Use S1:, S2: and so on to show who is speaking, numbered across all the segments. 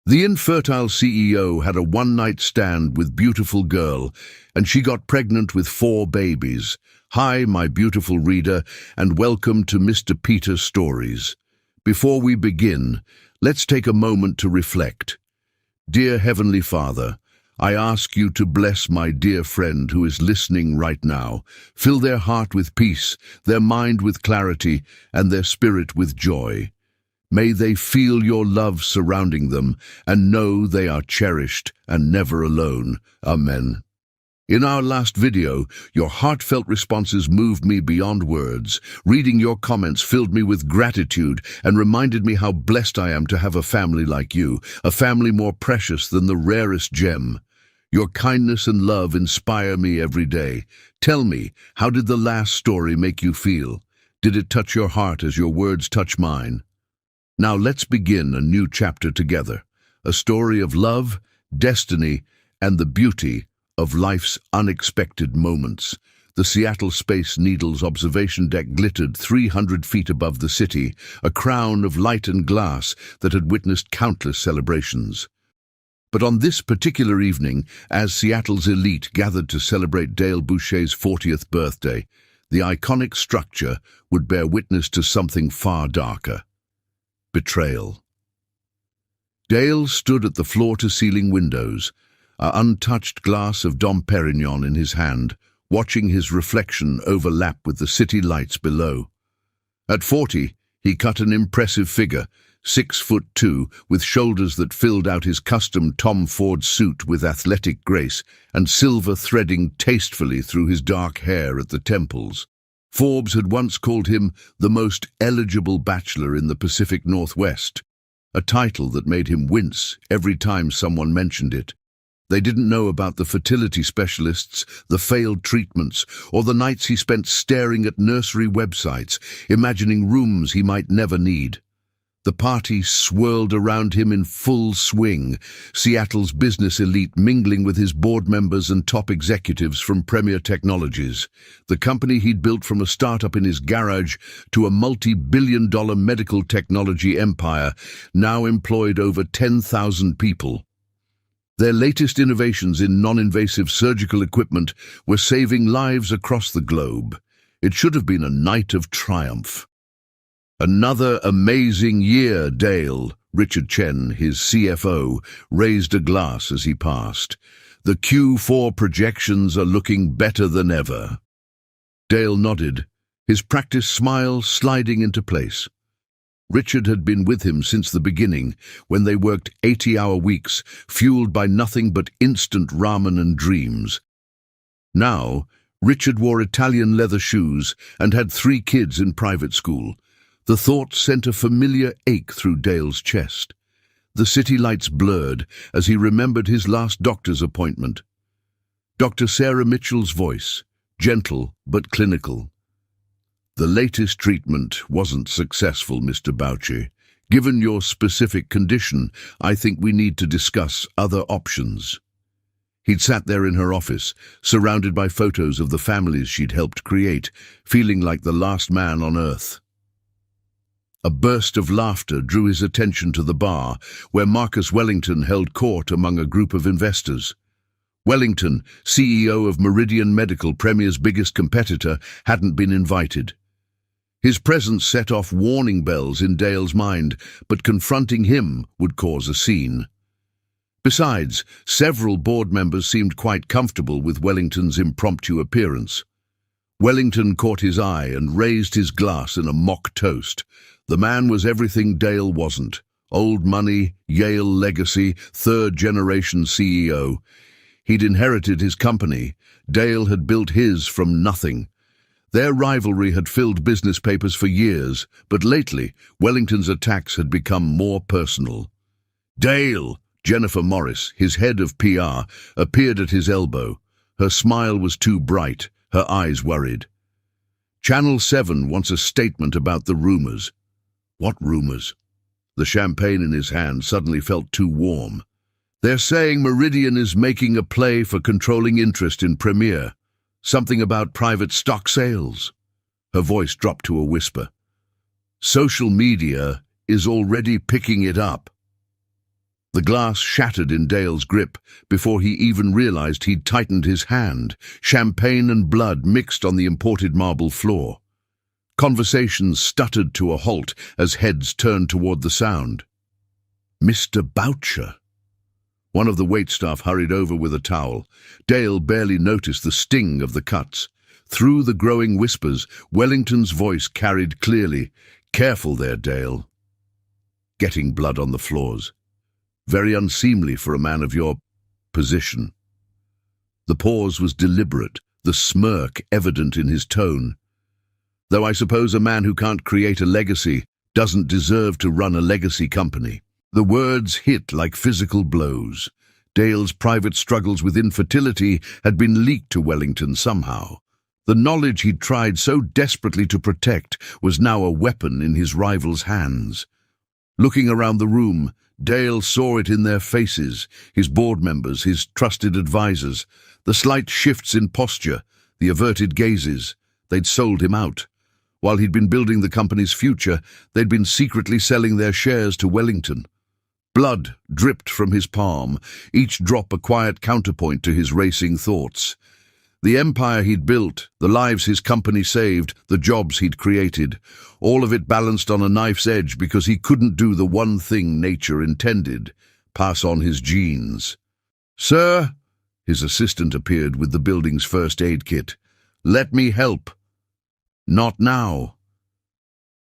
S1: The infertile CEO had a one-night stand with beautiful girl, and she got pregnant with 4 babies. Hi, my beautiful reader, and welcome to Mr. Peter's Stories. Before we begin, let's take a moment to reflect. Dear Heavenly Father, I ask you to bless my dear friend who is listening right now. Fill their heart with peace, their mind with clarity, and their spirit with joy. May they feel your love surrounding them and know they are cherished and never alone. Amen. In our last video, your heartfelt responses moved me beyond words. Reading your comments filled me with gratitude and reminded me how blessed I am to have a family like you, a family more precious than the rarest gem. Your kindness and love inspire me every day. Tell me, how did the last story make you feel? Did it touch your heart as your words touch mine? Now let's begin a new chapter together, a story of love, destiny, and the beauty of life's unexpected moments. The Seattle Space Needle's observation deck glittered 300 feet above the city, a crown of light and glass that had witnessed countless celebrations. But on this particular evening, as Seattle's elite gathered to celebrate Dale Boucher's 40th birthday, the iconic structure would bear witness to something far darker. Betrayal. Dale stood at the floor-to-ceiling windows, an untouched glass of Dom Perignon in his hand, watching his reflection overlap with the city lights below. At 40, he cut an impressive figure, 6'2", with shoulders that filled out his custom Tom Ford suit with athletic grace and silver threading tastefully through his dark hair at the temples. Forbes had once called him the most eligible bachelor in the Pacific Northwest, a title that made him wince every time someone mentioned it. They didn't know about the fertility specialists, the failed treatments, or the nights he spent staring at nursery websites, imagining rooms he might never need. The party swirled around him in full swing, Seattle's business elite mingling with his board members and top executives from Premier Technologies, the company he'd built from a startup in his garage to a multi-billion-dollar medical technology empire, now employed over 10,000 people. Their latest innovations in non-invasive surgical equipment were saving lives across the globe. It should have been a night of triumph. Another amazing year, Dale. Richard Chen, his CFO, raised a glass as he passed. The Q4 projections are looking better than ever. Dale nodded, his practiced smile sliding into place. Richard had been with him since the beginning, when they worked 80-hour weeks, fueled by nothing but instant ramen and dreams. Now, Richard wore Italian leather shoes and had 3 kids in private school. The thought sent a familiar ache through Dale's chest. The city lights blurred as he remembered his last doctor's appointment. Dr. Sarah Mitchell's voice, gentle but clinical. The latest treatment wasn't successful, Mr. Boucher. Given your specific condition, I think we need to discuss other options. He'd sat there in her office, surrounded by photos of the families she'd helped create, feeling like the last man on earth. A burst of laughter drew his attention to the bar, where Marcus Wellington held court among a group of investors. Wellington, CEO of Meridian Medical, Premier's biggest competitor, hadn't been invited. His presence set off warning bells in Dale's mind, but confronting him would cause a scene. Besides, several board members seemed quite comfortable with Wellington's impromptu appearance. Wellington caught his eye and raised his glass in a mock toast. The man was everything Dale wasn't. Old money, Yale legacy, third-generation CEO. He'd inherited his company. Dale had built his from nothing. Their rivalry had filled business papers for years, but lately, Wellington's attacks had become more personal. Dale! Jennifer Morris, his head of PR, appeared at his elbow. Her smile was too bright, her eyes worried. Channel 7 wants a statement about the rumors. What rumors? The champagne in his hand suddenly felt too warm. They're saying Meridian is making a play for controlling interest in Premier. Something about private stock sales. Her voice dropped to a whisper. Social media is already picking it up. The glass shattered in Dale's grip before he even realized he'd tightened his hand. Champagne and blood mixed on the imported marble floor. Conversations stuttered to a halt as heads turned toward the sound. Mr. Boucher. One of the waitstaff hurried over with a towel. Dale barely noticed the sting of the cuts. Through the growing whispers, Wellington's voice carried clearly, "Careful there, Dale." Getting blood on the floors. Very unseemly for a man of your position. The pause was deliberate, the smirk evident in his tone. Though I suppose a man who can't create a legacy doesn't deserve to run a legacy company. The words hit like physical blows. Dale's private struggles with infertility had been leaked to Wellington somehow. The knowledge he'd tried so desperately to protect was now a weapon in his rival's hands. Looking around the room, Dale saw it in their faces, his board members, his trusted advisors, the slight shifts in posture, the averted gazes. They'd sold him out. While he'd been building the company's future, they'd been secretly selling their shares to Wellington. Blood dripped from his palm, each drop a quiet counterpoint to his racing thoughts. The empire he'd built, the lives his company saved, the jobs he'd created, all of it balanced on a knife's edge because he couldn't do the one thing nature intended, pass on his genes. "Sir," his assistant appeared with the building's first aid kit. "Let me help." "Not now."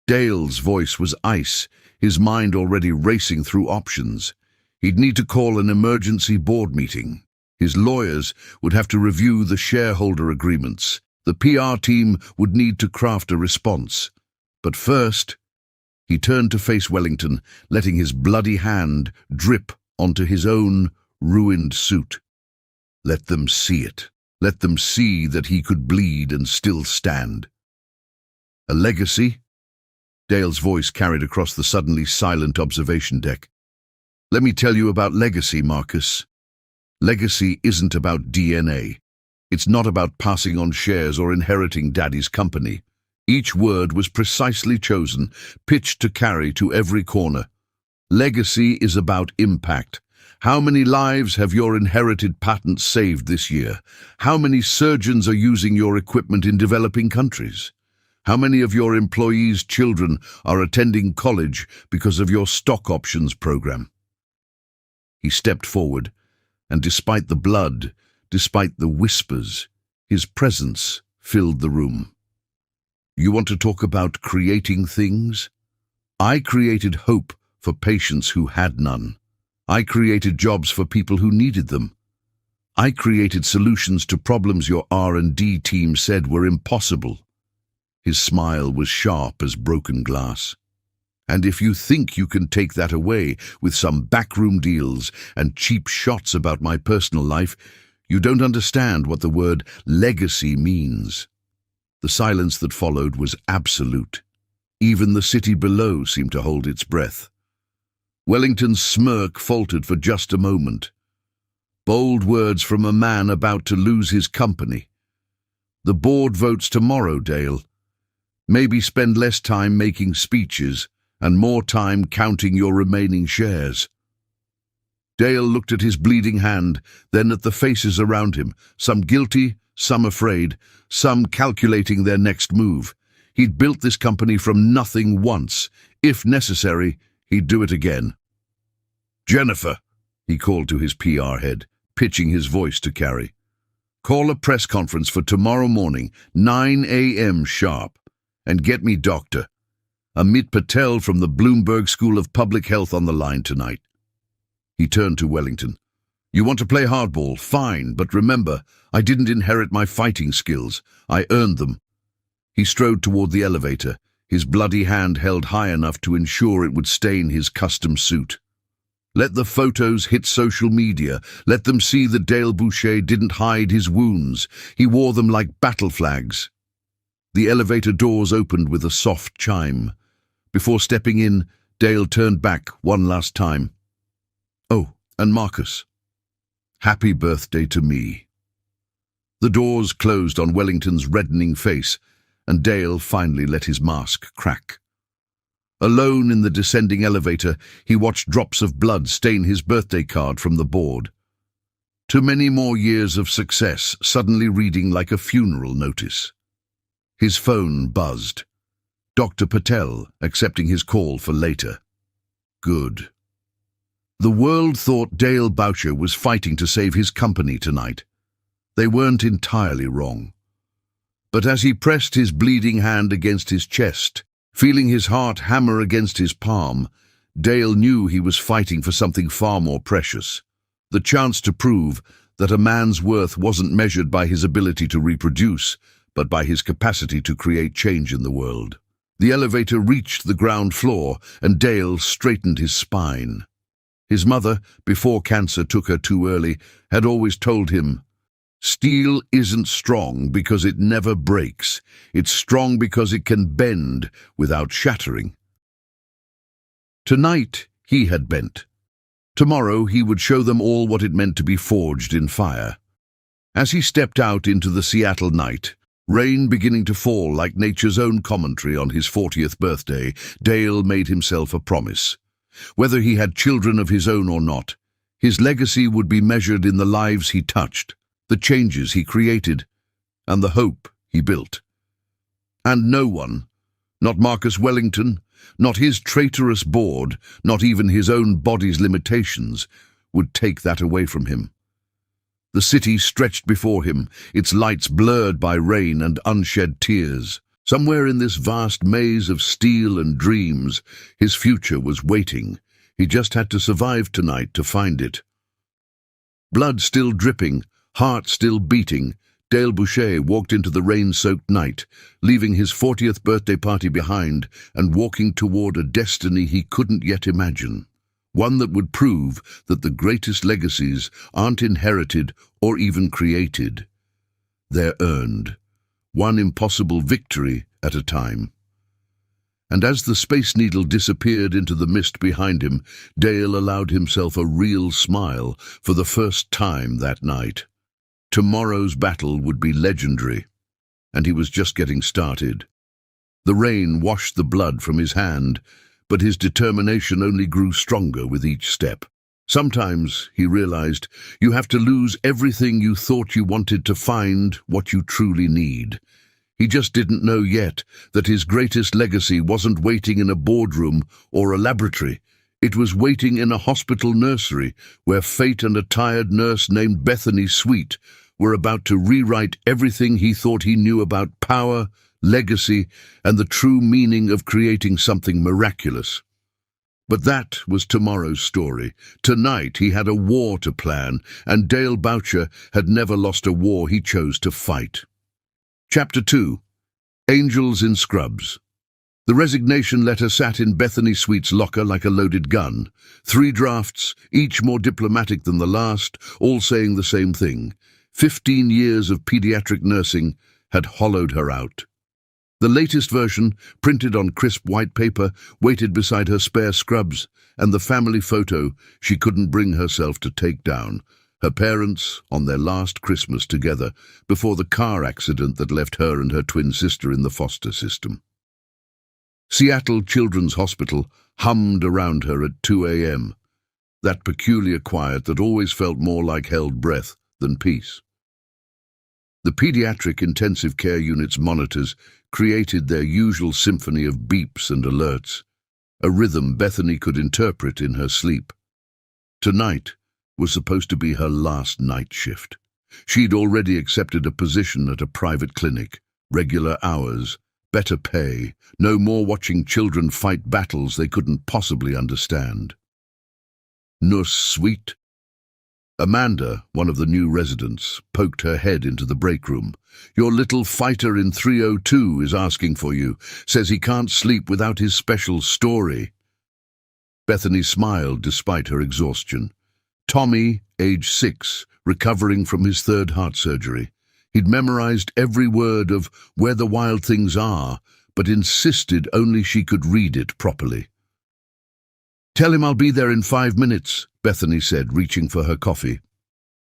S1: Dale's voice was ice, his mind already racing through options. He'd need to call an emergency board meeting. His lawyers would have to review the shareholder agreements. The PR team would need to craft a response. But first, he turned to face Wellington, letting his bloody hand drip onto his own ruined suit. Let them see it. Let them see that he could bleed and still stand. "A legacy?" Dale's voice carried across the suddenly silent observation deck. "Let me tell you about legacy, Marcus. Legacy isn't about DNA. It's not about passing on shares or inheriting Daddy's company. Each word was precisely chosen, pitched to carry to every corner. Legacy is about impact. How many lives have your inherited patents saved this year? How many surgeons are using your equipment in developing countries? How many of your employees' children are attending college because of your stock options program?" He stepped forward, and despite the blood, despite the whispers, his presence filled the room. "You want to talk about creating things? I created hope for patients who had none. I created jobs for people who needed them. I created solutions to problems your R&D team said were impossible." His smile was sharp as broken glass. "And if you think you can take that away with some backroom deals and cheap shots about my personal life, you don't understand what the word legacy means." The silence that followed was absolute. Even the city below seemed to hold its breath. Wellington's smirk faltered for just a moment. Bold words from a man about to lose his company. "The board votes tomorrow, Dale. Maybe spend less time making speeches and more time counting your remaining shares." Dale looked at his bleeding hand, then at the faces around him, some guilty, some afraid, some calculating their next move. He'd built this company from nothing once. If necessary, he'd do it again. "Jennifer," he called to his PR head, pitching his voice to Carrie. "Call a press conference for tomorrow morning, 9 a.m. sharp. And get me Dr. Amit Patel from the Bloomberg School of Public Health on the line tonight." He turned to Wellington. "You want to play hardball? Fine, but remember, I didn't inherit my fighting skills. I earned them." He strode toward the elevator, his bloody hand held high enough to ensure it would stain his custom suit. Let the photos hit social media. Let them see that Dale Boucher didn't hide his wounds. He wore them like battle flags. The elevator doors opened with a soft chime. Before stepping in, Dale turned back one last time. "Oh, and Marcus. Happy birthday to me." The doors closed on Wellington's reddening face, and Dale finally let his mask crack. Alone in the descending elevator, he watched drops of blood stain his birthday card from the board. Too many more years of success suddenly reading like a funeral notice. His phone buzzed. Dr. Patel accepting his call for later. Good. The world thought Dale Boucher was fighting to save his company tonight. They weren't entirely wrong. But as he pressed his bleeding hand against his chest, feeling his heart hammer against his palm, Dale knew he was fighting for something far more precious. The chance to prove that a man's worth wasn't measured by his ability to reproduce, but by his capacity to create change in the world. The elevator reached the ground floor, and Dale straightened his spine. His mother, before cancer took her too early, had always told him, "Steel isn't strong because it never breaks. It's strong because it can bend without shattering." Tonight he had bent. Tomorrow he would show them all what it meant to be forged in fire. As he stepped out into the Seattle night, rain beginning to fall like nature's own commentary on his 40th birthday, Dale made himself a promise. Whether he had children of his own or not, his legacy would be measured in the lives he touched, the changes he created, and the hope he built. And no one, not Marcus Wellington, not his traitorous board, not even his own body's limitations, would take that away from him. The city stretched before him, its lights blurred by rain and unshed tears. Somewhere in this vast maze of steel and dreams, his future was waiting. He just had to survive tonight to find it. Blood still dripping, heart still beating, Dale Boucher walked into the rain-soaked night, leaving his 40th birthday party behind and walking toward a destiny he couldn't yet imagine. One that would prove that the greatest legacies aren't inherited or even created. They're earned, one impossible victory at a time. And as the Space Needle disappeared into the mist behind him, Dale allowed himself a real smile for the first time that night. Tomorrow's battle would be legendary, and he was just getting started. The rain washed the blood from his hand, but his determination only grew stronger with each step. Sometimes, he realized, you have to lose everything you thought you wanted to find what you truly need. He just didn't know yet that his greatest legacy wasn't waiting in a boardroom or a laboratory. It was waiting in a hospital nursery where fate and a tired nurse named Bethany Sweet were about to rewrite everything he thought he knew about power, legacy, and the true meaning of creating something miraculous. But that was tomorrow's story. Tonight he had a war to plan, and Dale Boucher had never lost a war he chose to fight. Chapter 2. Angels in Scrubs. The resignation letter sat in Bethany Sweet's locker like a loaded gun. 3 drafts, each more diplomatic than the last, all saying the same thing. 15 years of pediatric nursing had hollowed her out. The latest version, printed on crisp white paper, waited beside her spare scrubs, and the family photo she couldn't bring herself to take down. Her parents on their last Christmas together before the car accident that left her and her twin sister in the foster system. Seattle Children's Hospital hummed around her at 2 a.m., that peculiar quiet that always felt more like held breath than peace. The pediatric intensive care unit's monitors created their usual symphony of beeps and alerts, a rhythm Bethany could interpret in her sleep. Tonight was supposed to be her last night shift. She'd already accepted a position at a private clinic, regular hours, better pay, no more watching children fight battles they couldn't possibly understand. Nurse Sweet. Amanda, one of the new residents, poked her head into the break room. "Your little fighter in 302 is asking for you, says he can't sleep without his special story." Bethany smiled despite her exhaustion. Tommy, age 6, recovering from his 3rd heart surgery. He'd memorized every word of Where the Wild Things Are, but insisted only she could read it properly. "Tell him I'll be there in 5 minutes, Bethany said, reaching for her coffee.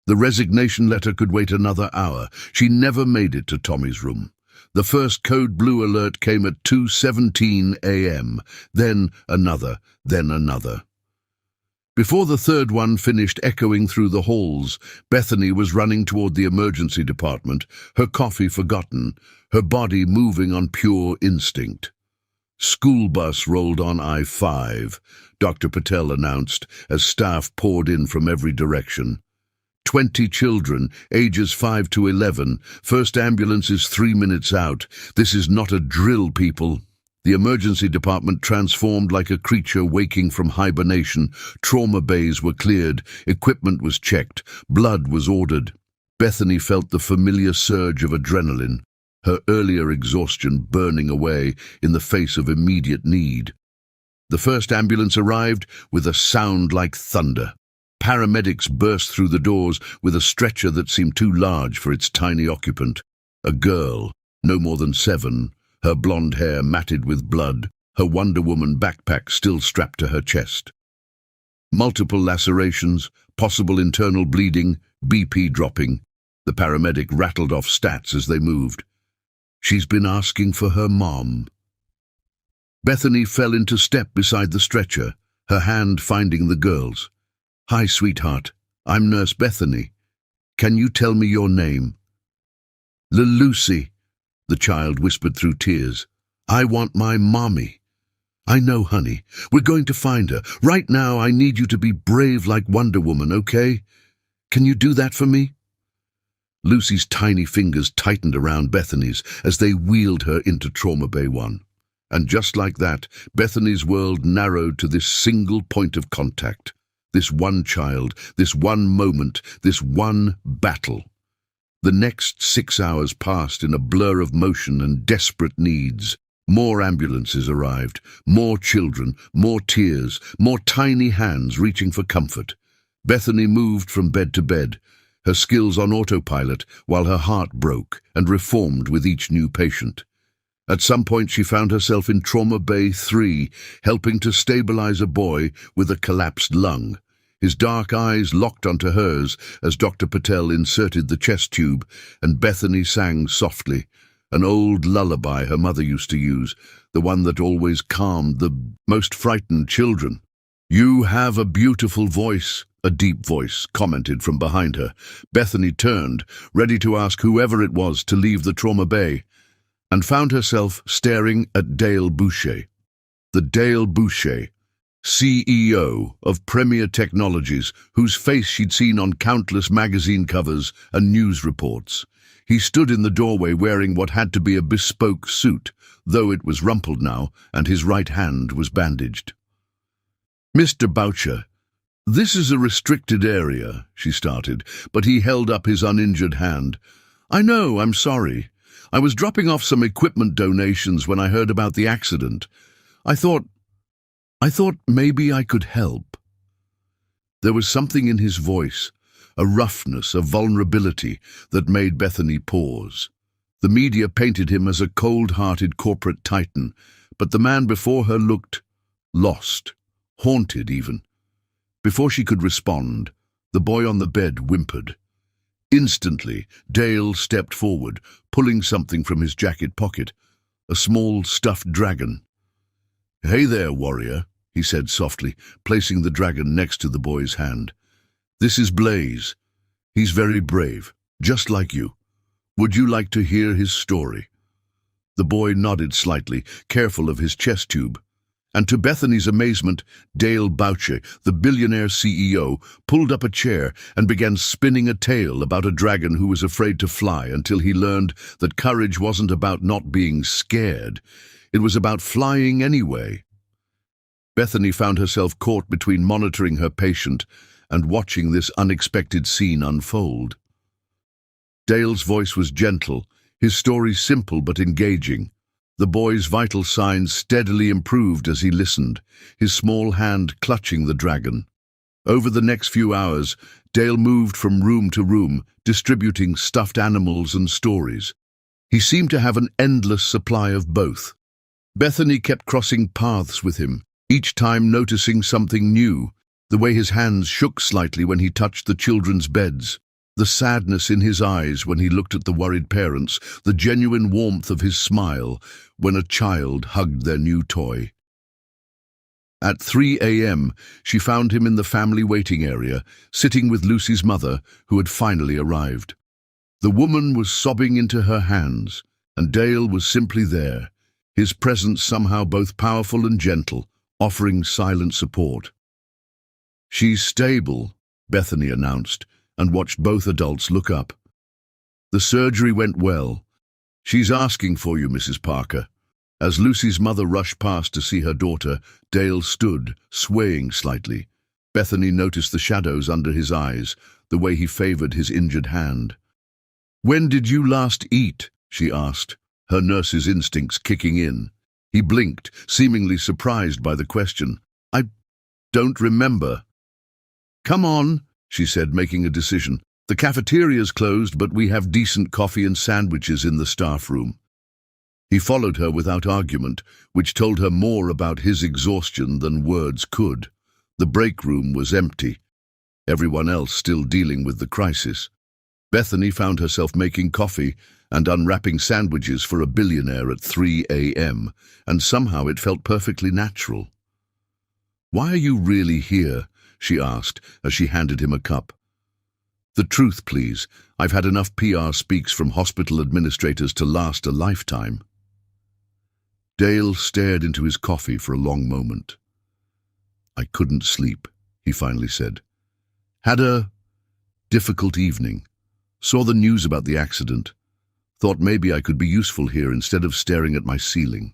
S1: The resignation letter could wait another hour. She never made it to Tommy's room. The first code blue alert came at 2:17 a.m., then another, then another. Before the third one finished echoing through the halls, Bethany was running toward the emergency department, her coffee forgotten, her body moving on pure instinct. "School bus rolled on I-5, Dr. Patel announced as staff poured in from every direction. 20 children, ages 5 to 11. First ambulance is 3 minutes out. This is not a drill, people." The emergency department transformed like a creature waking from hibernation. Trauma bays were cleared, equipment was checked, blood was ordered. Bethany felt the familiar surge of adrenaline, her earlier exhaustion burning away in the face of immediate need. The first ambulance arrived with a sound like thunder. Paramedics burst through the doors with a stretcher that seemed too large for its tiny occupant. A girl, no more than 7, her blonde hair matted with blood, her Wonder Woman backpack still strapped to her chest. Multiple lacerations, possible internal bleeding, BP dropping. The paramedic rattled off stats as they moved. "She's been asking for her mom." Bethany fell into step beside the stretcher, her hand finding the girl's. "Hi, sweetheart. I'm Nurse Bethany. Can you tell me your name?" "Lucy," the child whispered through tears. "I want my mommy." "I know, honey. We're going to find her. Right now, I need you to be brave like Wonder Woman, okay? Can you do that for me?" Lucy's tiny fingers tightened around Bethany's as they wheeled her into Trauma Bay 1. And just like that, Bethany's world narrowed to this single point of contact. This one child, this one moment, this one battle. The next 6 hours passed in a blur of motion and desperate needs. More ambulances arrived, more children, more tears, more tiny hands reaching for comfort. Bethany moved from bed to bed, her skills on autopilot, while her heart broke and reformed with each new patient. At some point she found herself in Trauma Bay 3, helping to stabilize a boy with a collapsed lung. His dark eyes locked onto hers as Dr. Patel inserted the chest tube, and Bethany sang softly, an old lullaby her mother used to use, the one that always calmed the most frightened children. "You have a beautiful voice," a deep voice commented from behind her. Bethany turned, ready to ask whoever it was to leave the Trauma Bay, and found herself staring at Dale Boucher. The Dale Boucher, CEO of Premier Technologies, whose face she'd seen on countless magazine covers and news reports. He stood in the doorway wearing what had to be a bespoke suit, though it was rumpled now, and his right hand was bandaged. "Mr. Boucher, this is a restricted area," she started, but he held up his uninjured hand. "I know, I'm sorry. I was dropping off some equipment donations when I heard about the accident. I thought maybe I could help." There was something in his voice, a roughness, a vulnerability that made Bethany pause. The media painted him as a cold-hearted corporate titan, but the man before her looked lost, haunted even. Before she could respond, the boy on the bed whimpered. Instantly, Dale stepped forward, pulling something from his jacket pocket, a small stuffed dragon. "Hey there, warrior," he said softly, placing the dragon next to the boy's hand. "This is Blaze. He's very brave, just like you. Would you like to hear his story?" The boy nodded slightly, careful of his chest tube. And to Bethany's amazement, Dale Boucher, the billionaire CEO, pulled up a chair and began spinning a tale about a dragon who was afraid to fly until he learned that courage wasn't about not being scared. It was about flying anyway. Bethany found herself caught between monitoring her patient and watching this unexpected scene unfold. Dale's voice was gentle, his story simple but engaging. The boy's vital signs steadily improved as he listened, his small hand clutching the dragon. Over the next few hours, Dale moved from room to room, distributing stuffed animals and stories. He seemed to have an endless supply of both. Bethany kept crossing paths with him, each time noticing something new, the way his hands shook slightly when he touched the children's beds, The sadness in his eyes when he looked at the worried parents, the genuine warmth of his smile when a child hugged their new toy. At 3 a.m., she found him in the family waiting area, sitting with Lucy's mother, who had finally arrived. The woman was sobbing into her hands, and Dale was simply there, his presence somehow both powerful and gentle, offering silent support. "She's stable," Bethany announced, and watched both adults look up. "The surgery went well. She's asking for you, Mrs. Parker." As Lucy's mother rushed past to see her daughter, Dale stood, swaying slightly. Bethany noticed the shadows under his eyes, the way he favored his injured hand. "When did you last eat?" she asked, her nurse's instincts kicking in. He blinked, seemingly surprised by the question. "I don't remember." "Come on," she said, making a decision. "The cafeteria's closed, but we have decent coffee and sandwiches in the staff room." He followed her without argument, which told her more about his exhaustion than words could. The break room was empty, everyone else still dealing with the crisis. Bethany found herself making coffee and unwrapping sandwiches for a billionaire at 3 a.m., and somehow it felt perfectly natural. "Why are you really here?" she asked as she handed him a cup. "The truth, please. I've had enough PR speaks from hospital administrators to last a lifetime." Dale stared into his coffee for a long moment. "I couldn't sleep," he finally said. "Had a difficult evening. Saw the news about the accident. Thought maybe I could be useful here instead of staring at my ceiling."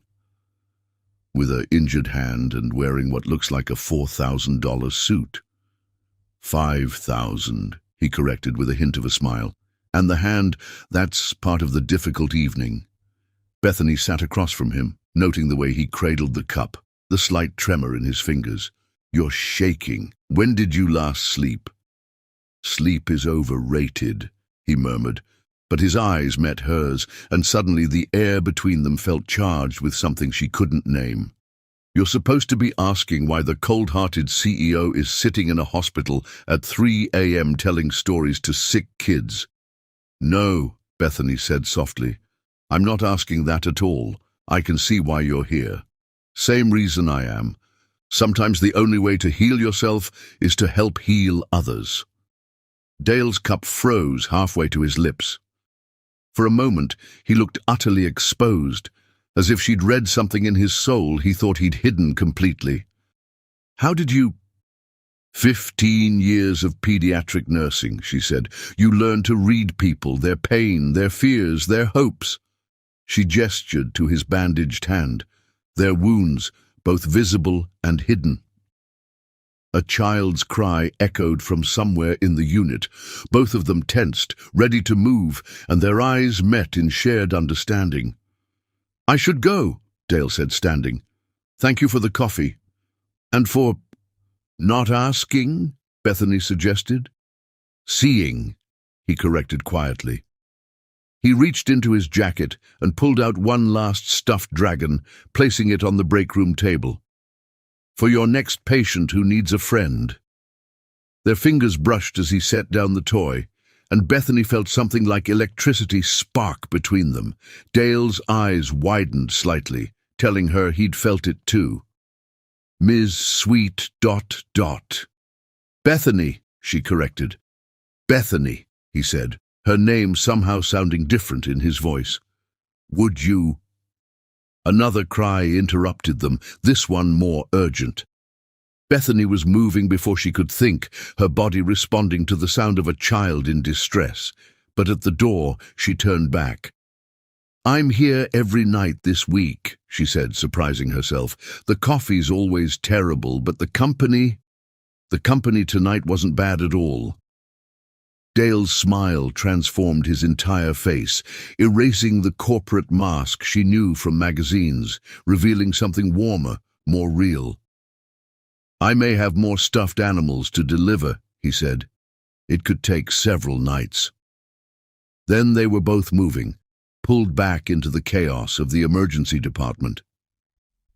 S1: With an injured hand and wearing what looks like a $4,000 suit. $5,000, he corrected with a hint of a smile. "And the hand, that's part of the difficult evening." Bethany sat across from him, noting the way he cradled the cup, the slight tremor in his fingers. "You're shaking. When did you last sleep?" "Sleep is overrated," he murmured, but his eyes met hers, and suddenly the air between them felt charged with something she couldn't name. "You're supposed to be asking why the cold-hearted CEO is sitting in a hospital at 3 a.m. telling stories to sick kids." "No," Bethany said softly. "I'm not asking that at all. I can see why you're here. Same reason I am. Sometimes the only way to heal yourself is to help heal others." Dale's cup froze halfway to his lips. For a moment, he looked utterly exposed, as if she'd read something in his soul he thought he'd hidden completely. "How did you—" "15 years of pediatric nursing," she said. "You learn to read people, their pain, their fears, their hopes." She gestured to his bandaged hand, their wounds, both visible and hidden. A child's cry echoed from somewhere in the unit. Both of them tensed, ready to move, and their eyes met in shared understanding. "I should go," Dale said, standing. "Thank you for the coffee." "And for—" "Not asking," Bethany suggested. "Seeing," he corrected quietly. He reached into his jacket and pulled out one last stuffed dragon, placing it on the break room table. "For your next patient who needs a friend." Their fingers brushed as he set down the toy, and Bethany felt something like electricity spark between them. Dale's eyes widened slightly, telling her he'd felt it too. "Ms. Sweet ... "Bethany," she corrected. "Bethany," he said, her name somehow sounding different in his voice. "Would you—" Another cry interrupted them, this one more urgent. Bethany was moving before she could think, her body responding to the sound of a child in distress. But at the door, she turned back. "I'm here every night this week," she said, surprising herself. "The coffee's always terrible, but the company tonight wasn't bad at all." Dale's smile transformed his entire face, erasing the corporate mask she knew from magazines, revealing something warmer, more real. "I may have more stuffed animals to deliver," he said. "It could take several nights." Then they were both moving, pulled back into the chaos of the emergency department.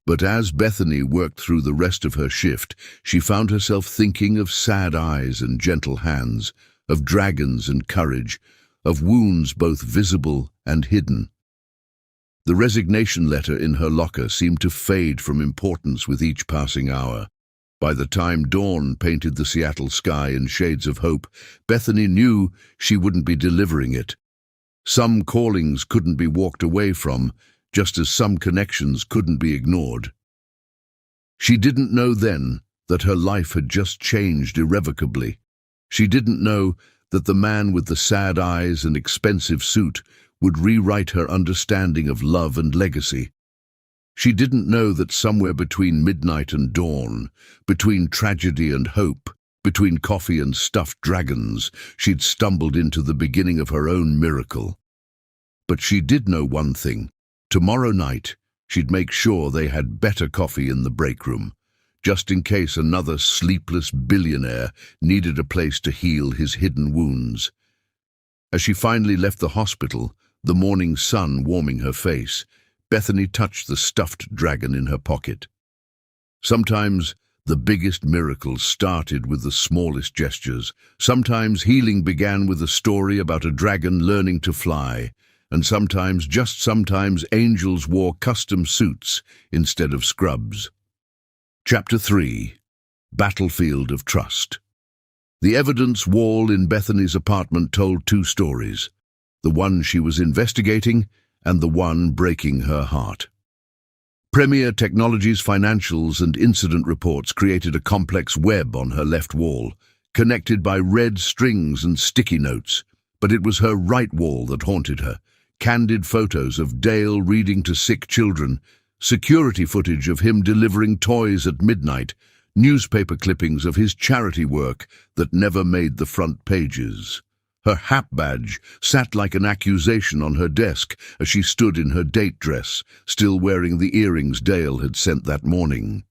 S1: But as Bethany worked through the rest of her shift, she found herself thinking of sad eyes and gentle hands, of dragons and courage, of wounds both visible and hidden. The resignation letter in her locker seemed to fade from importance with each passing hour. By the time dawn painted the Seattle sky in shades of hope, Bethany knew she wouldn't be delivering it. Some callings couldn't be walked away from, just as some connections couldn't be ignored. She didn't know then that her life had just changed irrevocably. She didn't know that the man with the sad eyes and expensive suit would rewrite her understanding of love and legacy. She didn't know that somewhere between midnight and dawn, between tragedy and hope, between coffee and stuffed dragons, she'd stumbled into the beginning of her own miracle. But she did know one thing. Tomorrow night, she'd make sure they had better coffee in the break room, just in case another sleepless billionaire needed a place to heal his hidden wounds. As she finally left the hospital, the morning sun warming her face, Bethany touched the stuffed dragon in her pocket. Sometimes the biggest miracles started with the smallest gestures. Sometimes healing began with a story about a dragon learning to fly, and sometimes, just sometimes, angels wore custom suits instead of scrubs. Chapter 3. Battlefield of Trust. The evidence wall in Bethany's apartment told two stories, the one she was investigating and the one breaking her heart. Premier Technologies' financials and incident reports created a complex web on her left wall, connected by red strings and sticky notes, but it was her right wall that haunted her. Candid photos of Dale reading to sick children, security footage of him delivering toys at midnight, newspaper clippings of his charity work that never made the front pages. Her HAP badge sat like an accusation on her desk as she stood in her date dress, still wearing the earrings Dale had sent that morning.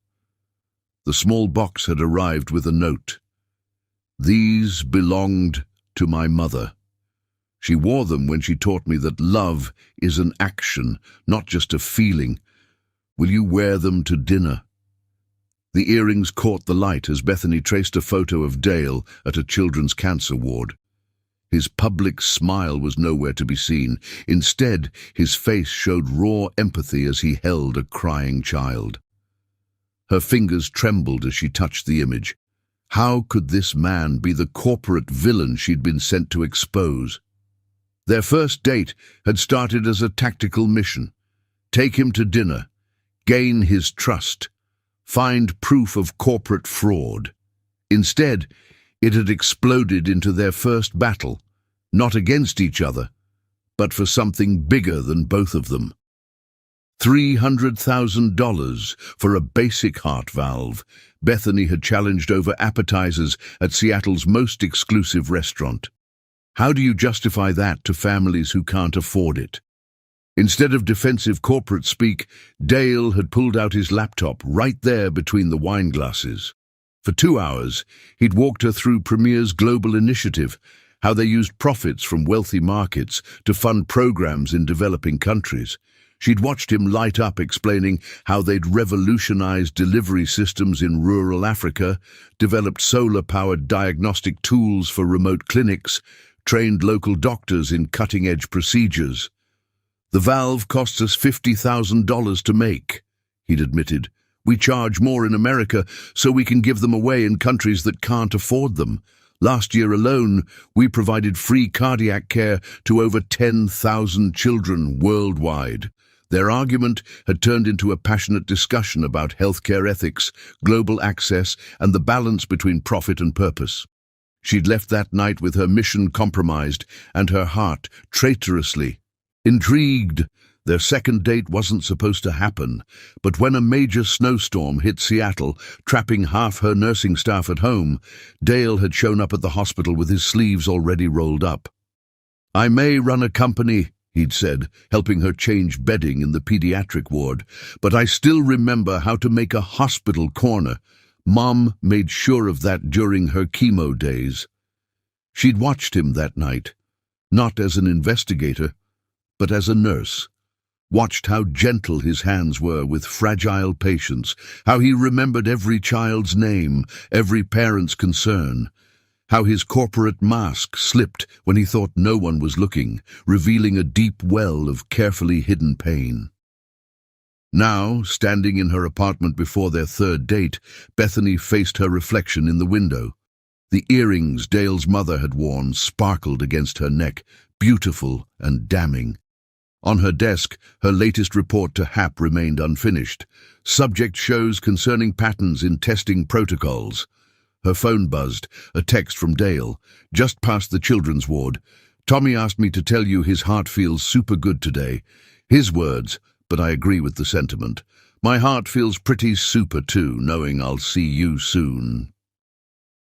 S1: The small box had arrived with a note. "These belonged to my mother. She wore them when she taught me that love is an action, not just a feeling. Will you wear them to dinner?" The earrings caught the light as Bethany traced a photo of Dale at a children's cancer ward. His public smile was nowhere to be seen. Instead, his face showed raw empathy as he held a crying child. Her fingers trembled as she touched the image. How could this man be the corporate villain she'd been sent to expose? Their first date had started as a tactical mission. Take him to dinner, gain his trust, find proof of corporate fraud. Instead, it had exploded into their first battle, not against each other, but for something bigger than both of them. $300,000 for a basic heart valve. Bethany had challenged over appetizers at Seattle's most exclusive restaurant. How do you justify that to families who can't afford it? Instead of defensive corporate speak, Dale had pulled out his laptop right there between the wine glasses. For 2 hours, he'd walked her through Premier's global initiative, how they used profits from wealthy markets to fund programs in developing countries. She'd watched him light up explaining how they'd revolutionized delivery systems in rural Africa, developed solar-powered diagnostic tools for remote clinics, trained local doctors in cutting-edge procedures. "The valve costs us $50,000 to make," he'd admitted. "We charge more in America so we can give them away in countries that can't afford them. Last year alone, we provided free cardiac care to over 10,000 children worldwide." Their argument had turned into a passionate discussion about healthcare ethics, global access, and the balance between profit and purpose. She'd left that night with her mission compromised and her heart traitorously intrigued. Their second date wasn't supposed to happen, but when a major snowstorm hit Seattle, trapping half her nursing staff at home, Dale had shown up at the hospital with his sleeves already rolled up. "I may run a company," he'd said, helping her change bedding in the pediatric ward, "but I still remember how to make a hospital corner. Mom made sure of that during her chemo days." She'd watched him that night, not as an investigator, but as a nurse. watched how gentle his hands were with fragile patience, how he remembered every child's name, every parent's concern, how his corporate mask slipped when he thought no one was looking, revealing a deep well of carefully hidden pain. Now, standing in her apartment before their third date, Bethany faced her reflection in the window. The earrings Dale's mother had worn sparkled against her neck, beautiful and damning. On her desk, her latest report to HAP remained unfinished. Subject shows concerning patterns in testing protocols. Her phone buzzed, a text from Dale. Just past the children's ward. Tommy asked me to tell you his heart feels super good today. His words, but I agree with the sentiment. My heart feels pretty super too, knowing I'll see you soon.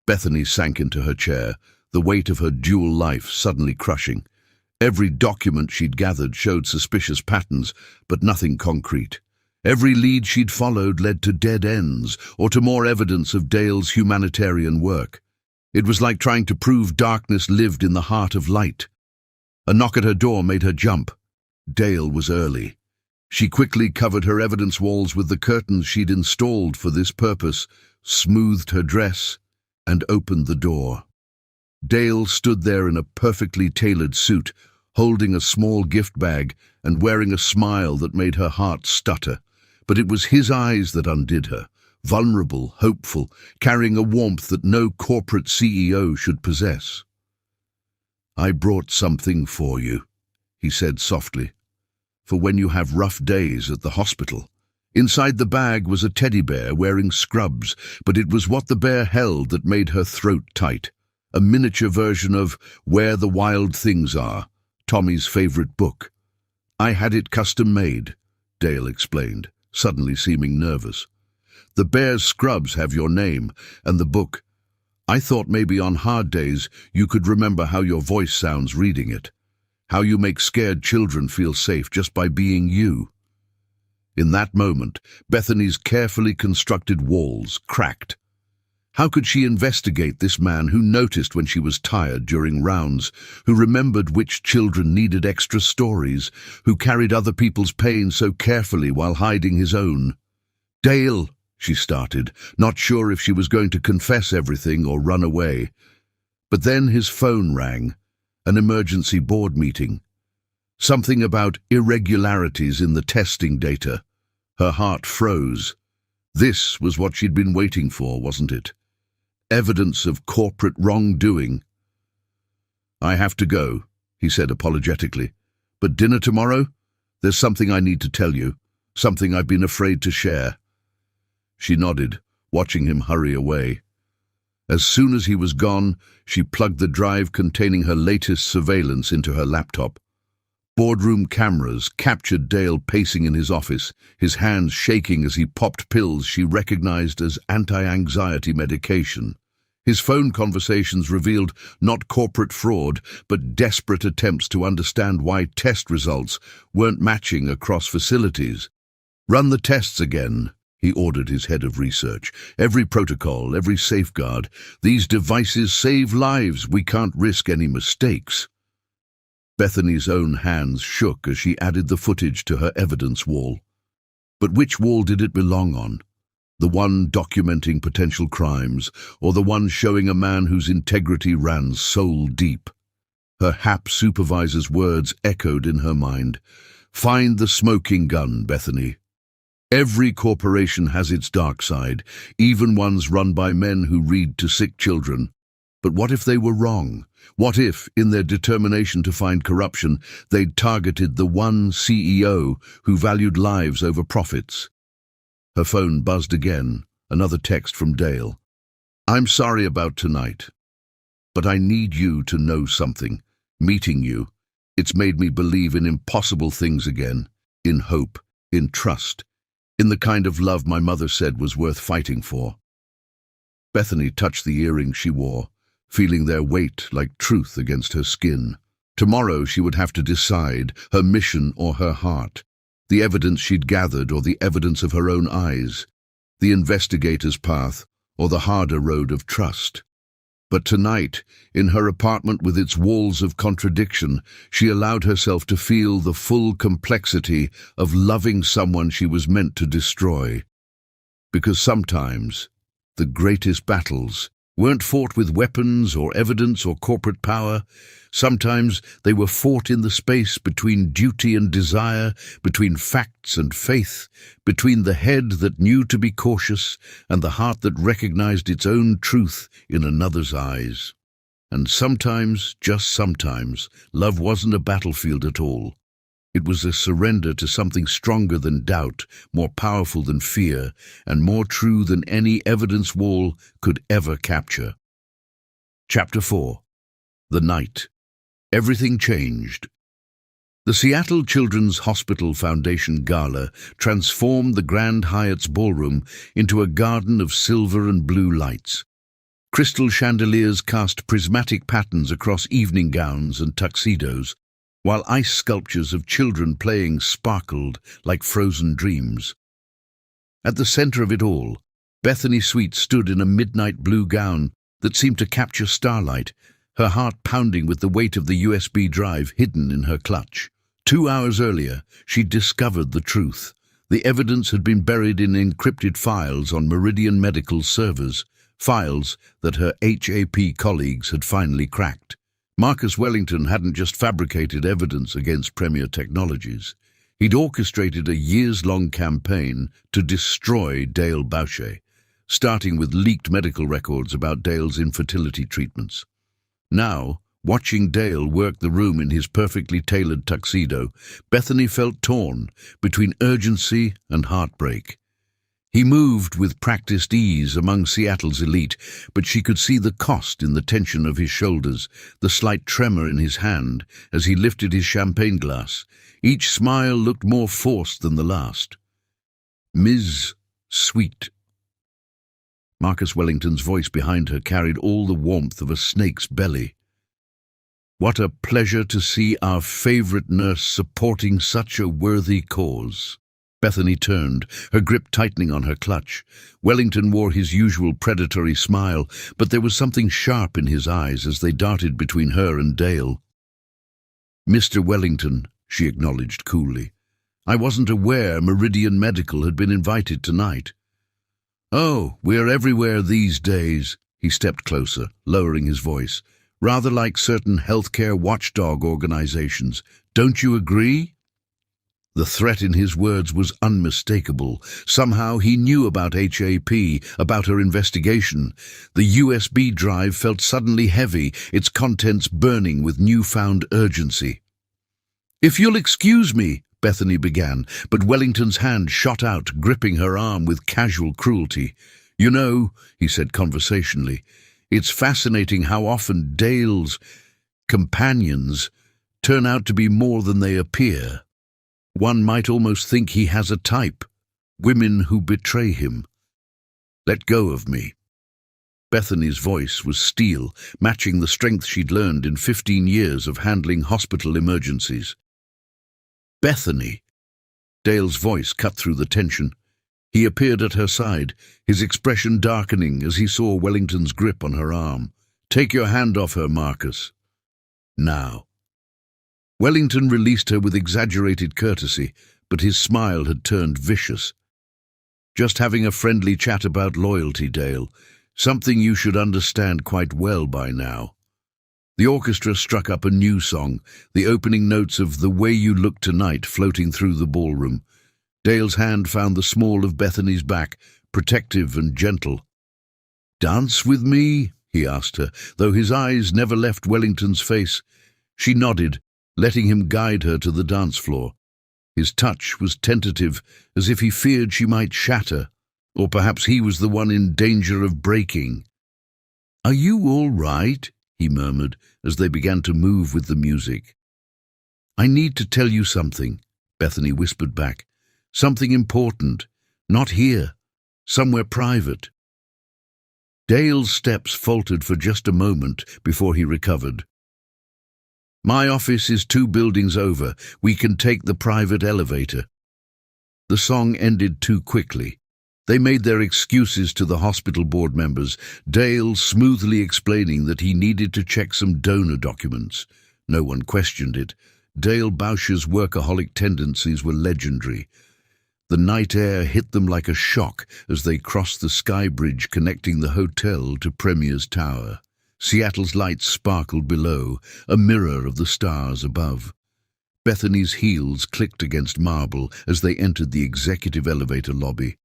S1: Bethany sank into her chair, the weight of her dual life suddenly crushing. Every document she'd gathered showed suspicious patterns, but nothing concrete. Every lead she'd followed led to dead ends, or to more evidence of Dale's humanitarian work. It was like trying to prove darkness lived in the heart of light. A knock at her door made her jump. Dale was early. She quickly covered her evidence walls with the curtains she'd installed for this purpose, smoothed her dress, and opened the door. Dale stood there in a perfectly tailored suit, holding a small gift bag and wearing a smile that made her heart stutter. But it was his eyes that undid her, vulnerable, hopeful, carrying a warmth that no corporate CEO should possess. "I brought something for you," he said softly, "for when you have rough days at the hospital." Inside the bag was a teddy bear wearing scrubs, but it was what the bear held that made her throat tight. A miniature version of Where the Wild Things Are, Tommy's favorite book. "I had it custom-made," Dale explained, suddenly seeming nervous. "The bear's scrubs have your name, and the book. I thought maybe on hard days you could remember how your voice sounds reading it, how you make scared children feel safe just by being you." In that moment, Bethany's carefully constructed walls cracked. How could she investigate this man who noticed when she was tired during rounds, who remembered which children needed extra stories, who carried other people's pain so carefully while hiding his own? "Dale," she started, not sure if she was going to confess everything or run away. But then his phone rang, an emergency board meeting. Something about irregularities in the testing data. Her heart froze. This was what she'd been waiting for, wasn't it? Evidence of corporate wrongdoing. "I have to go," he said apologetically. "But dinner tomorrow? There's something I need to tell you, something I've been afraid to share." She nodded, watching him hurry away. As soon as he was gone, she plugged the drive containing her latest surveillance into her laptop. Boardroom cameras captured Dale pacing in his office, his hands shaking as he popped pills she recognized as anti-anxiety medication. His phone conversations revealed not corporate fraud, but desperate attempts to understand why test results weren't matching across facilities. "Run the tests again," he ordered his head of research. "Every protocol, every safeguard. These devices save lives. We can't risk any mistakes." Bethany's own hands shook as she added the footage to her evidence wall. But which wall did it belong on? The one documenting potential crimes, or the one showing a man whose integrity ran soul deep? Her HAP supervisor's words echoed in her mind. "Find the smoking gun, Bethany. Every corporation has its dark side, even ones run by men who read to sick children. But what if they were wrong? What if, in their determination to find corruption, they'd targeted the one CEO who valued lives over profits?" Her phone buzzed again, another text from Dale. "I'm sorry about tonight, but I need you to know something. Meeting you, it's made me believe in impossible things again, in hope, in trust, in the kind of love my mother said was worth fighting for." Bethany touched the earrings she wore, feeling their weight like truth against her skin. Tomorrow she would have to decide, her mission or her heart, the evidence she'd gathered or the evidence of her own eyes, the investigator's path or the harder road of trust. But tonight, in her apartment with its walls of contradiction, she allowed herself to feel the full complexity of loving someone she was meant to destroy. Because sometimes, the greatest battles weren't fought with weapons or evidence or corporate power. Sometimes they were fought in the space between duty and desire, between facts and faith, between the head that knew to be cautious and the heart that recognized its own truth in another's eyes. And sometimes, just sometimes, love wasn't a battlefield at all. It was a surrender to something stronger than doubt, more powerful than fear, and more true than any evidence wall could ever capture. Chapter 4. The Night. Everything changed. The Seattle Children's Hospital Foundation Gala transformed the Grand Hyatt's ballroom into a garden of silver and blue lights. Crystal chandeliers cast prismatic patterns across evening gowns and tuxedos, while ice sculptures of children playing sparkled like frozen dreams. At the center of it all, Bethany Sweet stood in a midnight blue gown that seemed to capture starlight, her heart pounding with the weight of the USB drive hidden in her clutch. 2 hours earlier, she'd discovered the truth. The evidence had been buried in encrypted files on Meridian Medical servers, files that her HAP colleagues had finally cracked. Marcus Wellington hadn't just fabricated evidence against Premier Technologies. He'd orchestrated a years-long campaign to destroy Dale Boucher, starting with leaked medical records about Dale's infertility treatments. Now, watching Dale work the room in his perfectly tailored tuxedo, Bethany felt torn between urgency and heartbreak. He moved with practiced ease among Seattle's elite, but she could see the cost in the tension of his shoulders, the slight tremor in his hand as he lifted his champagne glass. Each smile looked more forced than the last. "Ms. Sweet." Marcus Wellington's voice behind her carried all the warmth of a snake's belly. "What a pleasure to see our favorite nurse supporting such a worthy cause." Bethany turned, her grip tightening on her clutch. Wellington wore his usual predatory smile, but there was something sharp in his eyes as they darted between her and Dale. "Mr. Wellington," she acknowledged coolly. "I wasn't aware Meridian Medical had been invited tonight." "Oh, we're everywhere these days." He stepped closer, lowering his voice. "Rather like certain healthcare watchdog organizations. Don't you agree?" The threat in his words was unmistakable. Somehow he knew about HAP, about her investigation. The USB drive felt suddenly heavy, its contents burning with newfound urgency. "If you'll excuse me," Bethany began, but Wellington's hand shot out, gripping her arm with casual cruelty. "You know," he said conversationally, "it's fascinating how often Dale's companions turn out to be more than they appear. One might almost think he has a type, women who betray him. Let go of me." Bethany's voice was steel, matching the strength she'd learned in 15 years of handling hospital emergencies. "Bethany!" Dale's voice cut through the tension. He appeared at her side, his expression darkening as he saw Wellington's grip on her arm. "Take your hand off her, Marcus. Now." Wellington released her with exaggerated courtesy, but his smile had turned vicious. "Just having a friendly chat about loyalty, Dale. Something you should understand quite well by now." The orchestra struck up a new song, the opening notes of "The Way You Look Tonight" floating through the ballroom. Dale's hand found the small of Bethany's back, protective and gentle. "Dance with me?" he asked her, though his eyes never left Wellington's face. She nodded, letting him guide her to the dance floor. His touch was tentative, as if he feared she might shatter, or perhaps he was the one in danger of breaking. "Are you all right?" he murmured, as they began to move with the music. "I need to tell you something," Bethany whispered back. "Something important. Not here. Somewhere private." Dale's steps faltered for just a moment before he recovered. "My office is 2 buildings over. We can take the private elevator." The song ended too quickly. They made their excuses to the hospital board members, Dale smoothly explaining that he needed to check some donor documents. No one questioned it. Dale Boucher's workaholic tendencies were legendary. The night air hit them like a shock as they crossed the sky bridge connecting the hotel to Premier's Tower. Seattle's lights sparkled below, a mirror of the stars above. Bethany's heels clicked against marble as they entered the executive elevator lobby.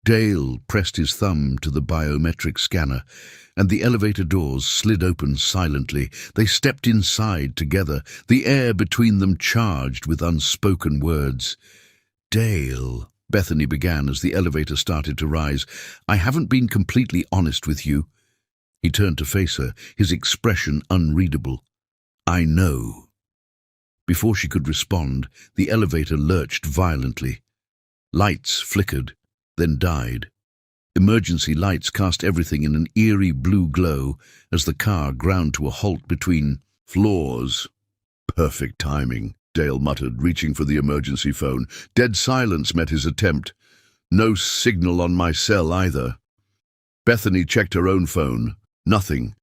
S1: Dale pressed his thumb to the biometric scanner, and the elevator doors slid open silently. They stepped inside together, the air between them charged with unspoken words. "Dale," Bethany began as the elevator started to rise, "I haven't been completely honest with you." He turned to face her, his expression unreadable. "I know." Before she could respond, the elevator lurched violently. Lights flickered, then died. Emergency lights cast everything in an eerie blue glow as the car ground to a halt between floors. "Perfect timing," Dale muttered, reaching for the emergency phone. Dead silence met his attempt. No signal on my cell either. Bethany checked her own phone. Nothing.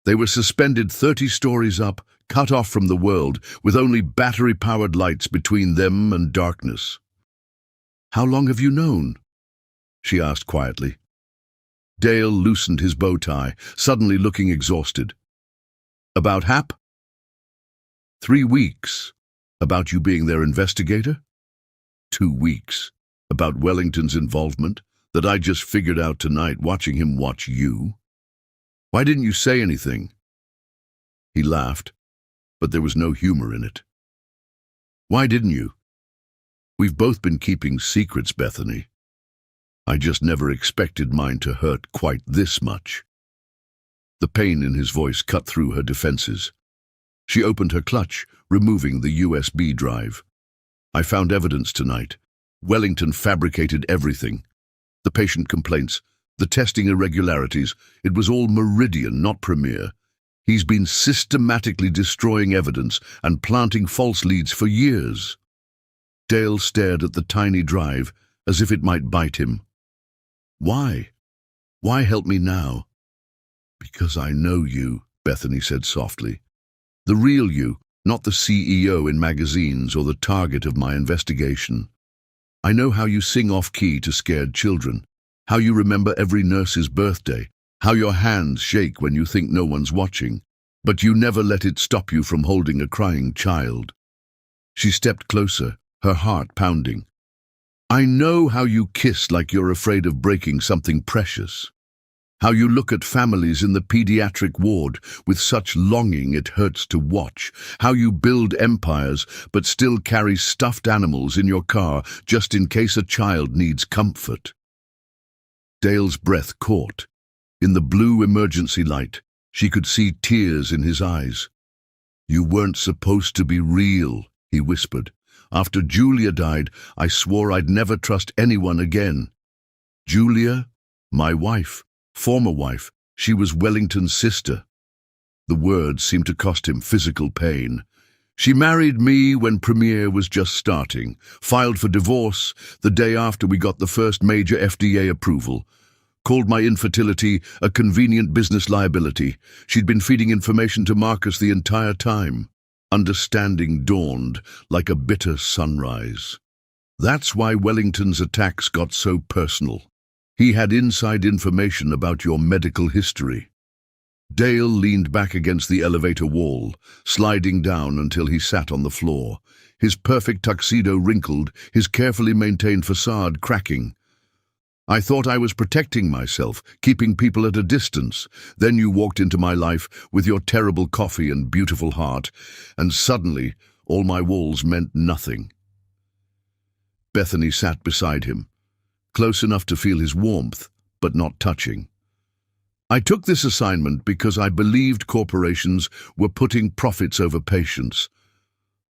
S1: They were suspended 30 stories up, cut off from the world, with only battery-powered lights between them and darkness. "How long have you known?" she asked quietly. Dale loosened his bow tie, suddenly looking exhausted. "About Hap?" 3 weeks. About you being their investigator? 2 weeks. About Wellington's involvement, that I just figured out tonight watching him watch you. Why didn't you say anything? He laughed, but there was no humor in it. Why didn't you? We've both been keeping secrets, Bethany. I just never expected mine to hurt quite this much. The pain in his voice cut through her defenses. She opened her clutch, removing the USB drive. I found evidence tonight. Wellington fabricated everything. The patient complaints, the testing irregularities, it was all Meridian, not Premier. He's been systematically destroying evidence and planting false leads for years. Dale stared at the tiny drive as if it might bite him. Why? Why help me now? Because I know you, Bethany said softly. The real you, not the CEO in magazines or the target of my investigation. I know how you sing off-key to scared children, how you remember every nurse's birthday, how your hands shake when you think no one's watching, but you never let it stop you from holding a crying child. She stepped closer, her heart pounding. I know how you kiss like you're afraid of breaking something precious. How you look at families in the pediatric ward with such longing it hurts to watch. How you build empires but still carry stuffed animals in your car just in case a child needs comfort. Dale's breath caught. In the blue emergency light, she could see tears in his eyes. You weren't supposed to be real, he whispered. After Julia died, I swore I'd never trust anyone again. Julia? My wife. Former wife. She was Wellington's sister. The words seemed to cost him physical pain. She married me when Premier was just starting, filed for divorce the day after we got the first major FDA approval, called my infertility a convenient business liability. She'd been feeding information to Marcus the entire time. Understanding dawned like a bitter sunrise. That's why Wellington's attacks got so personal. He had inside information about your medical history. Dale leaned back against the elevator wall, sliding down until he sat on the floor, his perfect tuxedo wrinkled, his carefully maintained facade cracking. I thought I was protecting myself, keeping people at a distance. Then you walked into my life with your terrible coffee and beautiful heart, and suddenly all my walls meant nothing. Bethany sat beside him, close enough to feel his warmth, but not touching. I took this assignment because I believed corporations were putting profits over patients.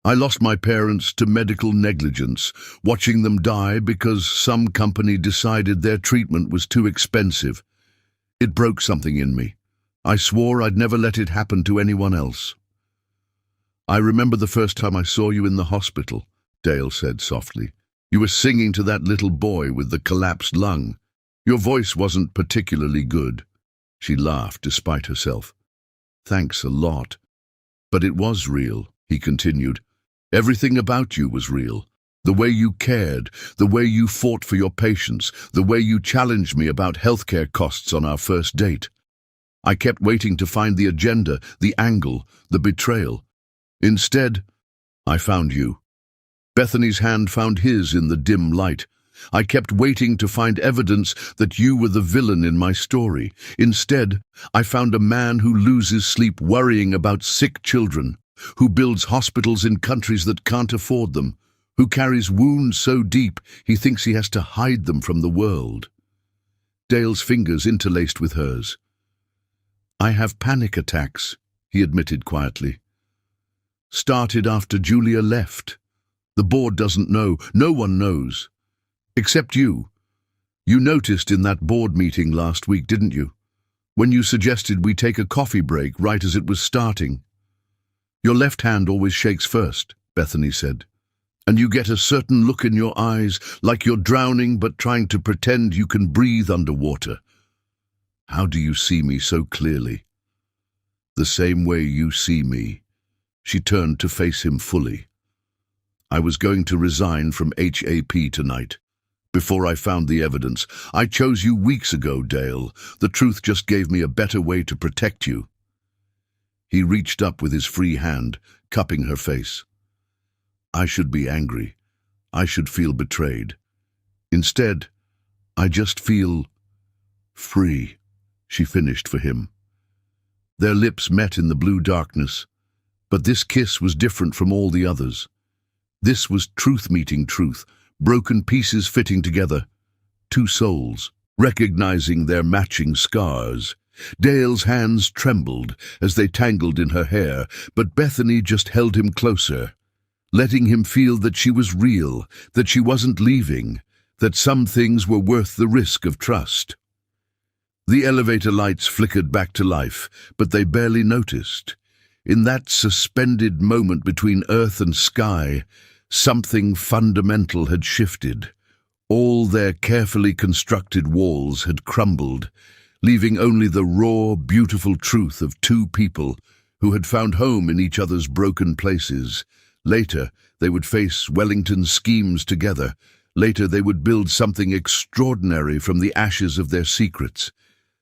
S1: I lost my parents to medical negligence, watching them die because some company decided their treatment was too expensive. It broke something in me. I swore I'd never let it happen to anyone else. I remember the first time I saw you in the hospital, Dale said softly. You were singing to that little boy with the collapsed lung. Your voice wasn't particularly good." She laughed despite herself. "Thanks a lot. But it was real," he continued. "Everything about you was real. The way you cared, the way you fought for your patients, the way you challenged me about healthcare costs on our first date. I kept waiting to find the agenda, the angle, the betrayal. Instead, I found you." Bethany's hand found his in the dim light. "I kept waiting to find evidence that you were the villain in my story. Instead, I found a man who loses sleep worrying about sick children, who builds hospitals in countries that can't afford them, who carries wounds so deep he thinks he has to hide them from the world." Dale's fingers interlaced with hers. "I have panic attacks," he admitted quietly. "Started after Julia left. The board doesn't know. No one knows. Except you. You noticed in that board meeting last week, didn't you? When you suggested we take a coffee break right as it was starting. Your left hand always shakes first," Bethany said. "And you get a certain look in your eyes, like you're drowning but trying to pretend you can breathe underwater. How do you see me so clearly?" "The same way you see me." She turned to face him fully. "I was going to resign from HAP tonight. Before I found the evidence. I chose you weeks ago, Dale. The truth just gave me a better way to protect you." He reached up with his free hand, cupping her face. "I should be angry. I should feel betrayed. Instead, I just feel free," she finished for him. Their lips met in the blue darkness, but this kiss was different from all the others. This was truth meeting truth, broken pieces fitting together. Two souls, recognizing their matching scars. Dale's hands trembled as they tangled in her hair, but Bethany just held him closer, letting him feel that she was real, that she wasn't leaving, that some things were worth the risk of trust. The elevator lights flickered back to life, but they barely noticed. In that suspended moment between earth and sky, something fundamental had shifted. All their carefully constructed walls had crumbled, leaving only the raw, beautiful truth of two people who had found home in each other's broken places. Later, they would face Wellington's schemes together. Later, they would build something extraordinary from the ashes of their secrets.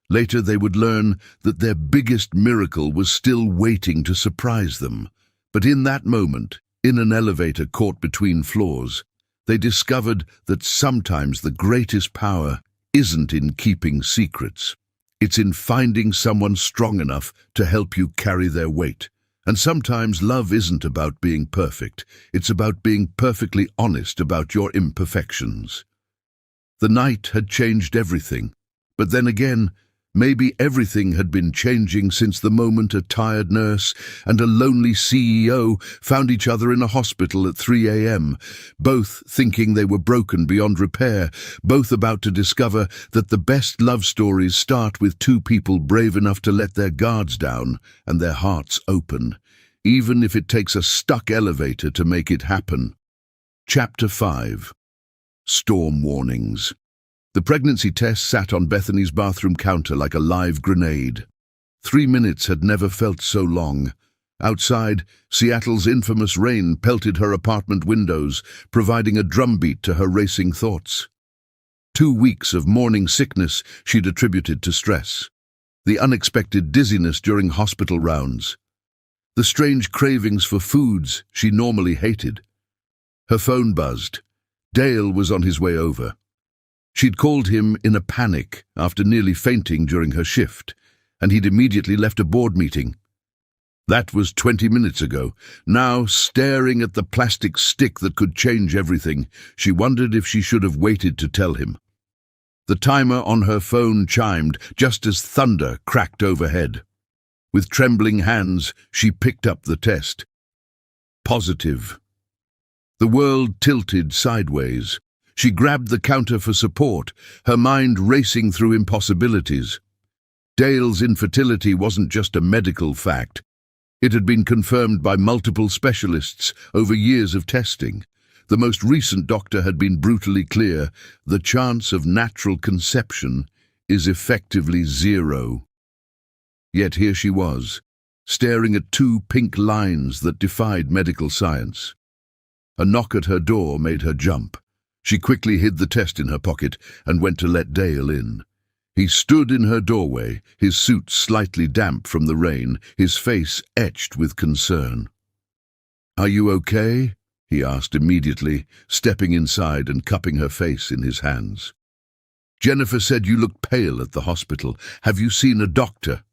S1: Later, they would learn that their biggest miracle was still waiting to surprise them. But in that moment, in an elevator caught between floors, they discovered that sometimes the greatest power isn't in keeping secrets. It's in finding someone strong enough to help you carry their weight. And sometimes love isn't about being perfect. It's about being perfectly honest about your imperfections. The night had changed everything. But then again, maybe everything had been changing since the moment a tired nurse and a lonely CEO found each other in a hospital at 3 a.m., both thinking they were broken beyond repair, both about to discover that the best love stories start with two people brave enough to let their guards down and their hearts open, even if it takes a stuck elevator to make it happen. Chapter 5. Storm Warnings. The pregnancy test sat on Bethany's bathroom counter like a live grenade. 3 minutes had never felt so long. Outside, Seattle's infamous rain pelted her apartment windows, providing a drumbeat to her racing thoughts. 2 weeks of morning sickness she'd attributed to stress. The unexpected dizziness during hospital rounds. The strange cravings for foods she normally hated. Her phone buzzed. Dale was on his way over. She'd called him in a panic after nearly fainting during her shift, and he'd immediately left a board meeting. That was 20 minutes ago. Now, staring at the plastic stick that could change everything, she wondered if she should have waited to tell him. The timer on her phone chimed just as thunder cracked overhead. With trembling hands, she picked up the test. Positive. The world tilted sideways. She grabbed the counter for support, her mind racing through impossibilities. Dale's infertility wasn't just a medical fact. It had been confirmed by multiple specialists over years of testing. The most recent doctor had been brutally clear. The chance of natural conception is effectively zero. Yet here she was, staring at two pink lines that defied medical science. A knock at her door made her jump. She quickly hid the test in her pocket and went to let Dale in. He stood in her doorway, his suit slightly damp from the rain, his face etched with concern. "Are you okay?" he asked immediately, stepping inside and cupping her face in his hands. "Jennifer said you looked pale at the hospital. Have you seen a doctor?"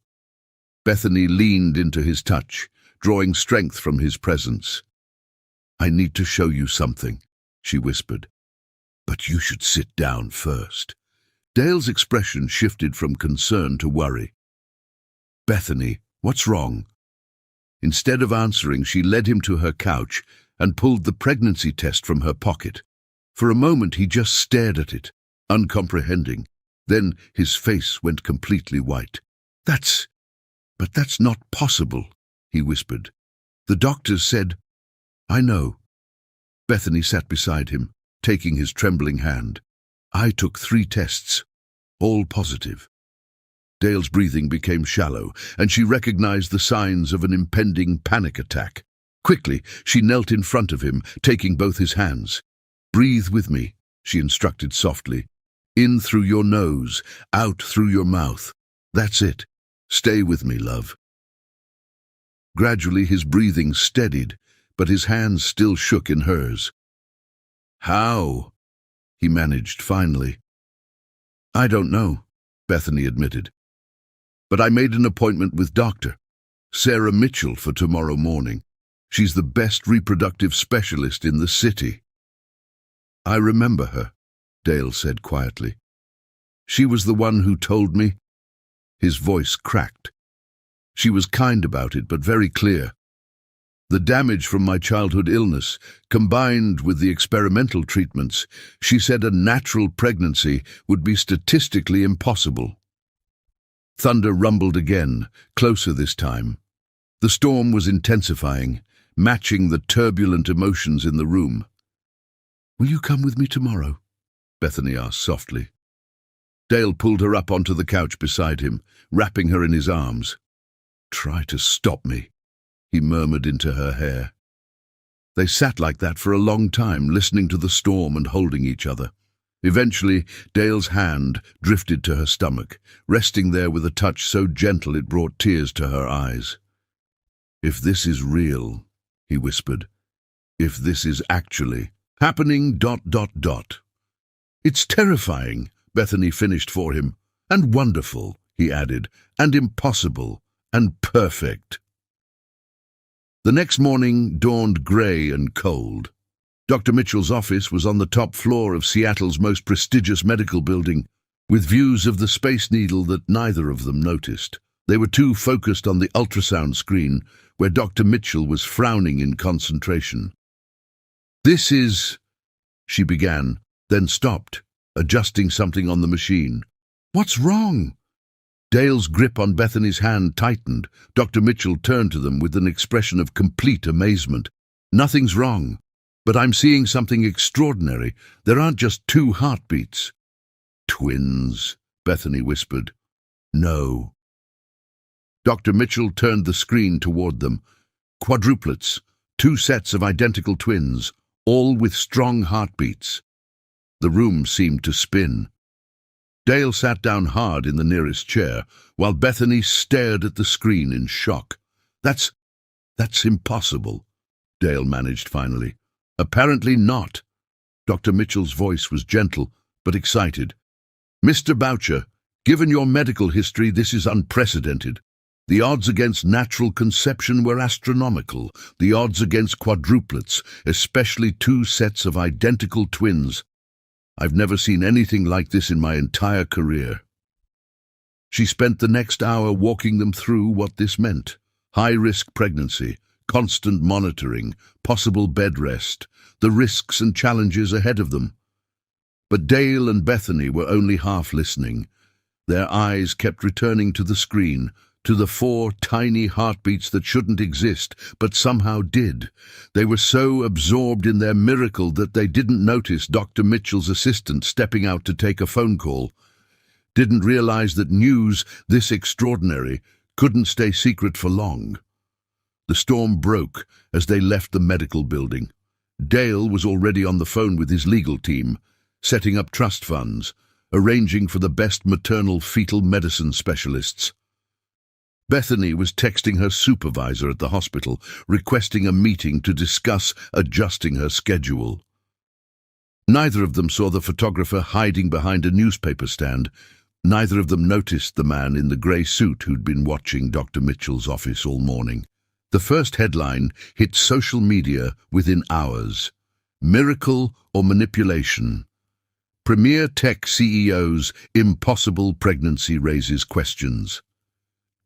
S1: Bethany leaned into his touch, drawing strength from his presence. "I need to show you something," she whispered. "But you should sit down first." Dale's expression shifted from concern to worry. "Bethany, what's wrong?" Instead of answering, she led him to her couch and pulled the pregnancy test from her pocket. For a moment he just stared at it, uncomprehending. Then his face went completely white. But that's not possible," he whispered. "The doctors said—" "I know." Bethany sat beside him, taking his trembling hand. "I took 3 tests, all positive." Dale's breathing became shallow, and she recognized the signs of an impending panic attack. Quickly, she knelt in front of him, taking both his hands. "Breathe with me," she instructed softly. "In through your nose, out through your mouth. That's it. Stay with me, love." Gradually his breathing steadied, but his hands still shook in hers. "How?" he managed finally. "I don't know," Bethany admitted. "But I made an appointment with Dr. Sarah Mitchell for tomorrow morning. She's the best reproductive specialist in the city." "I remember her," Dale said quietly. "She was the one who told me—" His voice cracked. "She was kind about it, but very clear. The damage from my childhood illness, combined with the experimental treatments, she said a natural pregnancy would be statistically impossible." Thunder rumbled again, closer this time. The storm was intensifying, matching the turbulent emotions in the room. "Will you come with me tomorrow?" Bethany asked softly. Dale pulled her up onto the couch beside him, wrapping her in his arms. "Try to stop me," he murmured into her hair. They sat like that for a long time, listening to the storm and holding each other. Eventually, Dale's hand drifted to her stomach, resting there with a touch so gentle it brought tears to her eyes. "If this is real," he whispered, "if this is actually happening... It's terrifying," Bethany finished for him. "And wonderful," he added, "and impossible, and perfect." The next morning dawned grey and cold. Dr. Mitchell's office was on the top floor of Seattle's most prestigious medical building, with views of the Space Needle that neither of them noticed. They were too focused on the ultrasound screen, where Dr. Mitchell was frowning in concentration. "This is—" she began, then stopped, adjusting something on the machine. "What's wrong?" Dale's grip on Bethany's hand tightened. Dr. Mitchell turned to them with an expression of complete amazement. "Nothing's wrong, but I'm seeing something extraordinary. There aren't just 2 heartbeats." "Twins," Bethany whispered. "No." Dr. Mitchell turned the screen toward them. "Quadruplets, 2 sets of identical twins, all with strong heartbeats." The room seemed to spin. Dale sat down hard in the nearest chair, while Bethany stared at the screen in shock. That's impossible," Dale managed finally. "Apparently not." Dr. Mitchell's voice was gentle, but excited. "Mr. Boucher, given your medical history, this is unprecedented. The odds against natural conception were astronomical. The odds against quadruplets, especially 2 sets of identical twins. I've never seen anything like this in my entire career." She spent the next hour walking them through what this meant. High-risk pregnancy, constant monitoring, possible bed rest, the risks and challenges ahead of them. But Dale and Bethany were only half listening. Their eyes kept returning to the screen, to the 4 tiny heartbeats that shouldn't exist, but somehow did. They were so absorbed in their miracle that they didn't notice Dr. Mitchell's assistant stepping out to take a phone call, didn't realize that news this extraordinary couldn't stay secret for long. The storm broke as they left the medical building. Dale was already on the phone with his legal team, setting up trust funds, arranging for the best maternal fetal medicine specialists. Bethany was texting her supervisor at the hospital, requesting a meeting to discuss adjusting her schedule. Neither of them saw the photographer hiding behind a newspaper stand. Neither of them noticed the man in the grey suit who'd been watching Dr. Mitchell's office all morning. The first headline hit social media within hours. Miracle or manipulation? Premier tech CEO's impossible pregnancy raises questions.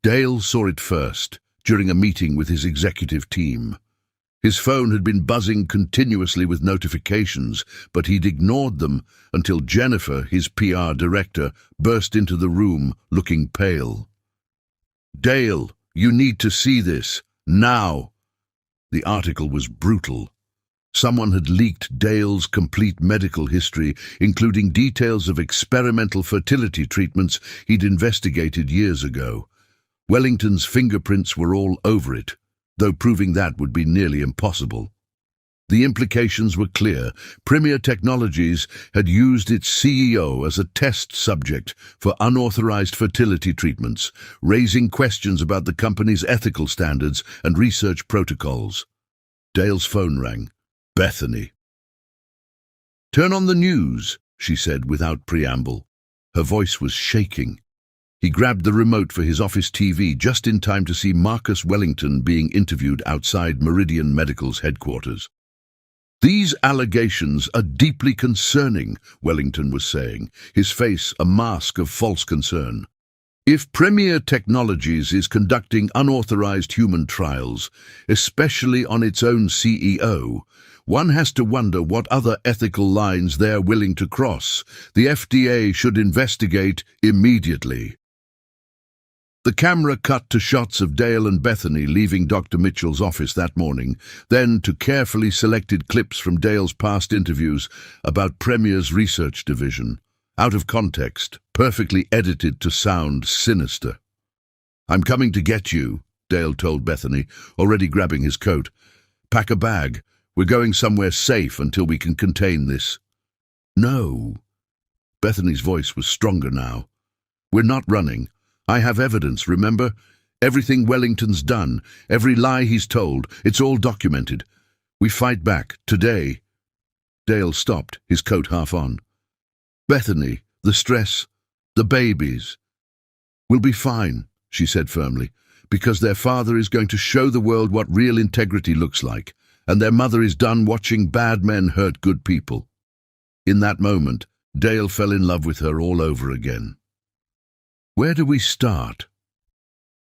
S1: Dale saw it first, during a meeting with his executive team. His phone had been buzzing continuously with notifications, but he'd ignored them until Jennifer, his PR director, burst into the room, looking pale. "Dale, you need to see this, now!" The article was brutal. Someone had leaked Dale's complete medical history, including details of experimental fertility treatments he'd investigated years ago. Wellington's fingerprints were all over it, though proving that would be nearly impossible. The implications were clear. Premier Technologies had used its CEO as a test subject for unauthorized fertility treatments, raising questions about the company's ethical standards and research protocols. Dale's phone rang. Bethany. "Turn on the news," she said without preamble. Her voice was shaking. He grabbed the remote for his office TV just in time to see Marcus Wellington being interviewed outside Meridian Medical's headquarters. "These allegations are deeply concerning," Wellington was saying, his face a mask of false concern. "If Premier Technologies is conducting unauthorized human trials, especially on its own CEO, one has to wonder what other ethical lines they're willing to cross. The FDA should investigate immediately." The camera cut to shots of Dale and Bethany leaving Dr. Mitchell's office that morning, then to carefully selected clips from Dale's past interviews about Premier's research division. Out of context, perfectly edited to sound sinister. "I'm coming to get you," Dale told Bethany, already grabbing his coat. "Pack a bag. We're going somewhere safe until we can contain this." "No." Bethany's voice was stronger now. "We're not running. I have evidence, remember? Everything Wellington's done, every lie he's told, it's all documented. We fight back, today." Dale stopped, his coat half on. "Bethany, the stress, the babies." "We'll be fine," she said firmly, "because their father is going to show the world what real integrity looks like, and their mother is done watching bad men hurt good people." In that moment, Dale fell in love with her all over again. "Where do we start?"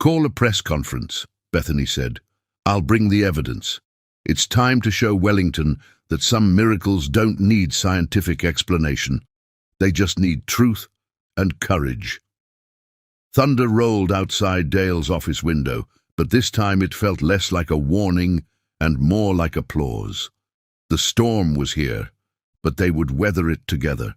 S1: "Call a press conference," Bethany said. "I'll bring the evidence. It's time to show Wellington that some miracles don't need scientific explanation. They just need truth and courage." Thunder rolled outside Dale's office window, but this time it felt less like a warning and more like applause. The storm was here, but they would weather it together,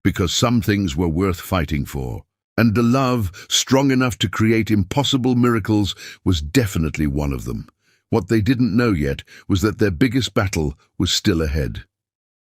S1: because some things were worth fighting for. And the love, strong enough to create impossible miracles, was definitely one of them. What they didn't know yet was that their biggest battle was still ahead.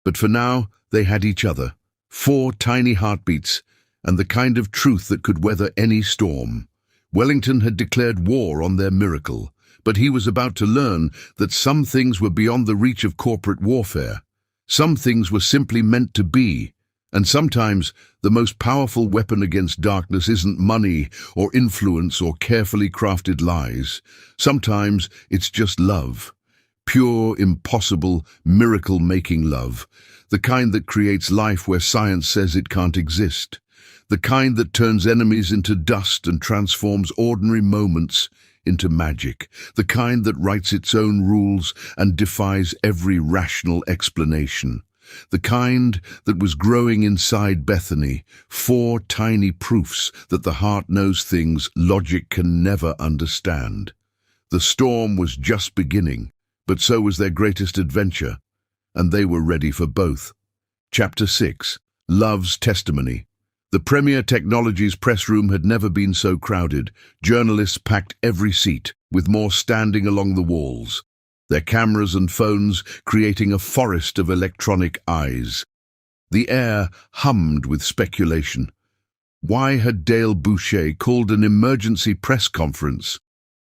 S1: But for now, they had each other, 4 tiny heartbeats, and the kind of truth that could weather any storm. Wellington had declared war on their miracle, but he was about to learn that some things were beyond the reach of corporate warfare. Some things were simply meant to be. And sometimes the most powerful weapon against darkness isn't money or influence or carefully crafted lies. Sometimes it's just love. Pure, impossible, miracle-making love. The kind that creates life where science says it can't exist. The kind that turns enemies into dust and transforms ordinary moments into magic. The kind that writes its own rules and defies every rational explanation. the kind that was growing inside Bethany, 4 tiny proofs that the heart knows things logic can never understand. The storm was just beginning, but so was their greatest adventure, and they were ready for both. Chapter 6. Love's Testimony. The Premier Technologies press room had never been so crowded. Journalists packed every seat, with more standing along the walls, their cameras and phones creating a forest of electronic eyes. The air hummed with speculation. Why had Dale Boucher called an emergency press conference?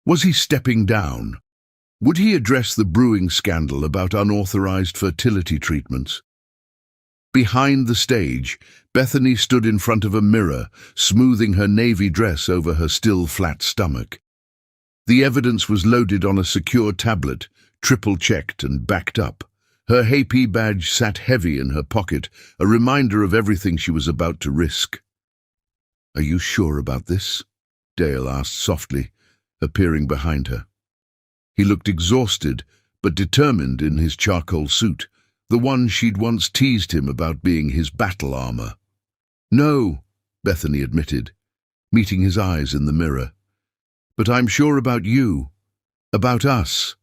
S1: Was he stepping down? Would he address the brewing scandal about unauthorized fertility treatments? Behind the stage, Bethany stood in front of a mirror, smoothing her navy dress over her still flat stomach. The evidence was loaded on a secure tablet, triple-checked and backed up. Her HP badge sat heavy in her pocket, a reminder of everything she was about to risk. "Are you sure about this?" Dale asked softly, appearing behind her. He looked exhausted, but determined in his charcoal suit, the one she'd once teased him about being his battle armor. "No," Bethany admitted, meeting his eyes in the mirror. "But I'm sure about you, about us,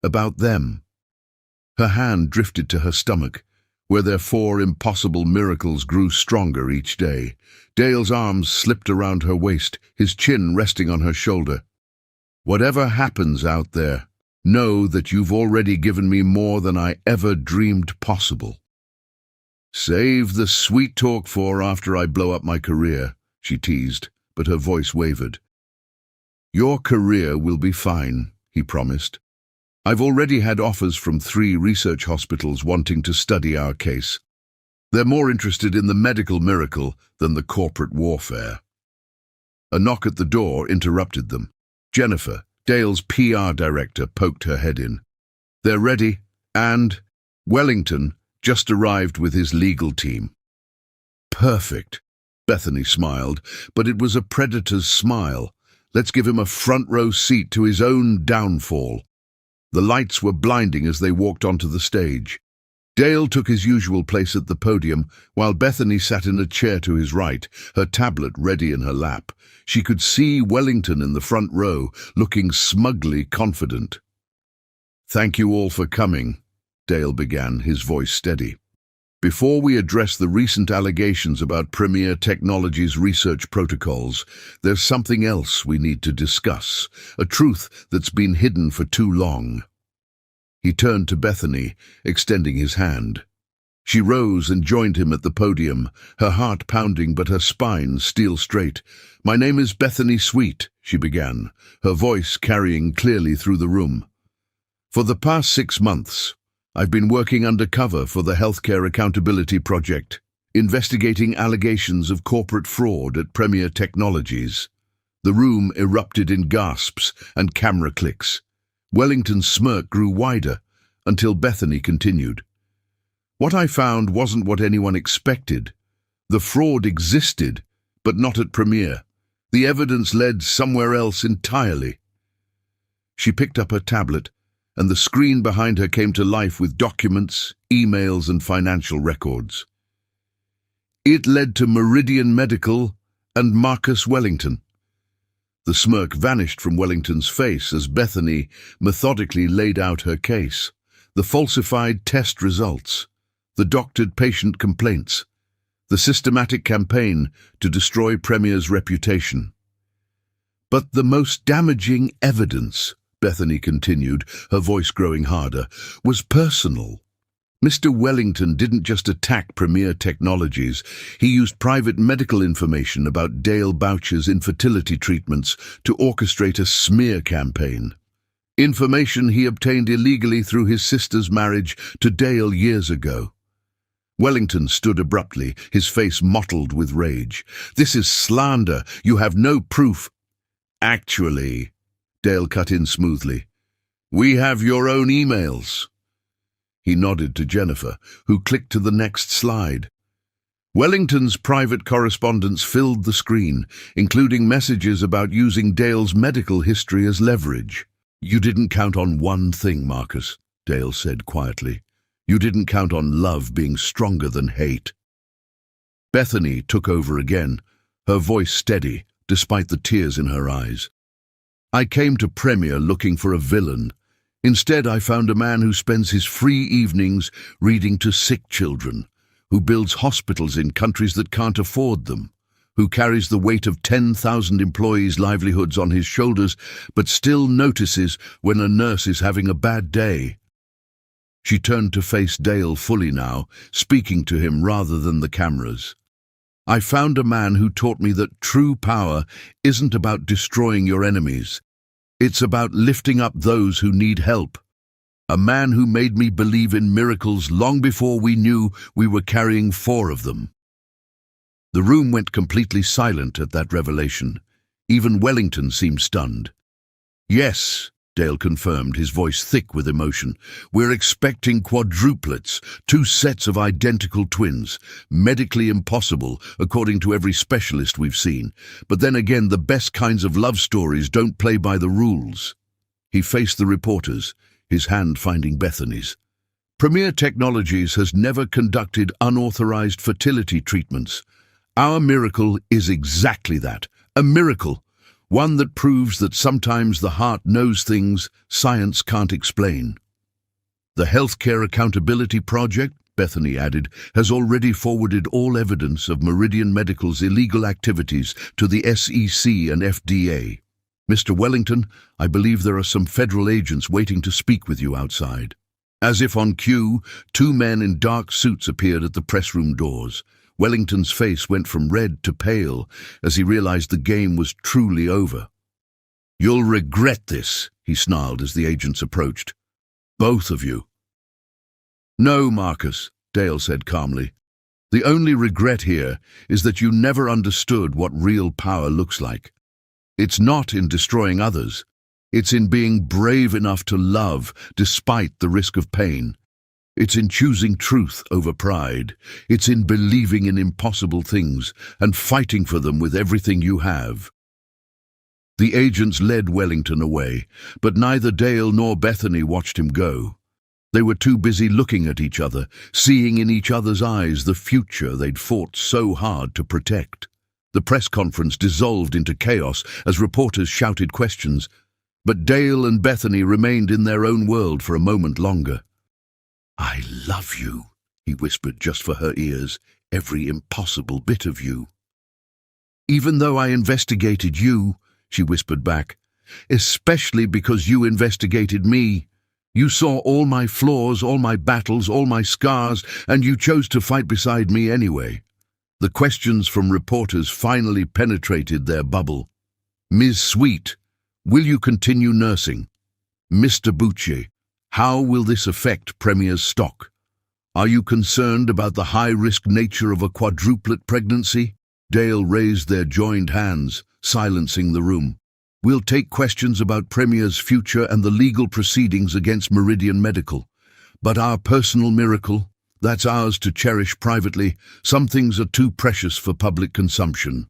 S1: about them." Her hand drifted to her stomach, where their 4 impossible miracles grew stronger each day. Dale's arms slipped around her waist, his chin resting on her shoulder. "Whatever happens out there, know that you've already given me more than I ever dreamed possible." "Save the sweet talk for after I blow up my career," she teased, but her voice wavered. "Your career will be fine," he promised. "I've already had offers from 3 research hospitals wanting to study our case. They're more interested in the medical miracle than the corporate warfare." A knock at the door interrupted them. Jennifer, Dale's PR director, poked her head in. "They're ready, and Wellington just arrived with his legal team." "Perfect," Bethany smiled, but it was a predator's smile. Let's give him a front-row seat to his own downfall. The lights were blinding as they walked onto the stage. Dale took his usual place at the podium, while Bethany sat in a chair to his right, her tablet ready in her lap. She could see Wellington in the front row, looking smugly confident. "Thank you all for coming," Dale began, his voice steady. "Before we address the recent allegations about Premier Technologies' research protocols, there's something else we need to discuss, a truth that's been hidden for too long." He turned to Bethany, extending his hand. She rose and joined him at the podium, her heart pounding but her spine steel straight. "My name is Bethany Sweet," she began, her voice carrying clearly through the room. "For the past 6 months, I've been working undercover for the Healthcare Accountability Project, investigating allegations of corporate fraud at Premier Technologies." The room erupted in gasps and camera clicks. Wellington's smirk grew wider, until Bethany continued. "What I found wasn't what anyone expected. The fraud existed, but not at Premier. The evidence led somewhere else entirely." She picked up her tablet, and the screen behind her came to life with documents, emails, and financial records. "It led to Meridian Medical and Marcus Wellington." The smirk vanished from Wellington's face as Bethany methodically laid out her case. The falsified test results, the doctored patient complaints, the systematic campaign to destroy Premier's reputation. "But the most damaging evidence," Bethany continued, her voice growing harder, "was personal. Mr. Wellington didn't just attack Premier Technologies. He used private medical information about Dale Boucher's infertility treatments to orchestrate a smear campaign. Information he obtained illegally through his sister's marriage to Dale years ago." Wellington stood abruptly, his face mottled with rage. "This is slander. You have no proof." "Actually," Dale cut in smoothly, "we have your own emails." He nodded to Jennifer, who clicked to the next slide. Wellington's private correspondence filled the screen, including messages about using Dale's medical history as leverage. "You didn't count on one thing, Marcus," Dale said quietly. You didn't count on love being stronger than hate. Bethany took over again, her voice steady, despite the tears in her eyes. I came to Premier looking for a villain. Instead, I found a man who spends his free evenings reading to sick children, who builds hospitals in countries that can't afford them, who carries the weight of 10,000 employees' livelihoods on his shoulders, but still notices when a nurse is having a bad day. She turned to face Dale fully now, speaking to him rather than the cameras. I found a man who taught me that true power isn't about destroying your enemies. It's about lifting up those who need help. A man who made me believe in miracles long before we knew we were carrying 4 of them. The room went completely silent at that revelation. Even Wellington seemed stunned. Yes, Dale confirmed, his voice thick with emotion. We're expecting quadruplets, 2 sets of identical twins. Medically impossible, according to every specialist we've seen. But then again, the best kinds of love stories don't play by the rules. He faced the reporters, his hand finding Bethany's. Premier Technologies has never conducted unauthorized fertility treatments. Our miracle is exactly that, a miracle. One that proves that sometimes the heart knows things science can't explain. The Healthcare Accountability Project, Bethany added, has already forwarded all evidence of Meridian Medical's illegal activities to the SEC and FDA. Mr. Wellington, I believe there are some federal agents waiting to speak with you outside. As if on cue, 2 men in dark suits appeared at the press room doors. Wellington's face went from red to pale as he realized the game was truly over. You'll regret this, he snarled as the agents approached. Both of you. No, Marcus, Dale said calmly. The only regret here is that you never understood what real power looks like. It's not in destroying others. It's in being brave enough to love despite the risk of pain. It's in choosing truth over pride. It's in believing in impossible things and fighting for them with everything you have. The agents led Wellington away, but neither Dale nor Bethany watched him go. They were too busy looking at each other, seeing in each other's eyes the future they'd fought so hard to protect. The press conference dissolved into chaos as reporters shouted questions, but Dale and Bethany remained in their own world for a moment longer. I love you, he whispered just for her ears, every impossible bit of you. Even though I investigated you, she whispered back, especially because you investigated me. You saw all my flaws, all my battles, all my scars, and you chose to fight beside me anyway. The questions from reporters finally penetrated their bubble. Ms. Sweet, will you continue nursing? Mr. Bucci, how will this affect Premier's stock? Are you concerned about the high-risk nature of a quadruplet pregnancy? Dale raised their joined hands, silencing the room. We'll take questions about Premier's future and the legal proceedings against Meridian Medical. But our personal miracle, that's ours to cherish privately. Some things are too precious for public consumption.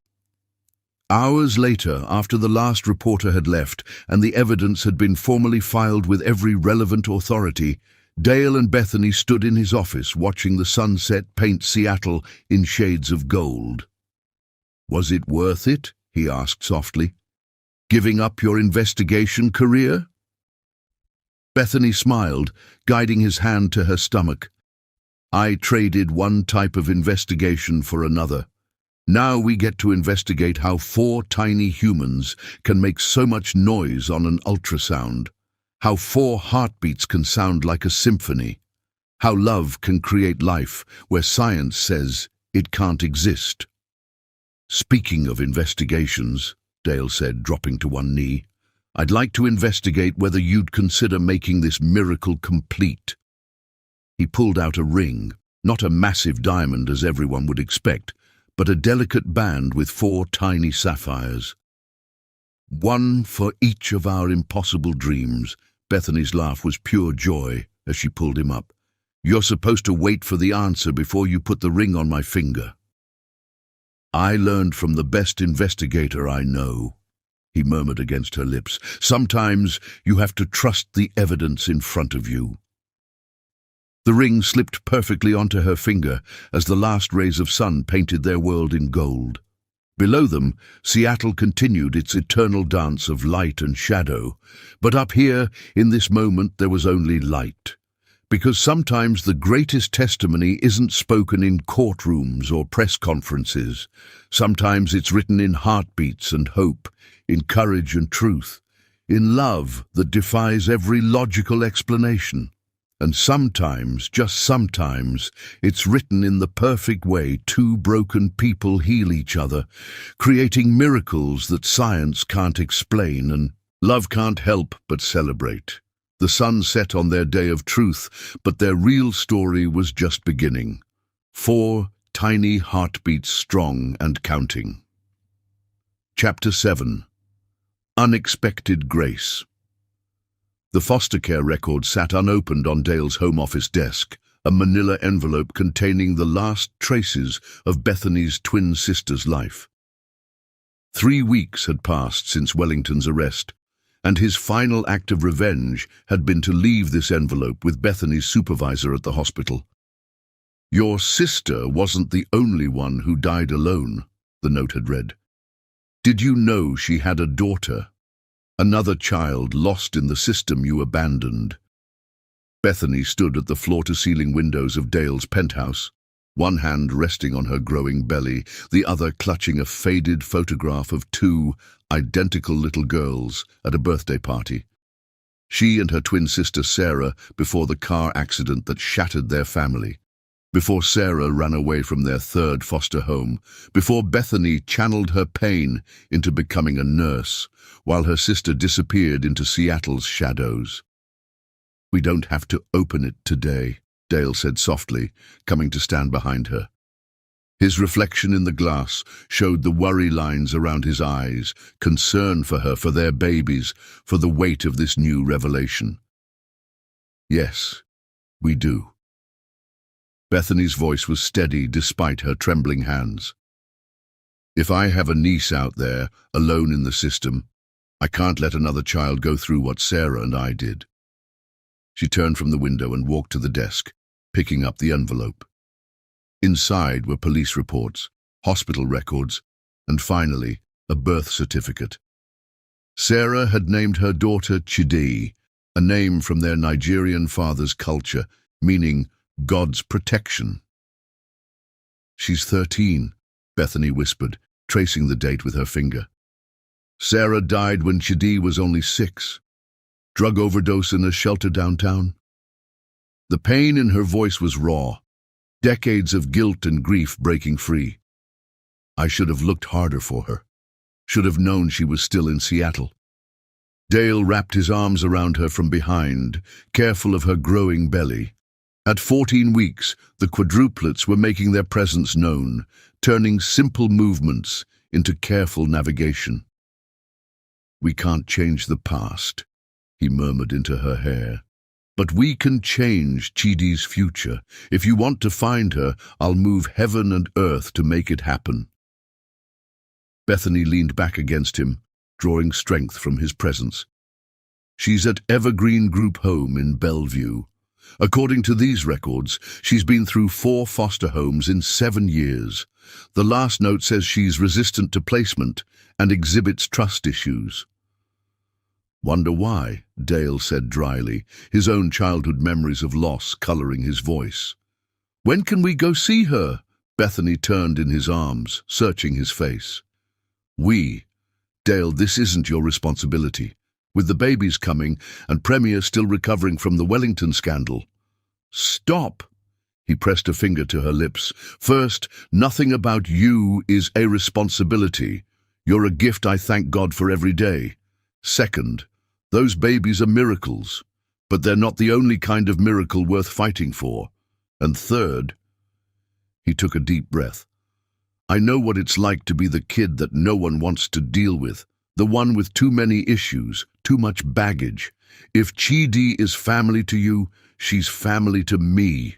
S1: Hours later, after the last reporter had left and the evidence had been formally filed with every relevant authority, Dale and Bethany stood in his office watching the sunset paint Seattle in shades of gold. Was it worth it? He asked softly. Giving up your investigation career? Bethany smiled, guiding his hand to her stomach. I traded one type of investigation for another. Now we get to investigate how 4 tiny humans can make so much noise on an ultrasound, how 4 heartbeats can sound like a symphony, how love can create life where science says it can't exist. Speaking of investigations, Dale said, dropping to one knee, I'd like to investigate whether you'd consider making this miracle complete. He pulled out a ring, not a massive diamond as everyone would expect, but a delicate band with 4 tiny sapphires. One for each of our impossible dreams. Bethany's laugh was pure joy as she pulled him up. You're supposed to wait for the answer before you put the ring on my finger. I learned from the best investigator I know, he murmured against her lips. Sometimes you have to trust the evidence in front of you. The ring slipped perfectly onto her finger as the last rays of sun painted their world in gold. Below them, Seattle continued its eternal dance of light and shadow. But up here, in this moment, there was only light. Because sometimes the greatest testimony isn't spoken in courtrooms or press conferences. Sometimes it's written in heartbeats and hope, in courage and truth, in love that defies every logical explanation. And sometimes, just sometimes, it's written in the perfect way two broken people heal each other, creating miracles that science can't explain and love can't help but celebrate. The sun set on their day of truth, but their real story was just beginning. 4 tiny heartbeats strong and counting. Chapter 7. Unexpected Grace. The foster care record sat unopened on Dale's home office desk, a manila envelope containing the last traces of Bethany's twin sister's life. 3 weeks had passed since Wellington's arrest, and his final act of revenge had been to leave this envelope with Bethany's supervisor at the hospital. "Your sister wasn't the only one who died alone," the note had read. "Did you know she had a daughter? Another child lost in the system you abandoned." Bethany stood at the floor-to-ceiling windows of Dale's penthouse, one hand resting on her growing belly, the other clutching a faded photograph of 2 identical little girls at a birthday party. She and her twin sister Sarah before the car accident that shattered their family, before Sarah ran away from their 3rd foster home, before Bethany channeled her pain into becoming a nurse, while her sister disappeared into Seattle's shadows. "We don't have to open it today," Dale said softly, coming to stand behind her. His reflection in the glass showed the worry lines around his eyes, concern for her, for their babies, for the weight of this new revelation. "Yes, we do." Bethany's voice was steady despite her trembling hands. "If I have a niece out there, alone in the system, I can't let another child go through what Sarah and I did." She turned from the window and walked to the desk, picking up the envelope. Inside were police reports, hospital records, and finally, a birth certificate. Sarah had named her daughter Chidi, a name from their Nigerian father's culture, meaning God's protection. "She's 13, Bethany whispered, tracing the date with her finger. "Sarah died when Chidi was only 6. Drug overdose in a shelter downtown." The pain in her voice was raw, decades of guilt and grief breaking free. "I should have looked harder for her. Should have known she was still in Seattle." Dale wrapped his arms around her from behind, careful of her growing belly. At 14 weeks, the quadruplets were making their presence known, turning simple movements into careful navigation. "We can't change the past," he murmured into her hair. "But we can change Chidi's future. If you want to find her, I'll move heaven and earth to make it happen." Bethany leaned back against him, drawing strength from his presence. "She's at Evergreen Group Home in Bellevue. According to these records, she's been through 4 foster homes in 7 years. The last note says she's resistant to placement and exhibits trust issues." "Wonder why?" Dale said dryly, his own childhood memories of loss coloring his voice. "When can we go see her?" Bethany turned in his arms, searching his face. "We? Dale, this isn't your responsibility. With the babies coming and Premier still recovering from the Wellington scandal." "Stop!" He pressed a finger to her lips. "First, nothing about you is a responsibility. You're a gift I thank God for every day. Second, those babies are miracles, but they're not the only kind of miracle worth fighting for. And third," he took a deep breath, "I know what it's like to be the kid that no one wants to deal with, the one with too many issues, too much baggage. If Chidi is family to you, she's family to me."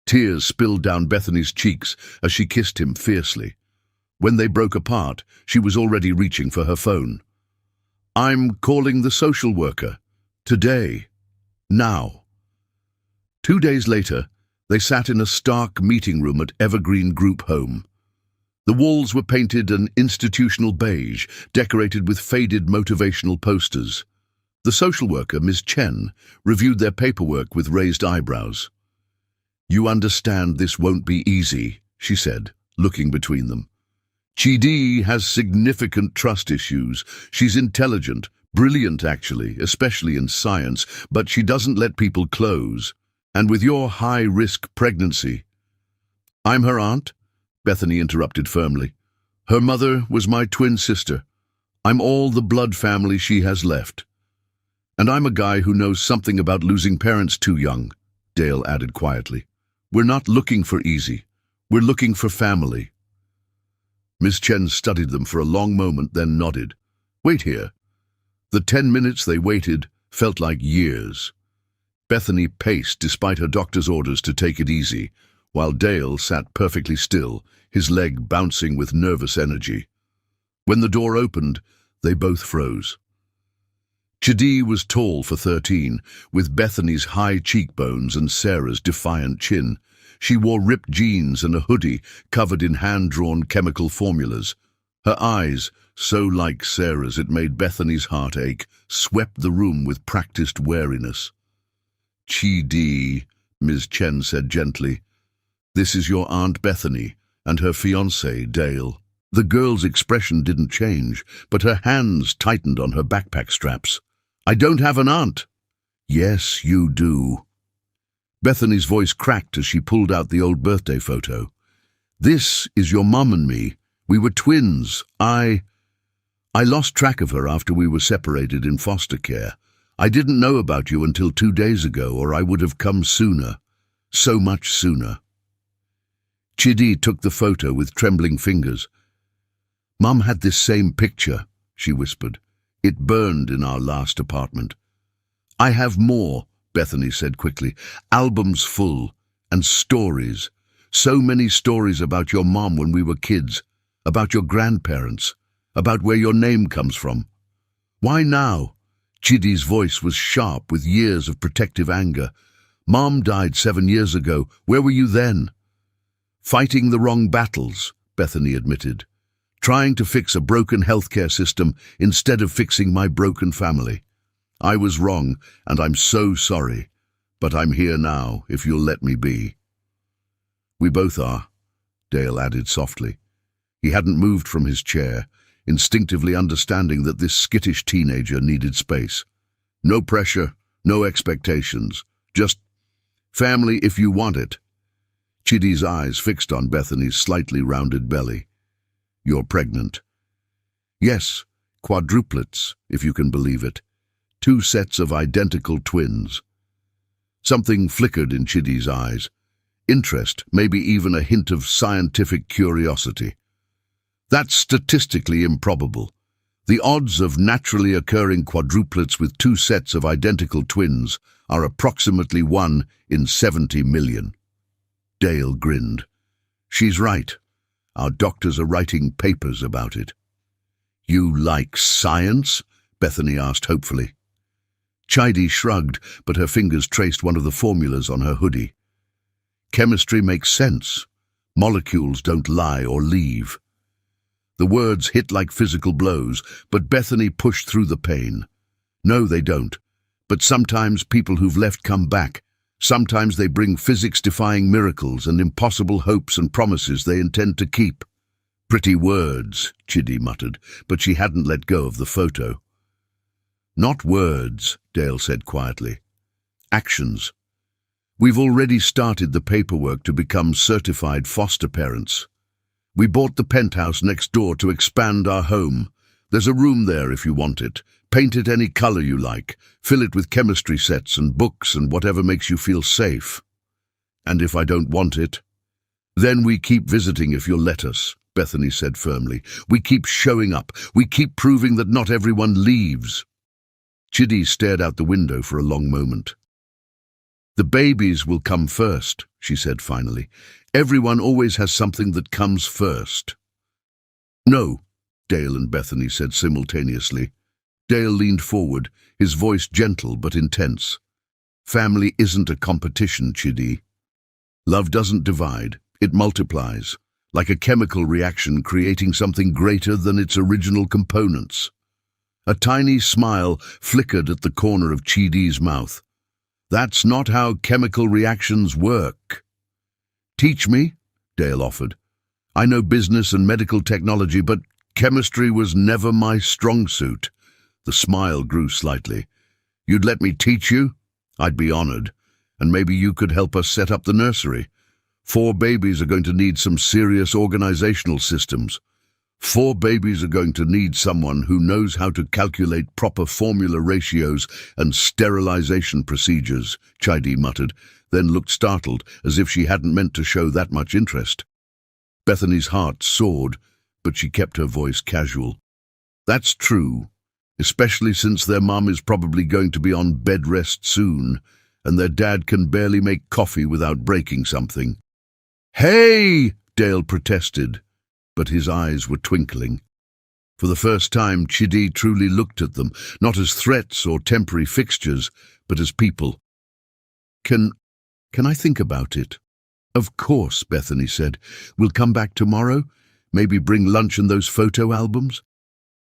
S1: Tears spilled down Bethany's cheeks as she kissed him fiercely. When they broke apart, she was already reaching for her phone. "I'm calling the social worker. Today. Now." 2 days later, they sat in a stark meeting room at Evergreen Group Home. The walls were painted an institutional beige, decorated with faded motivational posters. The social worker, Ms. Chen, reviewed their paperwork with raised eyebrows. "You understand this won't be easy," she said, looking between them. "Chi-Di has significant trust issues. She's intelligent, brilliant actually, especially in science, but she doesn't let people close. And with your high-risk pregnancy—" "I'm her aunt," Bethany interrupted firmly. "Her mother was my twin sister. I'm all the blood family she has left. And I'm a guy who knows something about losing parents too young," Dale added quietly. "We're not looking for easy. We're looking for family." Miss Chen studied them for a long moment, then nodded. "Wait here." The 10 minutes they waited felt like years. Bethany paced despite her doctor's orders to take it easy, while Dale sat perfectly still, his leg bouncing with nervous energy. When the door opened, they both froze. Chi-Di was tall for 13, with Bethany's high cheekbones and Sarah's defiant chin. She wore ripped jeans and a hoodie covered in hand-drawn chemical formulas. Her eyes, so like Sarah's it made Bethany's heart ache, swept the room with practiced wariness. "Chi-Di," Ms. Chen said gently. "This is your Aunt Bethany and her fiancé, Dale." The girl's expression didn't change, but her hands tightened on her backpack straps. "I don't have an aunt." "Yes, you do." Bethany's voice cracked as she pulled out the old birthday photo. "This is your mum and me. We were twins. I lost track of her after we were separated in foster care. I didn't know about you until 2 days ago, or I would have come sooner. So much sooner." Chi-Di took the photo with trembling fingers. "Mum had this same picture," she whispered. "It burned in our last apartment." "I have more," Bethany said quickly. "Albums full, and stories. So many stories about your mom when we were kids, about your grandparents, about where your name comes from." "Why now?" Chi-Di's voice was sharp with years of protective anger. "Mom died 7 years ago. Where were you then?" "Fighting the wrong battles," Bethany admitted. "Trying to fix a broken healthcare system instead of fixing my broken family. I was wrong, and I'm so sorry. But I'm here now, if you'll let me be." "We both are," Dale added softly. He hadn't moved from his chair, instinctively understanding that this skittish teenager needed space. "No pressure, no expectations. Just family if you want it." Chi-Di's eyes fixed on Bethany's slightly rounded belly. "You're pregnant." "Yes, quadruplets, if you can believe it. 2 sets of identical twins." Something flickered in Chi-Di's eyes. Interest, maybe even a hint of scientific curiosity. "That's statistically improbable. The odds of naturally occurring quadruplets with 2 sets of identical twins are approximately 1 in 70 million. Dale grinned. "She's right. Our doctors are writing papers about it." "You like science?" Bethany asked hopefully. Chi-Di shrugged, but her fingers traced one of the formulas on her hoodie. "Chemistry makes sense. Molecules don't lie or leave." The words hit like physical blows, but Bethany pushed through the pain. "No, they don't. But sometimes people who've left come back. Sometimes they bring physics-defying miracles and impossible hopes and promises they intend to keep." "Pretty words," Chi-Di muttered, but she hadn't let go of the photo. "Not words," Dale said quietly. "Actions. We've already started the paperwork to become certified foster parents. We bought the penthouse next door to expand our home. There's a room there if you want it. Paint it any color you like. Fill it with chemistry sets and books and whatever makes you feel safe. And if I don't want it, then we keep visiting if you'll let us," Bethany said firmly. "We keep showing up. We keep proving that not everyone leaves." Chi-Di stared out the window for a long moment. "The babies will come first," she said finally. "Everyone always has something that comes first." "No," Dale and Bethany said simultaneously. Dale leaned forward, his voice gentle but intense. Family isn't a competition, Chidi. Love doesn't divide, it multiplies, like a chemical reaction creating something greater than its original components. A tiny smile flickered at the corner of Chidi's mouth. That's not how chemical reactions work. Teach me, Dale offered. I know business and medical technology, but chemistry was never my strong suit. The smile grew slightly. You'd let me teach you? I'd be honored. And maybe you could help us set up the nursery. 4 babies are going to need some serious organizational systems. 4 babies are going to need someone who knows how to calculate proper formula ratios and sterilization procedures, Chidi muttered, then looked startled, as if she hadn't meant to show that much interest. Bethany's heart soared, but she kept her voice casual. That's true, especially since their mum is probably going to be on bed rest soon, and their dad can barely make coffee without breaking something. Hey! Dale protested, but his eyes were twinkling. For the first time, Chidi truly looked at them, not as threats or temporary fixtures, but as people. Can I think about it? Of course, Bethany said. We'll come back tomorrow? Maybe bring lunch and those photo albums?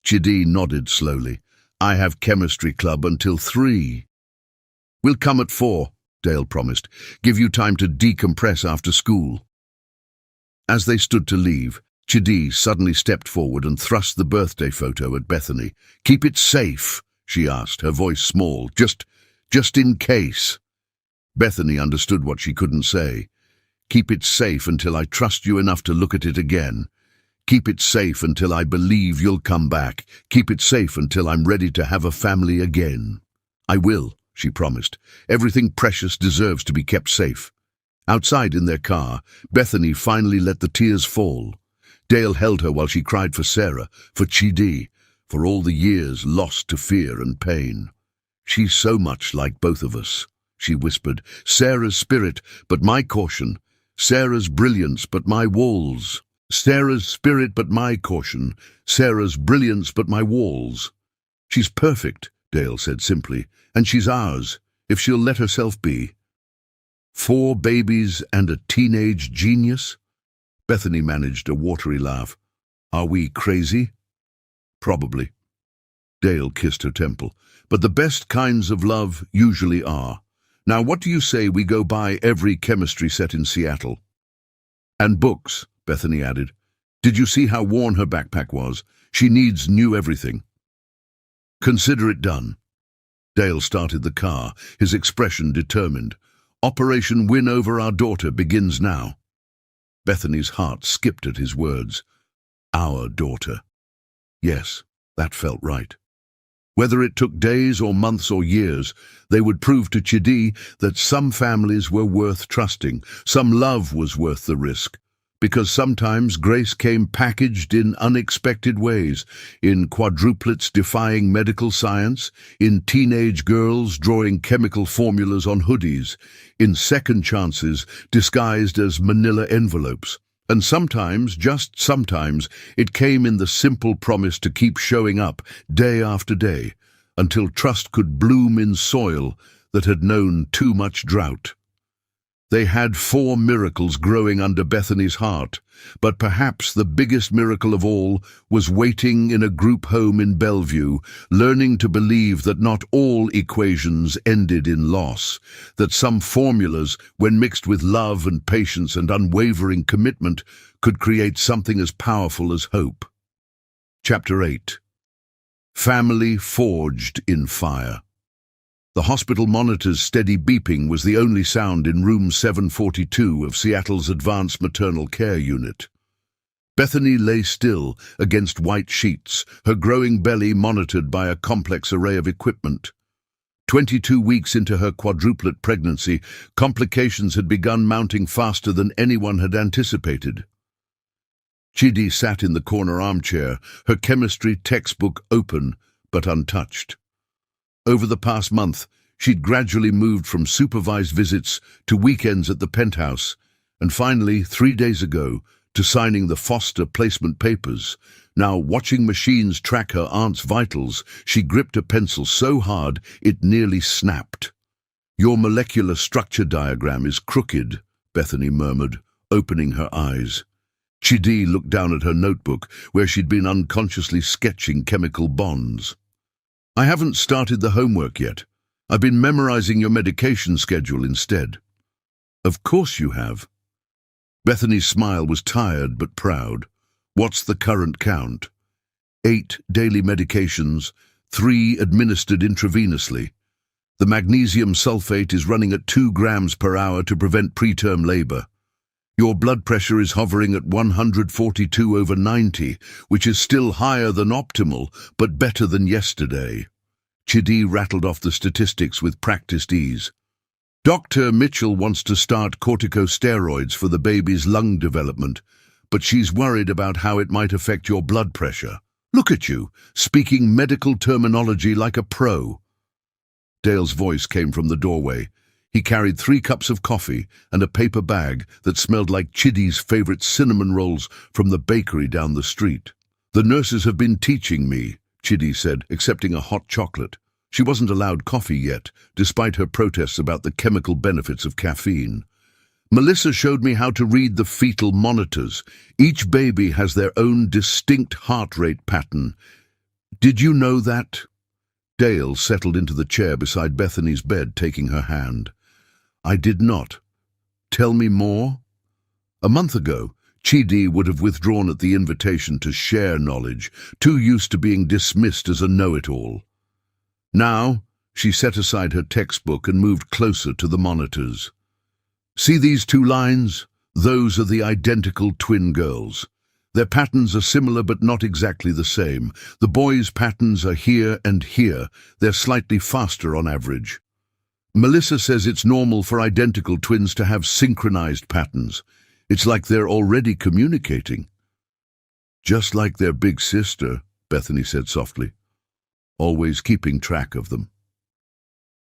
S1: Chidi nodded slowly. I have chemistry club until 3. We'll come at 4, Dale promised. Give you time to decompress after school. As they stood to leave, Chidi suddenly stepped forward and thrust the birthday photo at Bethany. Keep it safe, she asked, her voice small, just in case. Bethany understood what she couldn't say. Keep it safe until I trust you enough to look at it again. Keep it safe until I believe you'll come back. Keep it safe until I'm ready to have a family again. I will, she promised. Everything precious deserves to be kept safe. Outside in their car, Bethany finally let the tears fall. Dale held her while she cried for Sarah, for Chidi, for all the years lost to fear and pain. She's so much like both of us, she whispered. Sarah's spirit, but my caution. Sarah's brilliance, but my walls. Sarah's spirit, but my caution. Sarah's brilliance, but my walls. She's perfect, Dale said simply, and she's ours, if she'll let herself be. 4 babies and a teenage genius? Bethany managed a watery laugh. Are we crazy? Probably. Dale kissed her temple. But the best kinds of love usually are. Now what do you say we go buy every chemistry set in Seattle? And books, Bethany added. Did you see how worn her backpack was? She needs new everything. Consider it done. Dale started the car, his expression determined. Operation Win Over Our Daughter begins now. Bethany's heart skipped at his words. Our daughter. Yes, that felt right. Whether it took days or months or years, they would prove to Chidi that some families were worth trusting, some love was worth the risk. Because sometimes grace came packaged in unexpected ways, in quadruplets defying medical science, in teenage girls drawing chemical formulas on hoodies, in second chances disguised as manila envelopes. And sometimes, just sometimes, it came in the simple promise to keep showing up day after day, until trust could bloom in soil that had known too much drought. They had 4 miracles growing under Bethany's heart, but perhaps the biggest miracle of all was waiting in a group home in Bellevue, learning to believe that not all equations ended in loss, that some formulas, when mixed with love and patience and unwavering commitment, could create something as powerful as hope. Chapter 8. Family Forged in Fire. The hospital monitor's steady beeping was the only sound in room 742 of Seattle's Advanced Maternal Care Unit. Bethany lay still against white sheets, her growing belly monitored by a complex array of equipment. 22 weeks into her quadruplet pregnancy, complications had begun mounting faster than anyone had anticipated. Chidi sat in the corner armchair, her chemistry textbook open but untouched. Over the past month, she'd gradually moved from supervised visits to weekends at the penthouse, and finally, 3 days ago, to signing the foster placement papers. Now, watching machines track her aunt's vitals, she gripped a pencil so hard it nearly snapped. Your molecular structure diagram is crooked, Bethany murmured, opening her eyes. Chidi looked down at her notebook, where she'd been unconsciously sketching chemical bonds. I haven't started the homework yet. I've been memorizing your medication schedule instead. Of course you have. Bethany's smile was tired but proud. What's the current count? 8 daily medications, 3 administered intravenously. The magnesium sulfate is running at 2 grams per hour to prevent preterm labor. Your blood pressure is hovering at 142/90, which is still higher than optimal, but better than yesterday. Chidi rattled off the statistics with practiced ease. Dr. Mitchell wants to start corticosteroids for the baby's lung development, but she's worried about how it might affect your blood pressure. Look at you, speaking medical terminology like a pro. Dale's voice came from the doorway. He carried 3 cups of coffee and a paper bag that smelled like Chidi's favorite cinnamon rolls from the bakery down the street. The nurses have been teaching me, Chidi said, accepting a hot chocolate. She wasn't allowed coffee yet, despite her protests about the chemical benefits of caffeine. Melissa showed me how to read the fetal monitors. Each baby has their own distinct heart rate pattern. Did you know that? Dale settled into the chair beside Bethany's bed, taking her hand. I did not. Tell me more? A month ago, Chidi would have withdrawn at the invitation to share knowledge, too used to being dismissed as a know-it-all. Now, she set aside her textbook and moved closer to the monitors. See these 2 lines? Those are the identical twin girls. Their patterns are similar but not exactly the same. The boys' patterns are here and here. They're slightly faster on average. Melissa says it's normal for identical twins to have synchronized patterns. It's like they're already communicating. Just like their big sister, Bethany said softly, always keeping track of them.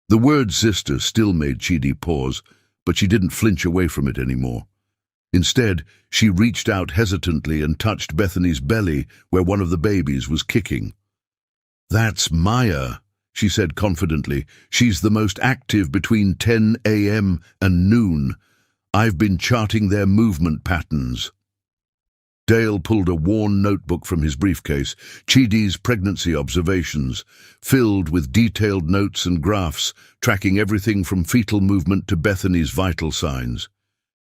S1: The word sister still made Chidi pause, but she didn't flinch away from it anymore. Instead, she reached out hesitantly and touched Bethany's belly where one of the babies was kicking. That's Maya, she said confidently. She's the most active between 10 a.m. and noon. I've been charting their movement patterns. Dale pulled a worn notebook from his briefcase, Chidi's pregnancy observations, filled with detailed notes and graphs, tracking everything from fetal movement to Bethany's vital signs.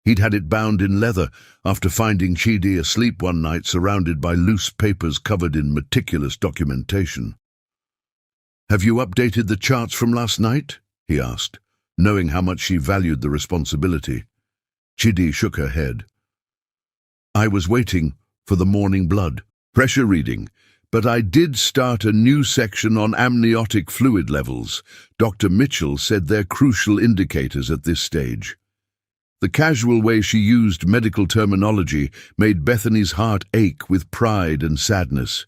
S1: He'd had it bound in leather after finding Chidi asleep one night surrounded by loose papers covered in meticulous documentation. Have you updated the charts from last night? He asked, knowing how much she valued the responsibility. Chidi shook her head. I was waiting for the morning blood pressure reading, but I did start a new section on amniotic fluid levels. Dr. Mitchell said they're crucial indicators at this stage. The casual way she used medical terminology made Bethany's heart ache with pride and sadness.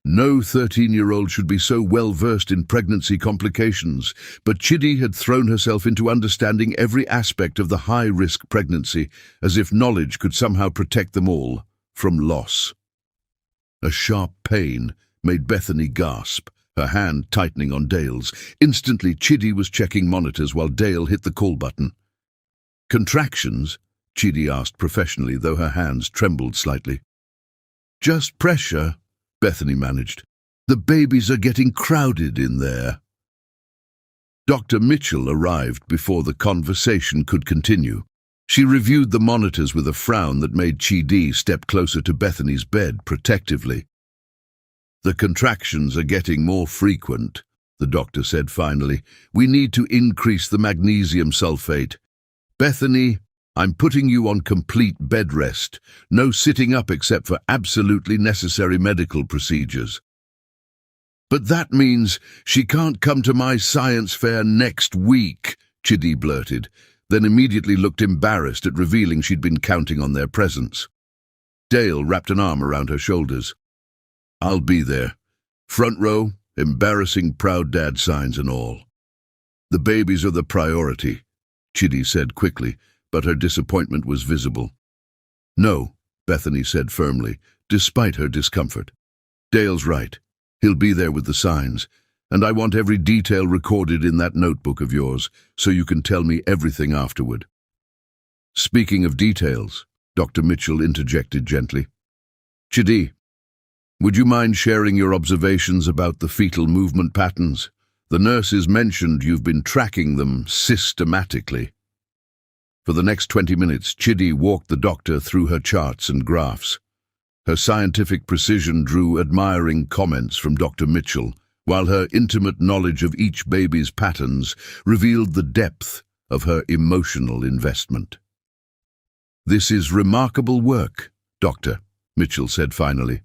S1: No 13-year-old should be so well-versed in pregnancy complications, but Chidi had thrown herself into understanding every aspect of the high-risk pregnancy, as if knowledge could somehow protect them all from loss. A sharp pain made Bethany gasp, her hand tightening on Dale's. Instantly, Chidi was checking monitors while Dale hit the call button. Contractions? Chidi asked professionally, though her hands trembled slightly. Just pressure, Bethany managed. The babies are getting crowded in there. Dr. Mitchell arrived before the conversation could continue. She reviewed the monitors with a frown that made Chidi step closer to Bethany's bed protectively. The contractions are getting more frequent, the doctor said finally. We need to increase the magnesium sulfate. Bethany, I'm putting you on complete bed rest. No sitting up except for absolutely necessary medical procedures. But that means she can't come to my science fair next week, Chidi blurted, then immediately looked embarrassed at revealing she'd been counting on their presence. Dale wrapped an arm around her shoulders. I'll be there. Front row, embarrassing proud dad signs and all. The babies are the priority, Chidi said quickly, but her disappointment was visible. No, Bethany said firmly, despite her discomfort. Dale's right. He'll be there with the signs, And I want every detail recorded in that notebook of yours, so you can tell me everything afterward." "Speaking of details," Dr. Mitchell interjected gently, "Chidi, would you mind sharing your observations about the fetal movement patterns? The nurses mentioned you've been tracking them systematically." For the next 20 minutes, Chidi walked the doctor through her charts and graphs. Her scientific precision drew admiring comments from Dr. Mitchell, while her intimate knowledge of each baby's patterns revealed the depth of her emotional investment. "This is remarkable work, Doctor," Mitchell said finally.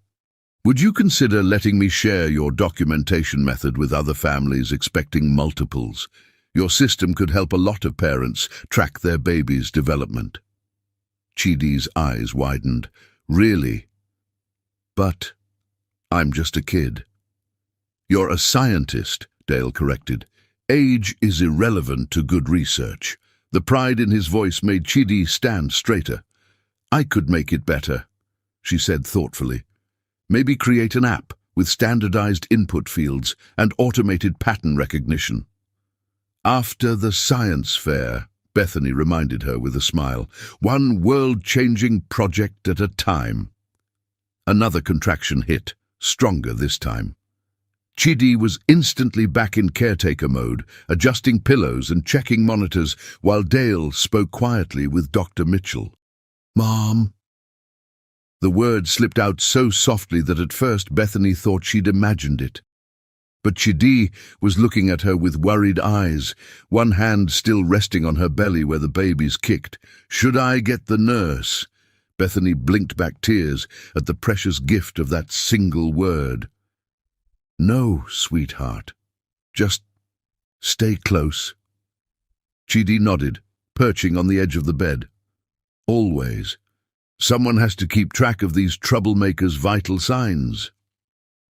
S1: "Would you consider letting me share your documentation method with other families expecting multiples? Your system could help a lot of parents track their baby's development." Chidi's eyes widened. "Really? But I'm just a kid." "You're a scientist," Dale corrected. "Age is irrelevant to good research." The pride in his voice made Chidi stand straighter. "I could make it better," she said thoughtfully. "Maybe create an app with standardized input fields and automated pattern recognition." "After the science fair," Bethany reminded her with a smile. "One world-changing project at a time." Another contraction hit, stronger this time. Chidi was instantly back in caretaker mode, adjusting pillows and checking monitors, while Dale spoke quietly with Dr. Mitchell. "Mom." The word slipped out so softly that at first Bethany thought she'd imagined it. But Chidi was looking at her with worried eyes, one hand still resting on her belly where the babies kicked. "Should I get the nurse?" Bethany blinked back tears at the precious gift of that single word. "No, sweetheart. Just stay close." Chidi nodded, perching on the edge of the bed. "Always. Someone has to keep track of these troublemakers' vital signs."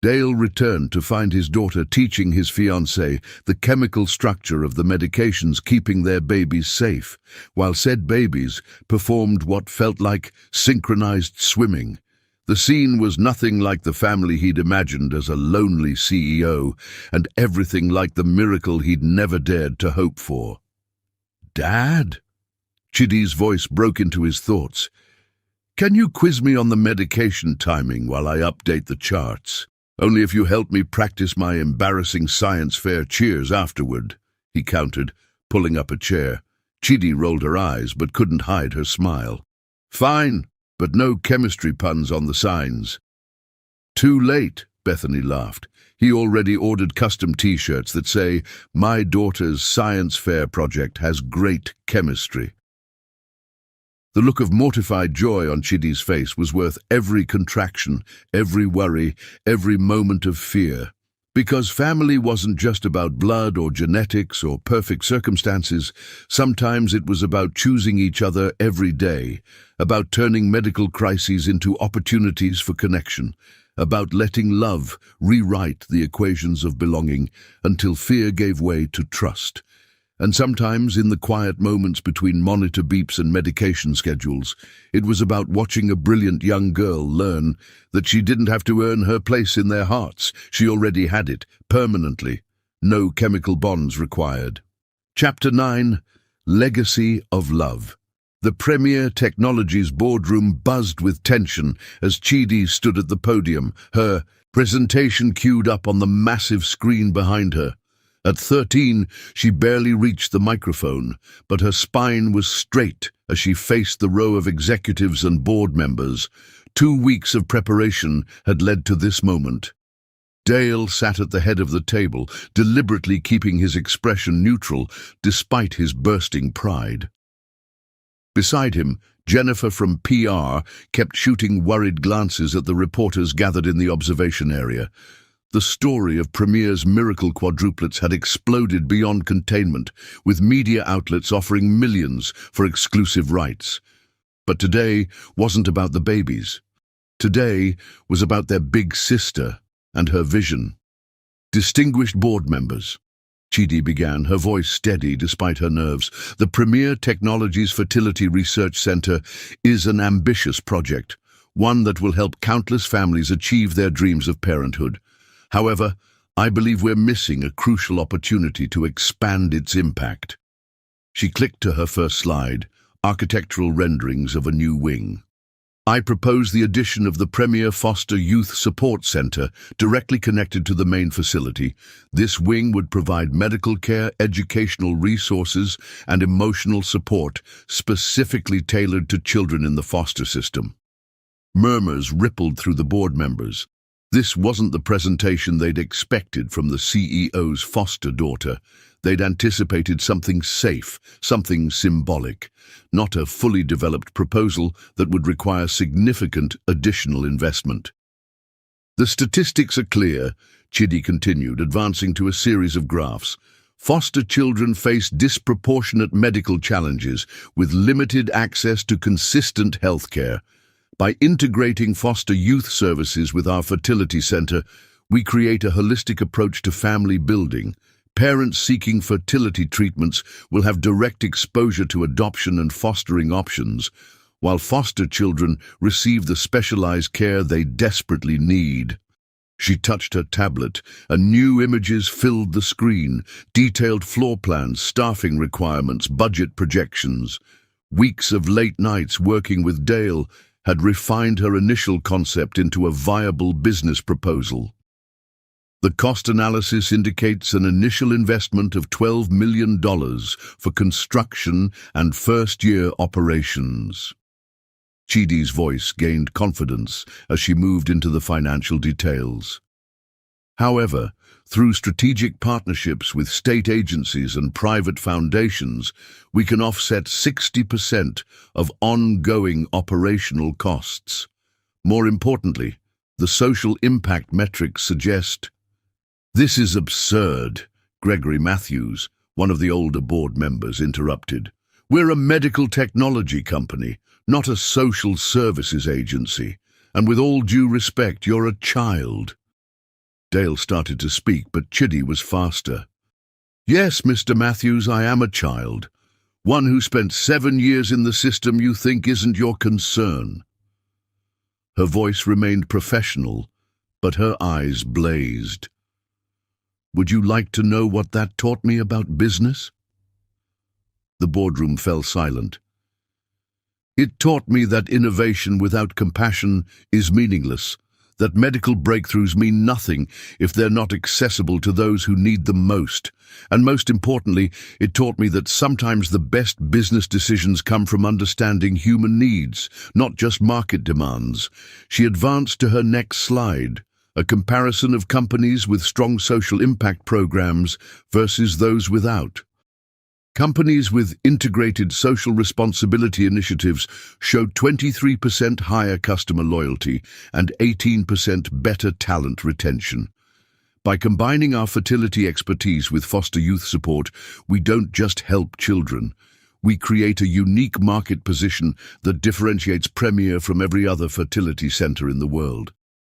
S1: Dale returned to find his daughter teaching his fiancé the chemical structure of the medications keeping their babies safe, while said babies performed what felt like synchronized swimming. The scene was nothing like the family he'd imagined as a lonely CEO, and everything like the miracle he'd never dared to hope for. "Dad?" Chidi's voice broke into his thoughts. "Can you quiz me on the medication timing while I update the charts? Only if you help me practice my embarrassing science fair cheers afterward," he countered, pulling up a chair. Chidi rolled her eyes but couldn't hide her smile. "Fine, but no chemistry puns on the signs." "Too late," Bethany laughed. "He already ordered custom t-shirts that say, 'My daughter's science fair project has great chemistry.'" The look of mortified joy on Chidi's face was worth every contraction, every worry, every moment of fear. Because family wasn't just about blood or genetics or perfect circumstances. Sometimes it was about choosing each other every day, about turning medical crises into opportunities for connection, about letting love rewrite the equations of belonging until fear gave way to trust. And sometimes, in the quiet moments between monitor beeps and medication schedules, it was about watching a brilliant young girl learn that she didn't have to earn her place in their hearts. She already had it, permanently. No chemical bonds required. Chapter 9, Legacy of Love. The Premier Technologies boardroom buzzed with tension as Chidi stood at the podium, her presentation queued up on the massive screen behind her. At 13, she barely reached the microphone, but her spine was straight as she faced the row of executives and board members. 2 weeks of preparation had led to this moment. Dale sat at the head of the table, deliberately keeping his expression neutral despite his bursting pride. Beside him, Jennifer from PR kept shooting worried glances at the reporters gathered in the observation area. The story of Premier's miracle quadruplets had exploded beyond containment, with media outlets offering millions for exclusive rights. But today wasn't about the babies. Today was about their big sister and her vision. "Distinguished board members," Chidi began, her voice steady despite her nerves, "the Premier Technologies Fertility Research Center is an ambitious project, one that will help countless families achieve their dreams of parenthood. However, I believe we're missing a crucial opportunity to expand its impact. She clicked to her first slide, architectural renderings of a new wing. I propose the addition of the Premier Foster Youth Support Center directly connected to the main facility. This wing would provide medical care, educational resources, and emotional support specifically tailored to children in the foster system. Murmurs rippled through the board members. This wasn't the presentation they'd expected from the CEO's foster daughter. They'd anticipated something safe, something symbolic, not a fully developed proposal that would require significant additional investment. The statistics are clear, Chidi continued, advancing to a series of graphs. Foster children face disproportionate medical challenges with limited access to consistent health care. By integrating foster youth services with our fertility center, we create a holistic approach to family building. Parents seeking fertility treatments will have direct exposure to adoption and fostering options, while foster children receive the specialized care they desperately need. She touched her tablet, and new images filled the screen, detailed floor plans, staffing requirements, budget projections. Weeks of late nights working with Dale had refined her initial concept into a viable business proposal. The cost analysis indicates an initial investment of $12 million for construction and first-year operations. Chidi's voice gained confidence as she moved into the financial details. However, through strategic partnerships with state agencies and private foundations, we can offset 60% of ongoing operational costs. More importantly, the social impact metrics suggest. This is absurd, Gregory Matthews, one of the older board members, interrupted. We're a medical technology company, not a social services agency, and with all due respect, you're a child. Dale started to speak, but Chidi was faster. Yes, Mr. Matthews, I am a child. One who spent 7 years in the system you think isn't your concern. Her voice remained professional, but her eyes blazed. Would you like to know what that taught me about business? The boardroom fell silent. It taught me that innovation without compassion is meaningless, that medical breakthroughs mean nothing if they're not accessible to those who need them most. And most importantly, it taught me that sometimes the best business decisions come from understanding human needs, not just market demands. She advanced to her next slide, a comparison of companies with strong social impact programs versus those without. Companies with integrated social responsibility initiatives showed 23% higher customer loyalty and 18% better talent retention. By combining our fertility expertise with foster youth support, we don't just help children. We create a unique market position that differentiates Premier from every other fertility center in the world.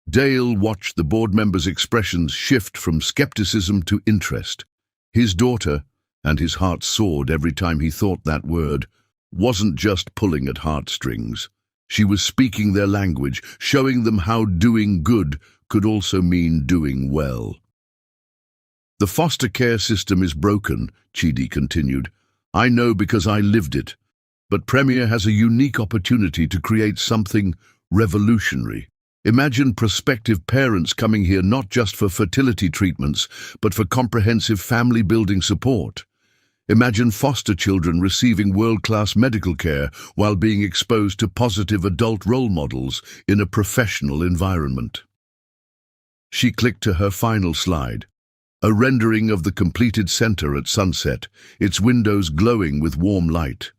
S1: Dale watched the board members' expressions shift from skepticism to interest. His daughter, and his heart soared every time he thought that word, wasn't just pulling at heartstrings. She was speaking their language, showing them how doing good could also mean doing well. The foster care system is broken, Chidi continued. I know because I lived it. But Premier has a unique opportunity to create something revolutionary. Imagine prospective parents coming here not just for fertility treatments, but for comprehensive family-building support. Imagine foster children receiving world-class medical care while being exposed to positive adult role models in a professional environment. She clicked to her final slide, a rendering of the completed center at sunset, its windows glowing with warm light.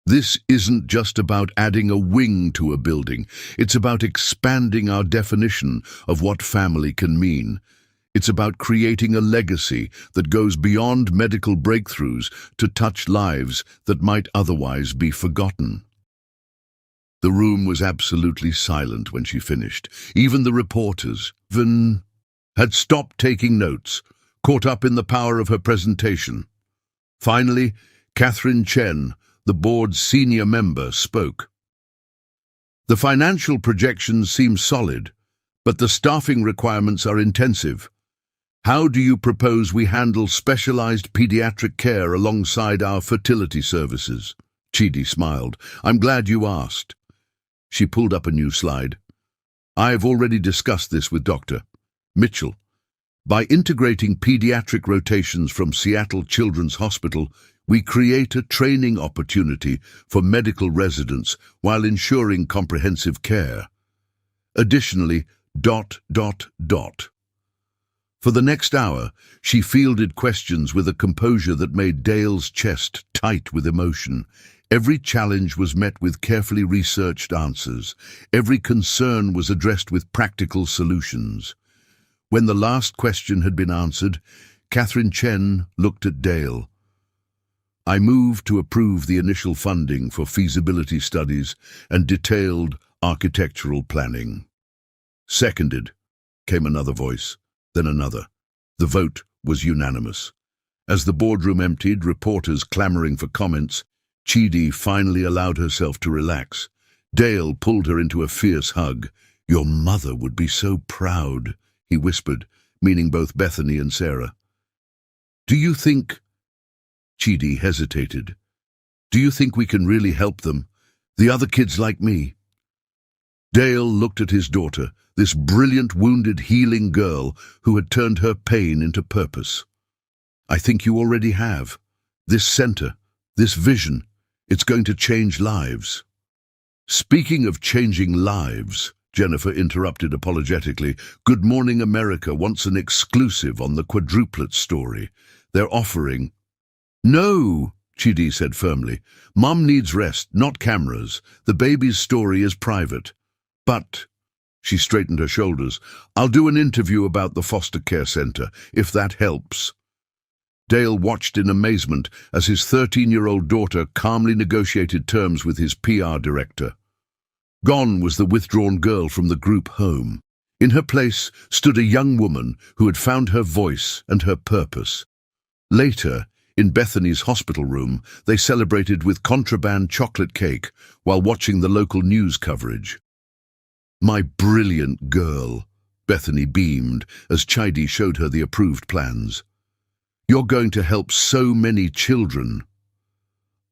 S1: This isn't just about adding a wing to a building. It's about expanding our definition of what family can mean. It's about creating a legacy that goes beyond medical breakthroughs to touch lives that might otherwise be forgotten. The room was absolutely silent when she finished. Even the reporters, had stopped taking notes, caught up in the power of her presentation. Finally, Catherine Chen, the board's senior member, spoke. The financial projections seem solid, but the staffing requirements are intensive. How do you propose we handle specialized pediatric care alongside our fertility services? Chidi smiled. I'm glad you asked. She pulled up a new slide. I've already discussed this with Dr. Mitchell. By integrating pediatric rotations from Seattle Children's Hospital, we create a training opportunity for medical residents while ensuring comprehensive care. Additionally, ... For the next hour, she fielded questions with a composure that made Dale's chest tight with emotion. Every challenge was met with carefully researched answers. Every concern was addressed with practical solutions. When the last question had been answered, Catherine Chen looked at Dale. I move to approve the initial funding for feasibility studies and detailed architectural planning. Seconded, came another voice, then another. The vote was unanimous. As the boardroom emptied, reporters clamoring for comments, Chidi finally allowed herself to relax. Dale pulled her into a fierce hug. Your mother would be so proud, he whispered, meaning both Bethany and Sarah. Do you think... Chidi hesitated. Do you think we can really help them? The other kids like me? Dale looked at his daughter, this brilliant, wounded, healing girl who had turned her pain into purpose. I think you already have. This center, this vision, it's going to change lives. Speaking of changing lives, Jennifer interrupted apologetically, Good Morning America wants an exclusive on the Quadruplets story. They're offering... No, Chidi said firmly. Mom needs rest, not cameras. The baby's story is private. But, she straightened her shoulders, I'll do an interview about the foster care center, if that helps. Dale watched in amazement as his 13-year-old daughter calmly negotiated terms with his PR director. Gone was the withdrawn girl from the group home. In her place stood a young woman who had found her voice and her purpose. Later, in Bethany's hospital room, they celebrated with contraband chocolate cake while watching the local news coverage. My brilliant girl, Bethany beamed as Chidi showed her the approved plans. You're going to help so many children.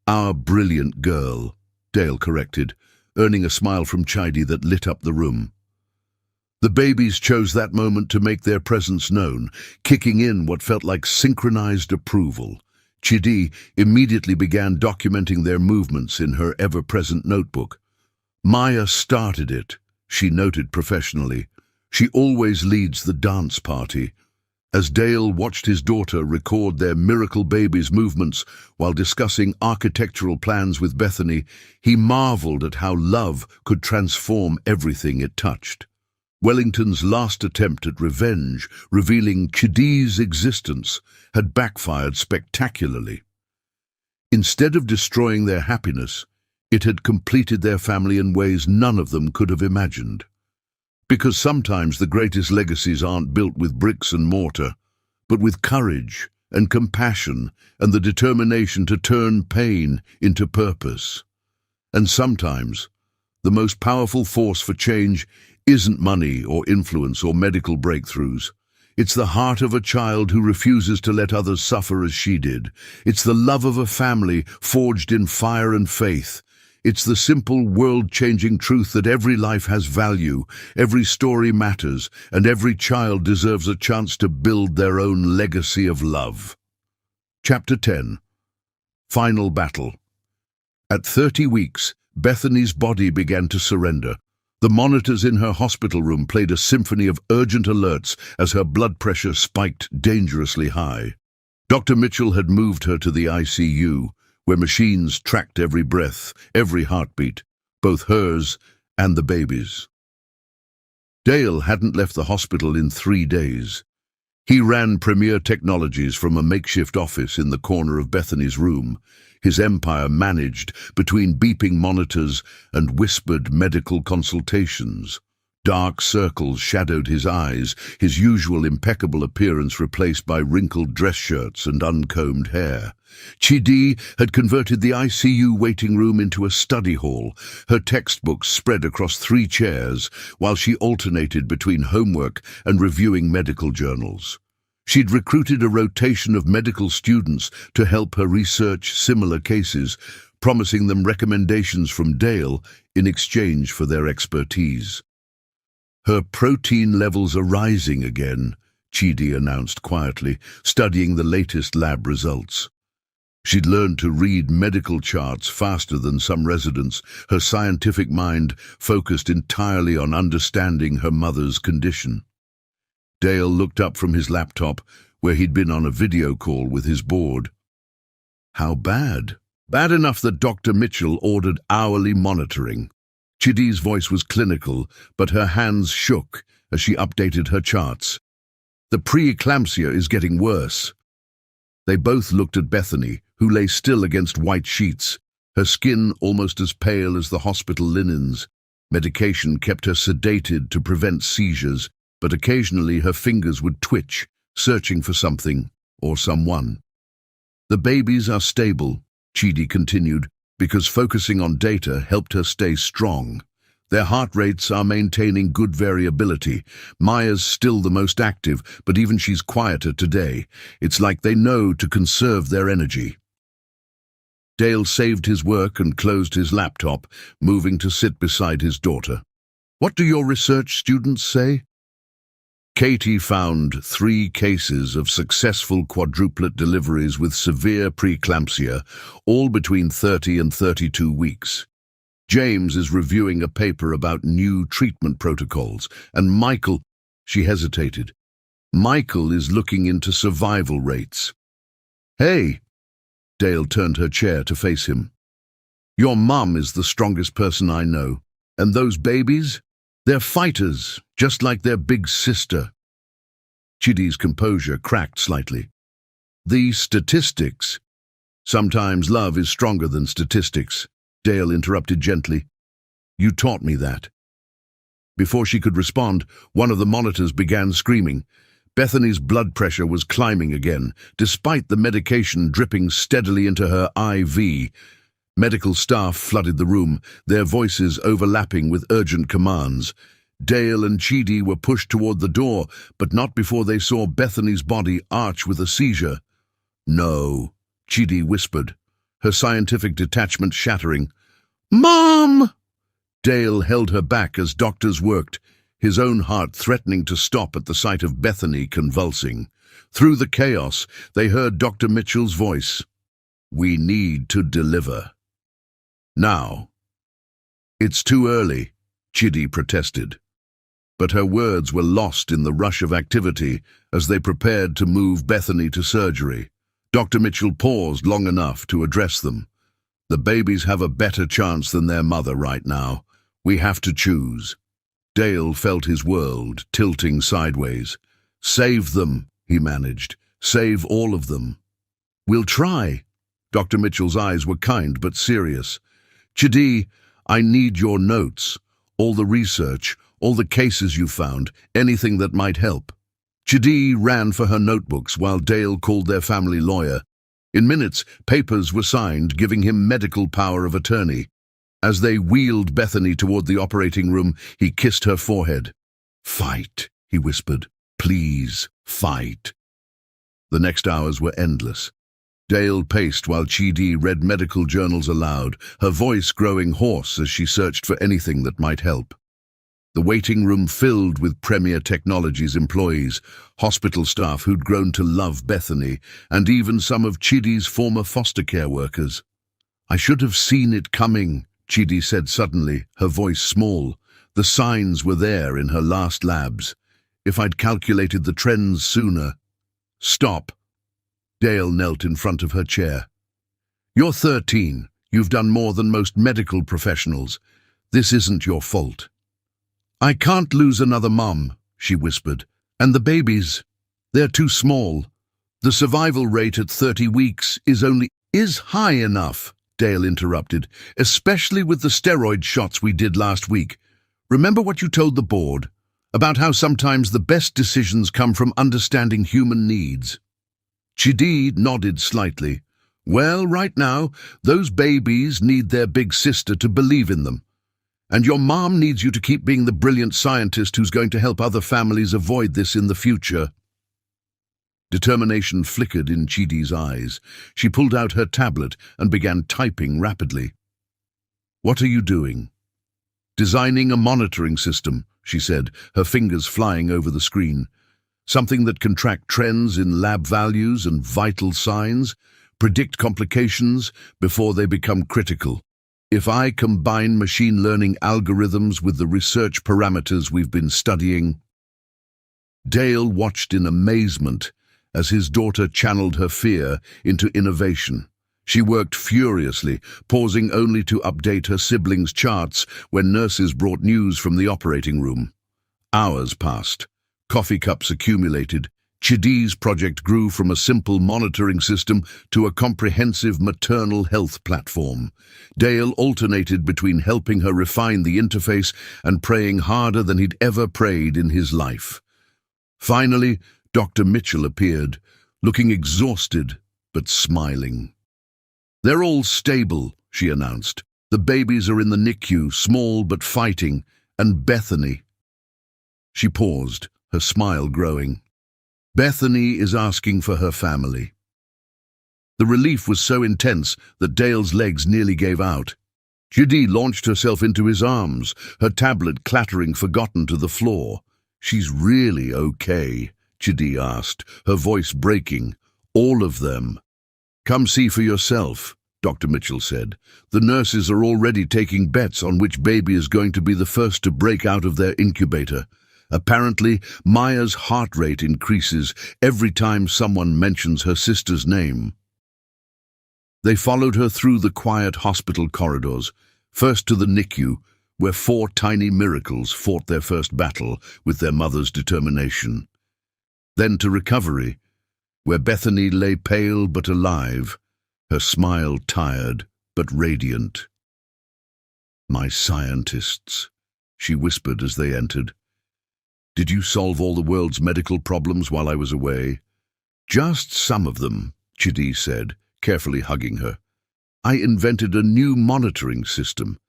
S1: Our brilliant girl, Dale corrected, earning a smile from Chidi that lit up the room. The babies chose that moment to make their presence known, kicking in what felt like synchronized approval. Chidi immediately began documenting their movements in her ever-present notebook. Maya started it, she noted professionally. She always leads the dance party. As Dale watched his daughter record their miracle baby's movements while discussing architectural plans with Bethany, he marveled at how love could transform everything it touched. Wellington's last attempt at revenge, revealing Chidi's existence, had backfired spectacularly. Instead of destroying their happiness, it had completed their family in ways none of them could have imagined. Because sometimes the greatest legacies aren't built with bricks and mortar, but with courage and compassion and the determination to turn pain into purpose. And sometimes, the most powerful force for change isn't money or influence or medical breakthroughs. It's the heart of a child who refuses to let others suffer as she did. It's the love of a family forged in fire and faith. It's the simple, world-changing truth that every life has value, every story matters, and every child deserves a chance to build their own legacy of love. Chapter 10. Final Battle. At 30 weeks, Bethany's body began to surrender. The monitors in her hospital room played a symphony of urgent alerts as her blood pressure spiked dangerously high. Dr. Mitchell had moved her to the ICU, where machines tracked every breath, every heartbeat, both hers and the baby's. Dale hadn't left the hospital in 3 days. He ran Premier Technologies from a makeshift office in the corner of Bethany's room, his empire managed between beeping monitors and whispered medical consultations. Dark circles shadowed his eyes, his usual impeccable appearance replaced by wrinkled dress shirts and uncombed hair. Chidi had converted the ICU waiting room into a study hall, her textbooks spread across 3 chairs, while she alternated between homework and reviewing medical journals. She'd recruited a rotation of medical students to help her research similar cases, promising them recommendations from Dale in exchange for their expertise. "Her protein levels are rising again," Chidi announced quietly, studying the latest lab results. She'd learned to read medical charts faster than some residents, her scientific mind focused entirely on understanding her mother's condition. Dale looked up from his laptop, where he'd been on a video call with his board. "How bad?" "Bad enough that Dr. Mitchell ordered hourly monitoring." Chidi's voice was clinical, but her hands shook as she updated her charts. "The preeclampsia is getting worse." They both looked at Bethany, who lay still against white sheets, her skin almost as pale as the hospital linens. Medication kept her sedated to prevent seizures, but occasionally her fingers would twitch, searching for something or someone. "The babies are stable," Chidi continued, because focusing on data helped her stay strong. "Their heart rates are maintaining good variability. Maya's still the most active, but even she's quieter today. It's like they know to conserve their energy." Dale saved his work and closed his laptop, moving to sit beside his daughter. "What do your research students say?" Katie found 3 cases of successful quadruplet deliveries with severe preeclampsia, all between 30 and 32 weeks. James is reviewing a paper about new treatment protocols, and Michael, she hesitated. Michael is looking into survival rates. "Hey," Dale turned her chair to face him. "Your mum is the strongest person I know, and those babies? They're fighters, just like their big sister." Chidi's composure cracked slightly. "The statistics." "Sometimes love is stronger than statistics," Dale interrupted gently. "You taught me that." Before she could respond, one of the monitors began screaming. Bethany's blood pressure was climbing again, despite the medication dripping steadily into her IV. Medical staff flooded the room, their voices overlapping with urgent commands. Dale and Chidi were pushed toward the door, but not before they saw Bethany's body arch with a seizure. "No," Chidi whispered, her scientific detachment shattering. "Mom!" Dale held her back as doctors worked, his own heart threatening to stop at the sight of Bethany convulsing. Through the chaos, they heard Dr. Mitchell's voice. "We need to deliver. Now." "It's too early," Chidi protested. But her words were lost in the rush of activity as they prepared to move Bethany to surgery. Dr. Mitchell paused long enough to address them. "The babies have a better chance than their mother right now. We have to choose." Dale felt his world tilting sideways. "Save them," he managed. "Save all of them." "We'll try." Dr. Mitchell's eyes were kind but serious. "Chidi, I need your notes. All the research, all the cases you found, anything that might help." Chidi ran for her notebooks while Dale called their family lawyer. In minutes, papers were signed, giving him medical power of attorney. As they wheeled Bethany toward the operating room, he kissed her forehead. "Fight," he whispered. "Please, fight." The next hours were endless. Dale paced while Chidi read medical journals aloud, her voice growing hoarse as she searched for anything that might help. The waiting room filled with Premier Technologies employees, hospital staff who'd grown to love Bethany, and even some of Chidi's former foster care workers. "I should have seen it coming," Chidi said suddenly, her voice small. "The signs were there in her last labs. If I'd calculated the trends sooner." "Stop." Dale knelt in front of her chair. "You're 13. You've done more than most medical professionals. This isn't your fault." "I can't lose another mum," she whispered. "And the babies, they're too small. The survival rate at 30 weeks is high enough," Dale interrupted, "especially with the steroid shots we did last week. Remember what you told the board about how sometimes the best decisions come from understanding human needs?" Chidi nodded slightly. "Well, right now, those babies need their big sister to believe in them. And your mom needs you to keep being the brilliant scientist who's going to help other families avoid this in the future." Determination flickered in Chidi's eyes. She pulled out her tablet and began typing rapidly. "What are you doing?" "Designing a monitoring system," she said, her fingers flying over the screen. "Something that can track trends in lab values and vital signs, predict complications before they become critical. If I combine machine learning algorithms with the research parameters we've been studying..." Dale watched in amazement as his daughter channeled her fear into innovation. She worked furiously, pausing only to update her siblings' charts when nurses brought news from the operating room. Hours passed. Coffee cups accumulated. Chidi's project grew from a simple monitoring system to a comprehensive maternal health platform. Dale alternated between helping her refine the interface and praying harder than he'd ever prayed in his life. Finally, Dr. Mitchell appeared, looking exhausted but smiling. "They're all stable," she announced. "The babies are in the NICU, small but fighting, and Bethany..." She paused, her smile growing. "Bethany is asking for her family." The relief was so intense that Dale's legs nearly gave out. Chidi launched herself into his arms, her tablet clattering forgotten to the floor. "She's really okay?" Chidi asked, her voice breaking. "All of them?" "Come see for yourself," Dr. Mitchell said. "The nurses are already taking bets on which baby is going to be the first to break out of their incubator. Apparently, Maya's heart rate increases every time someone mentions her sister's name." They followed her through the quiet hospital corridors, first to the NICU, where 4 tiny miracles fought their first battle with their mother's determination. Then to recovery, where Bethany lay pale but alive, her smile tired but radiant. "My scientists," she whispered as they entered. "Did you solve all the world's medical problems while I was away?" "Just some of them," Chidi said, carefully hugging her. "I invented a new monitoring system,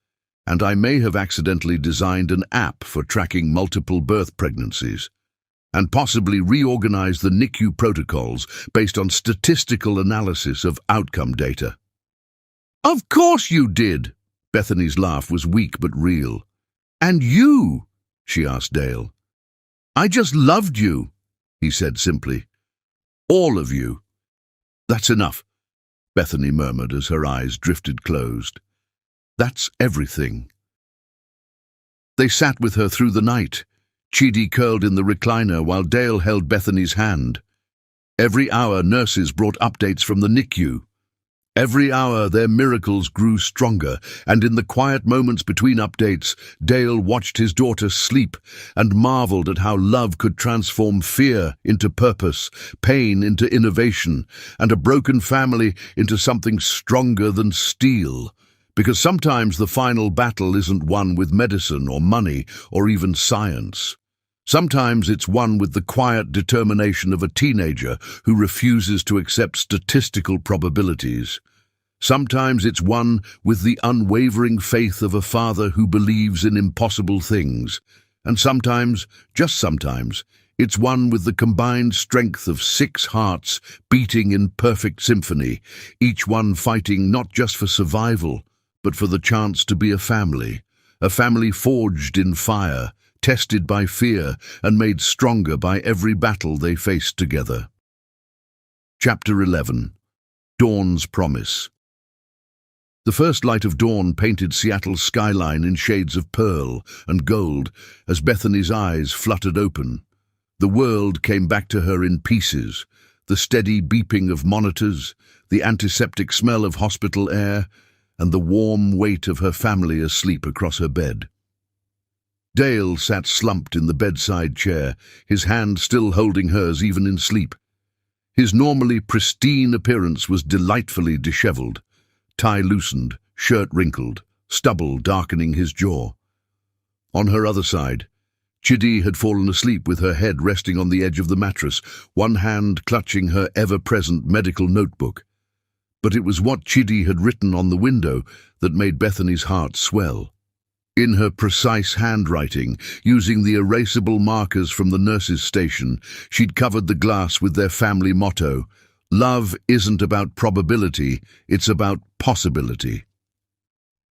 S1: and I may have accidentally designed an app for tracking multiple birth pregnancies, and possibly reorganized the NICU protocols based on statistical analysis of outcome data." "Of course you did!" Bethany's laugh was weak but real. "And you?" she asked Dale. "I just loved you," he said simply. "All of you." "That's enough," Bethany murmured as her eyes drifted closed. "That's everything." They sat with her through the night, Chidi curled in the recliner while Dale held Bethany's hand. Every hour, nurses brought updates from the NICU. Every hour, their miracles grew stronger, and in the quiet moments between updates, Dale watched his daughter sleep and marveled at how love could transform fear into purpose, pain into innovation, and a broken family into something stronger than steel. Because sometimes the final battle isn't won with medicine or money or even science. Sometimes it's won with the quiet determination of a teenager who refuses to accept statistical probabilities. Sometimes it's won with the unwavering faith of a father who believes in impossible things. And sometimes, just sometimes, it's won with the combined strength of 6 hearts beating in perfect symphony, each one fighting not just for survival, but for the chance to be a family forged in fire, tested by fear, and made stronger by every battle they faced together. Chapter 11. Dawn's Promise. The first light of dawn painted Seattle's skyline in shades of pearl and gold as Bethany's eyes fluttered open. The world came back to her in pieces, the steady beeping of monitors, the antiseptic smell of hospital air, and the warm weight of her family asleep across her bed. Dale sat slumped in the bedside chair, his hand still holding hers even in sleep. His normally pristine appearance was delightfully disheveled, tie loosened, shirt wrinkled, stubble darkening his jaw. On her other side, Chidi had fallen asleep with her head resting on the edge of the mattress, one hand clutching her ever-present medical notebook. But it was what Chidi had written on the window that made Bethany's heart swell. In her precise handwriting, using the erasable markers from the nurse's station, she'd covered the glass with their family motto, "Love isn't about probability, it's about possibility."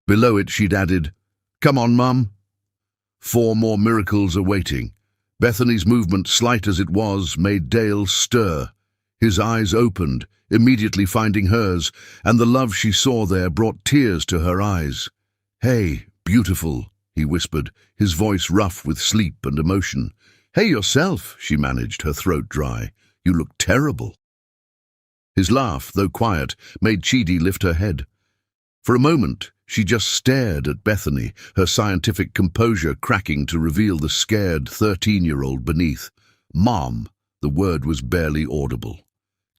S1: Below it she'd added, "Come on, Mum." 4 more miracles awaiting. Bethany's movement, slight as it was, made Dale stir. His eyes opened, immediately finding hers, and the love she saw there brought tears to her eyes. "Hey, beautiful," he whispered, his voice rough with sleep and emotion. "Hey yourself," she managed, her throat dry. "You look terrible." His laugh, though quiet, made Chidi lift her head. For a moment, she just stared at Bethany, her scientific composure cracking to reveal the scared 13-year-old beneath. "Mom," the word was barely audible.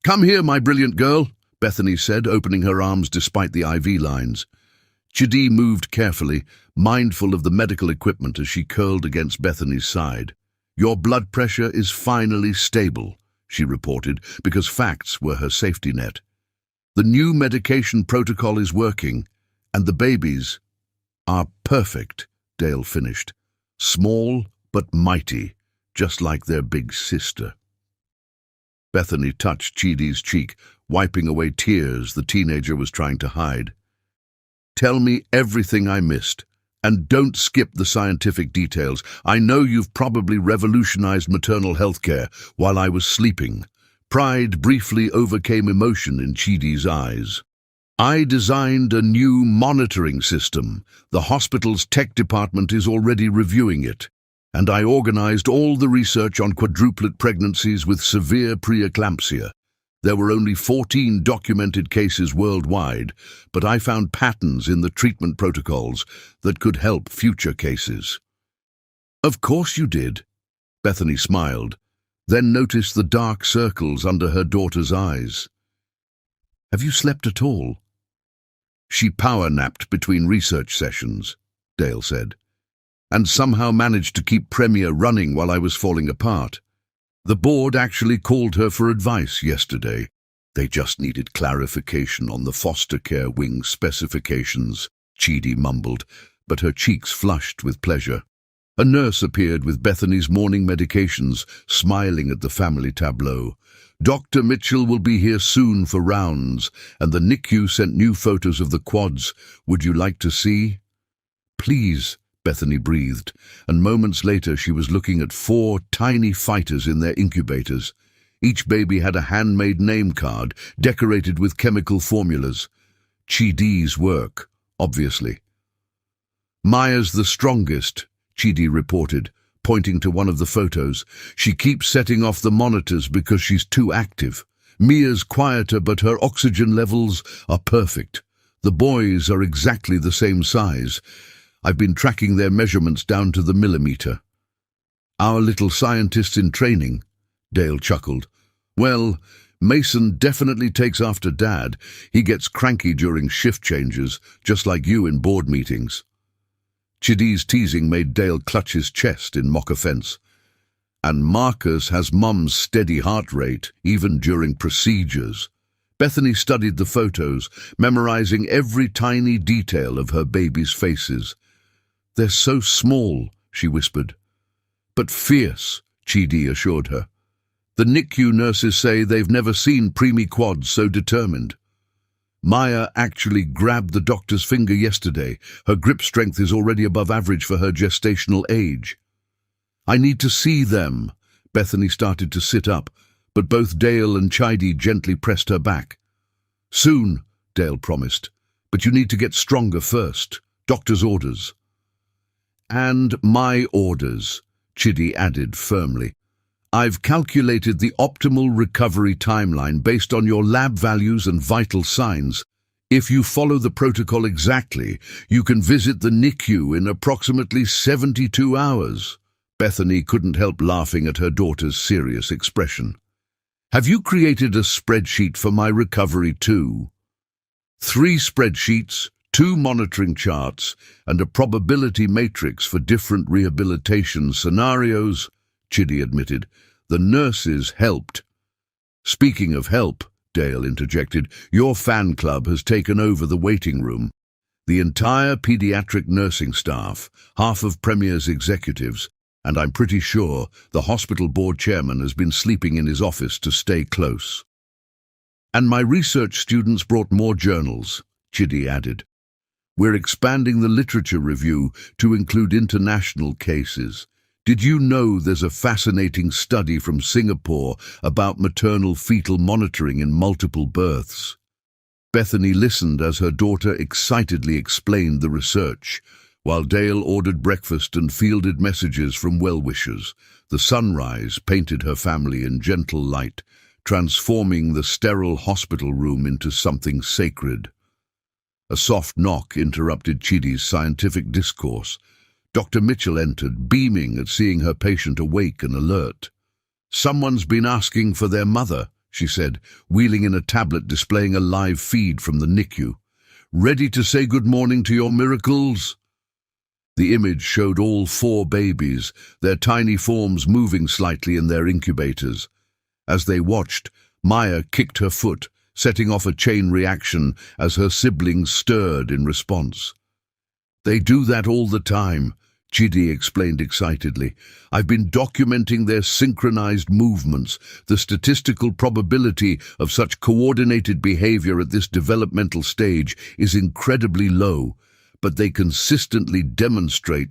S1: "Come here, my brilliant girl," Bethany said, opening her arms despite the IV lines. Chidi moved carefully, mindful of the medical equipment as she curled against Bethany's side. "Your blood pressure is finally stable," she reported, because facts were her safety net. "The new medication protocol is working, and the babies are perfect," Dale finished. "Small but mighty, just like their big sister." Bethany touched Chidi's cheek, wiping away tears the teenager was trying to hide. "Tell me everything I missed, and don't skip the scientific details. I know you've probably revolutionized maternal health care while I was sleeping." Pride briefly overcame emotion in Chidi's eyes. "I designed a new monitoring system. The hospital's tech department is already reviewing it. And I organized all the research on quadruplet pregnancies with severe preeclampsia. There were only 14 documented cases worldwide, but I found patterns in the treatment protocols that could help future cases." "Of course you did," Bethany smiled, then noticed the dark circles under her daughter's eyes. "Have you slept at all?" "She power-napped between research sessions," Dale said, "and somehow managed to keep Premier running while I was falling apart. The board actually called her for advice yesterday. They just needed clarification on the foster care wing specifications," Chidi mumbled, but her cheeks flushed with pleasure. A nurse appeared with Bethany's morning medications, smiling at the family tableau. "Dr. Mitchell will be here soon for rounds, and the NICU sent new photos of the quads. Would you like to see?" "Please," Bethany breathed, and moments later she was looking at 4 tiny fighters in their incubators. Each baby had a handmade name card, decorated with chemical formulas. Chidi's work, obviously. "Maya's the strongest," Chidi reported, pointing to one of the photos. "She keeps setting off the monitors because she's too active. Mia's quieter, but her oxygen levels are perfect. The boys are exactly the same size. I've been tracking their measurements down to the millimeter." "Our little scientists in training," Dale chuckled. "Well, Mason definitely takes after Dad. He gets cranky during shift changes, just like you in board meetings." Chidi's teasing made Dale clutch his chest in mock offense. "And Marcus has Mum's steady heart rate, even during procedures." Bethany studied the photos, memorizing every tiny detail of her baby's faces. "They're so small," she whispered. "But fierce," Chidi assured her. "The NICU nurses say they've never seen preemie quads so determined." "Maya actually grabbed the doctor's finger yesterday. Her grip strength is already above average for her gestational age." "I need to see them." Bethany started to sit up, but both Dale and Chidi gently pressed her back. "Soon," Dale promised, "but you need to get stronger first. Doctor's orders." "And my orders," Chidi added firmly. "I've calculated the optimal recovery timeline based on your lab values and vital signs. If you follow the protocol exactly, you can visit the NICU in approximately 72 hours. Bethany couldn't help laughing at her daughter's serious expression. "Have you created a spreadsheet for my recovery too?" 3 spreadsheets, 2 monitoring charts, and a probability matrix for different rehabilitation scenarios, Chidi admitted. "The nurses helped." "Speaking of help," Dale interjected, "your fan club has taken over the waiting room. The entire pediatric nursing staff, half of Premier's executives, and I'm pretty sure the hospital board chairman has been sleeping in his office to stay close. And my research students brought more journals, Chidi added. We're expanding the literature review to include international cases. Did you know there's a fascinating study from Singapore about maternal fetal monitoring in multiple births? Bethany listened as her daughter excitedly explained the research, while Dale ordered breakfast and fielded messages from well-wishers. The sunrise painted her family in gentle light, transforming the sterile hospital room into something sacred. A soft knock interrupted Chidi's scientific discourse. Dr. Mitchell entered, beaming at seeing her patient awake and alert. "Someone's been asking for their mother," she said, wheeling in a tablet displaying a live feed from the NICU. "Ready to say good morning to your miracles?" The image showed all 4 babies, their tiny forms moving slightly in their incubators. As they watched, Maya kicked her foot, setting off a chain reaction as her siblings stirred in response. "They do that all the time," Chidi explained excitedly. "I've been documenting their synchronized movements. The statistical probability of such coordinated behavior at this developmental stage is incredibly low, but they consistently demonstrate."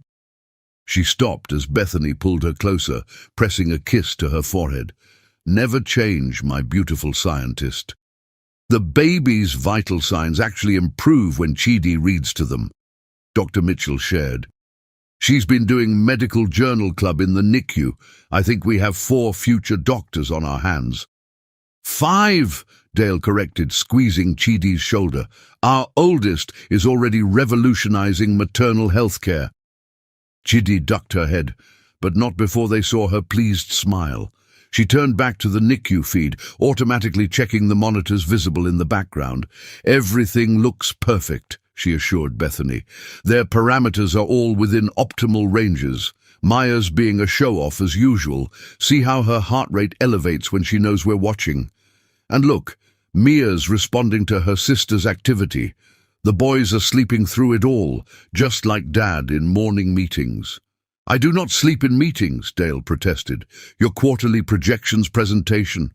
S1: She stopped as Bethany pulled her closer, pressing a kiss to her forehead. "Never change, my beautiful scientist." The baby's vital signs actually improve when Chidi reads to them, Dr. Mitchell shared. "She's been doing medical journal club in the NICU. I think we have 4 future doctors on our hands." "5, Dale corrected, squeezing Chidi's shoulder. "Our oldest is already revolutionizing maternal health care." Chidi ducked her head, but not before they saw her pleased smile. She turned back to the NICU feed, automatically checking the monitors visible in the background. "Everything looks perfect," she assured Bethany. "Their parameters are all within optimal ranges. Maya's being a show-off as usual. See how her heart rate elevates when she knows we're watching. And look, Mia's responding to her sister's activity. The boys are sleeping through it all, just like Dad in morning meetings." "I do not sleep in meetings," Dale protested. "Your quarterly projections presentation."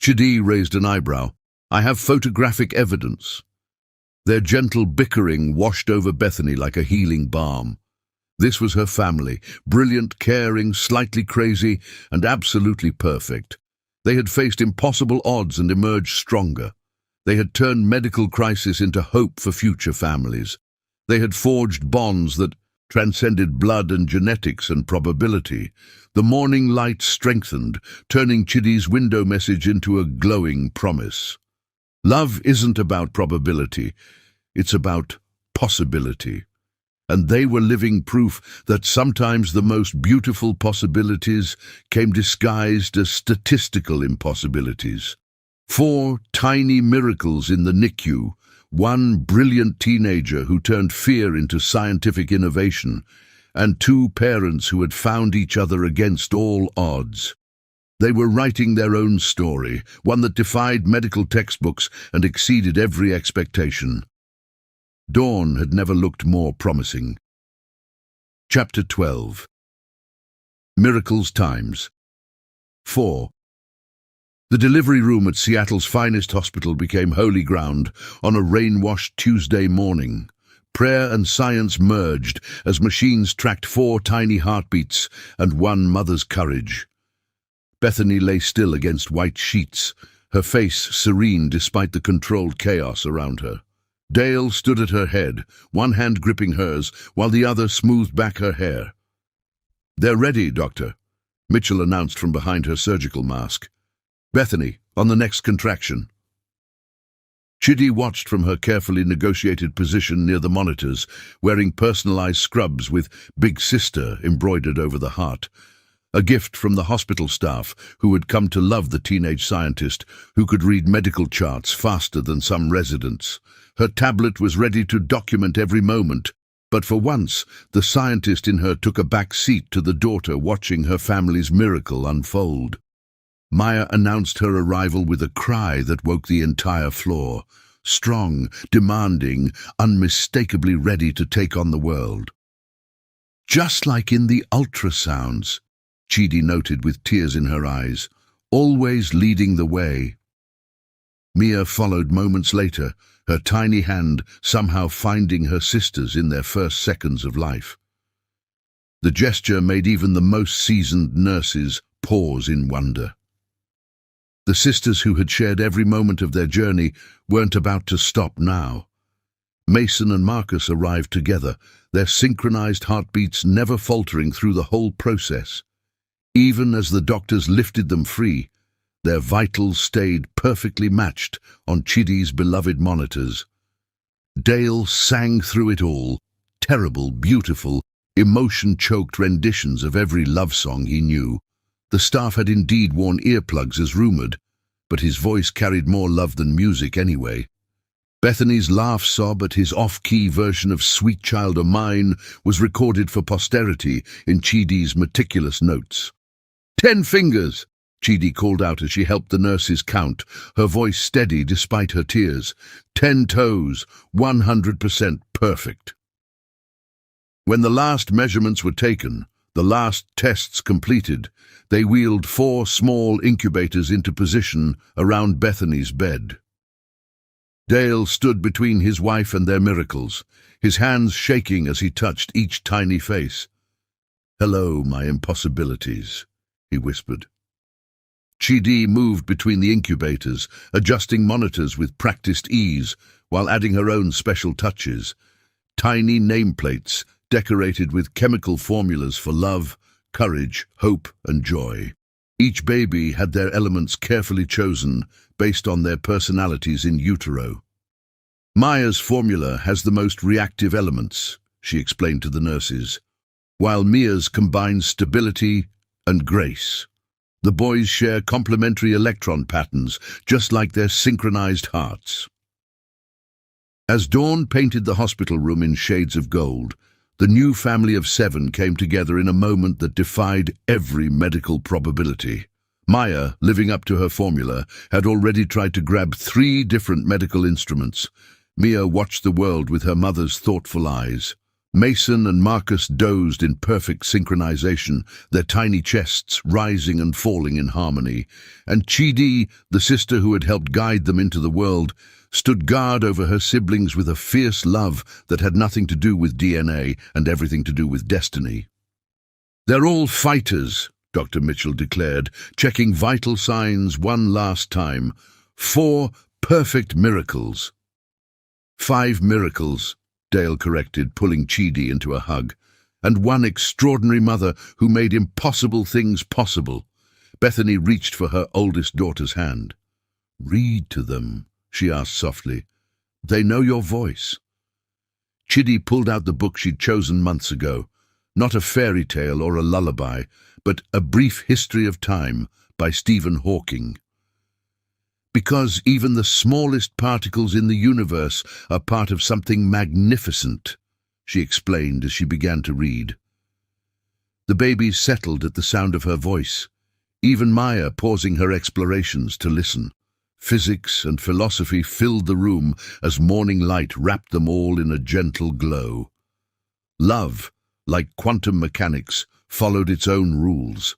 S1: Chidi raised an eyebrow. "I have photographic evidence." Their gentle bickering washed over Bethany like a healing balm. This was her family, brilliant, caring, slightly crazy, and absolutely perfect. They had faced impossible odds and emerged stronger. They had turned medical crisis into hope for future families. They had forged bonds that transcended blood and genetics and probability. The morning light strengthened, turning Chidi's window message into a glowing promise. Love isn't about probability, it's about possibility. And they were living proof that sometimes the most beautiful possibilities came disguised as statistical impossibilities. 4 tiny miracles in the NICU, 1 brilliant teenager who turned fear into scientific innovation, and 2 parents who had found each other against all odds. They were writing their own story, one that defied medical textbooks and exceeded every expectation. Dawn had never looked more promising. Chapter 12. Miracles Times 4. The delivery room at Seattle's finest hospital became holy ground on a rain-washed Tuesday morning. Prayer and science merged as machines tracked 4 tiny heartbeats and 1 mother's courage. Bethany lay still against white sheets, her face serene despite the controlled chaos around her. Dale stood at her head, one hand gripping hers, while the other smoothed back her hair. "They're ready, Doctor," Mitchell announced from behind her surgical mask. "Bethany, on the next contraction." Chidi watched from her carefully negotiated position near the monitors, wearing personalized scrubs with "Big Sister" embroidered over the heart. A gift from the hospital staff, who had come to love the teenage scientist, who could read medical charts faster than some residents. Her tablet was ready to document every moment, but for once, the scientist in her took a back seat to the daughter watching her family's miracle unfold. Maya announced her arrival with a cry that woke the entire floor. strong, demanding, unmistakably ready to take on the world. Just like in the ultrasounds, Chidi noted with tears in her eyes, always leading the way. Mia followed moments later, her tiny hand somehow finding her sisters in their first seconds of life. The gesture made even the most seasoned nurses pause in wonder. The sisters who had shared every moment of their journey weren't about to stop now. Mason and Marcus arrived together, their synchronized heartbeats never faltering through the whole process. Even as the doctors lifted them free, their vitals stayed perfectly matched on Chidi's beloved monitors. Dale sang through it all, terrible, beautiful, emotion-choked renditions of every love song he knew. The staff had indeed worn earplugs as rumored, but his voice carried more love than music anyway. Bethany's laugh sob at his off-key version of Sweet Child O' Mine was recorded for posterity in Chidi's meticulous notes. 10 fingers! Chidi called out as she helped the nurses count, her voice steady despite her tears. 10 toes, 100% perfect. When the last measurements were taken, the last tests completed, they wheeled 4 small incubators into position around Bethany's bed. Dale stood between his wife and their miracles, his hands shaking as he touched each tiny face. "Hello, my impossibilities," he whispered. Chidi moved between the incubators, adjusting monitors with practiced ease, while adding her own special touches. Tiny nameplates decorated with chemical formulas for love, courage, hope, and joy. Each baby had their elements carefully chosen based on their personalities in utero. "Maya's formula has the most reactive elements," she explained to the nurses, "while Mia's combines stability and grace. The boys share complementary electron patterns, just like their synchronized hearts." As dawn painted the hospital room in shades of gold, the new family of 7 came together in a moment that defied every medical probability. Maya, living up to her formula, had already tried to grab 3 different medical instruments. Mia watched the world with her mother's thoughtful eyes. Mason and Marcus dozed in perfect synchronization, their tiny chests rising and falling in harmony. And Chidi, the sister who had helped guide them into the world, stood guard over her siblings with a fierce love that had nothing to do with DNA and everything to do with destiny. "They're all fighters," Dr. Mitchell declared, checking vital signs one last time. 4 perfect miracles. 5 miracles, Dale corrected, pulling Chidi into a hug. "And one extraordinary mother who made impossible things possible." Bethany reached for her oldest daughter's hand. "Read to them," she asked softly. "They know your voice." Chidi pulled out the book she'd chosen months ago. Not a fairy tale or a lullaby, but A Brief History of Time by Stephen Hawking. "Because even the smallest particles in the universe are part of something magnificent," she explained as she began to read. The babies settled at the sound of her voice, even Maya pausing her explorations to listen. Physics and philosophy filled the room as morning light wrapped them all in a gentle glow. Love, like quantum mechanics, followed its own rules.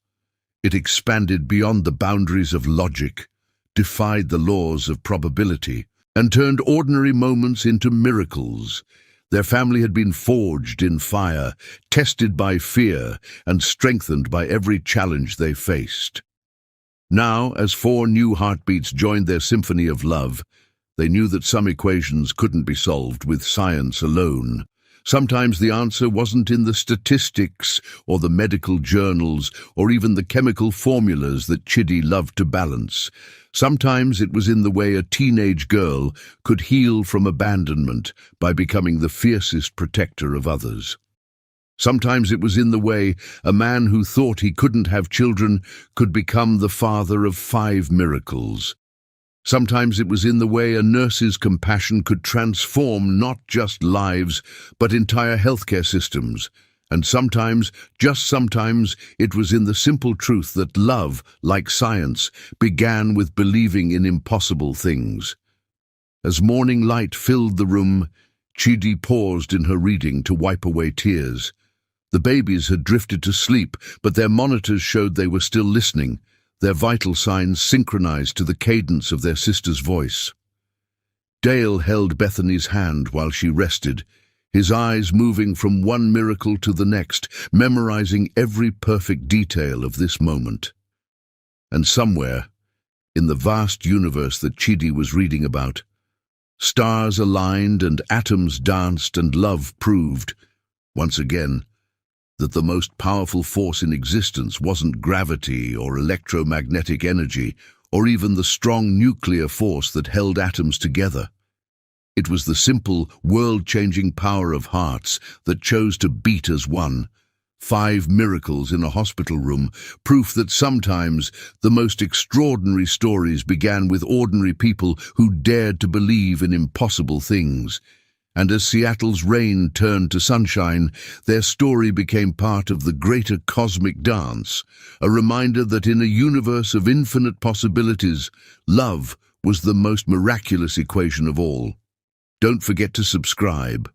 S1: It expanded beyond the boundaries of logic, defied the laws of probability, and turned ordinary moments into miracles. Their family had been forged in fire, tested by fear, and strengthened by every challenge they faced. Now, as 4 new heartbeats joined their symphony of love, they knew that some equations couldn't be solved with science alone. Sometimes the answer wasn't in the statistics or the medical journals or even the chemical formulas that Chidi loved to balance. Sometimes it was in the way a teenage girl could heal from abandonment by becoming the fiercest protector of others. Sometimes it was in the way a man who thought he couldn't have children could become the father of 5 miracles. Sometimes it was in the way a nurse's compassion could transform not just lives, but entire healthcare systems. And sometimes, just sometimes, it was in the simple truth that love, like science, began with believing in impossible things. As morning light filled the room, Chidi paused in her reading to wipe away tears. The babies had drifted to sleep, but their monitors showed they were still listening, their vital signs synchronized to the cadence of their sister's voice. Dale held Bethany's hand while she rested, his eyes moving from one miracle to the next, memorizing every perfect detail of this moment. And somewhere, in the vast universe that Chidi was reading about, stars aligned and atoms danced, and love proved, once again, that the most powerful force in existence wasn't gravity or electromagnetic energy, or even the strong nuclear force that held atoms together. It was the simple, world-changing power of hearts that chose to beat as one. 5 miracles in a hospital room, proof that sometimes the most extraordinary stories began with ordinary people who dared to believe in impossible things. And as Seattle's rain turned to sunshine, their story became part of the greater cosmic dance, a reminder that in a universe of infinite possibilities, love was the most miraculous equation of all. Don't forget to subscribe.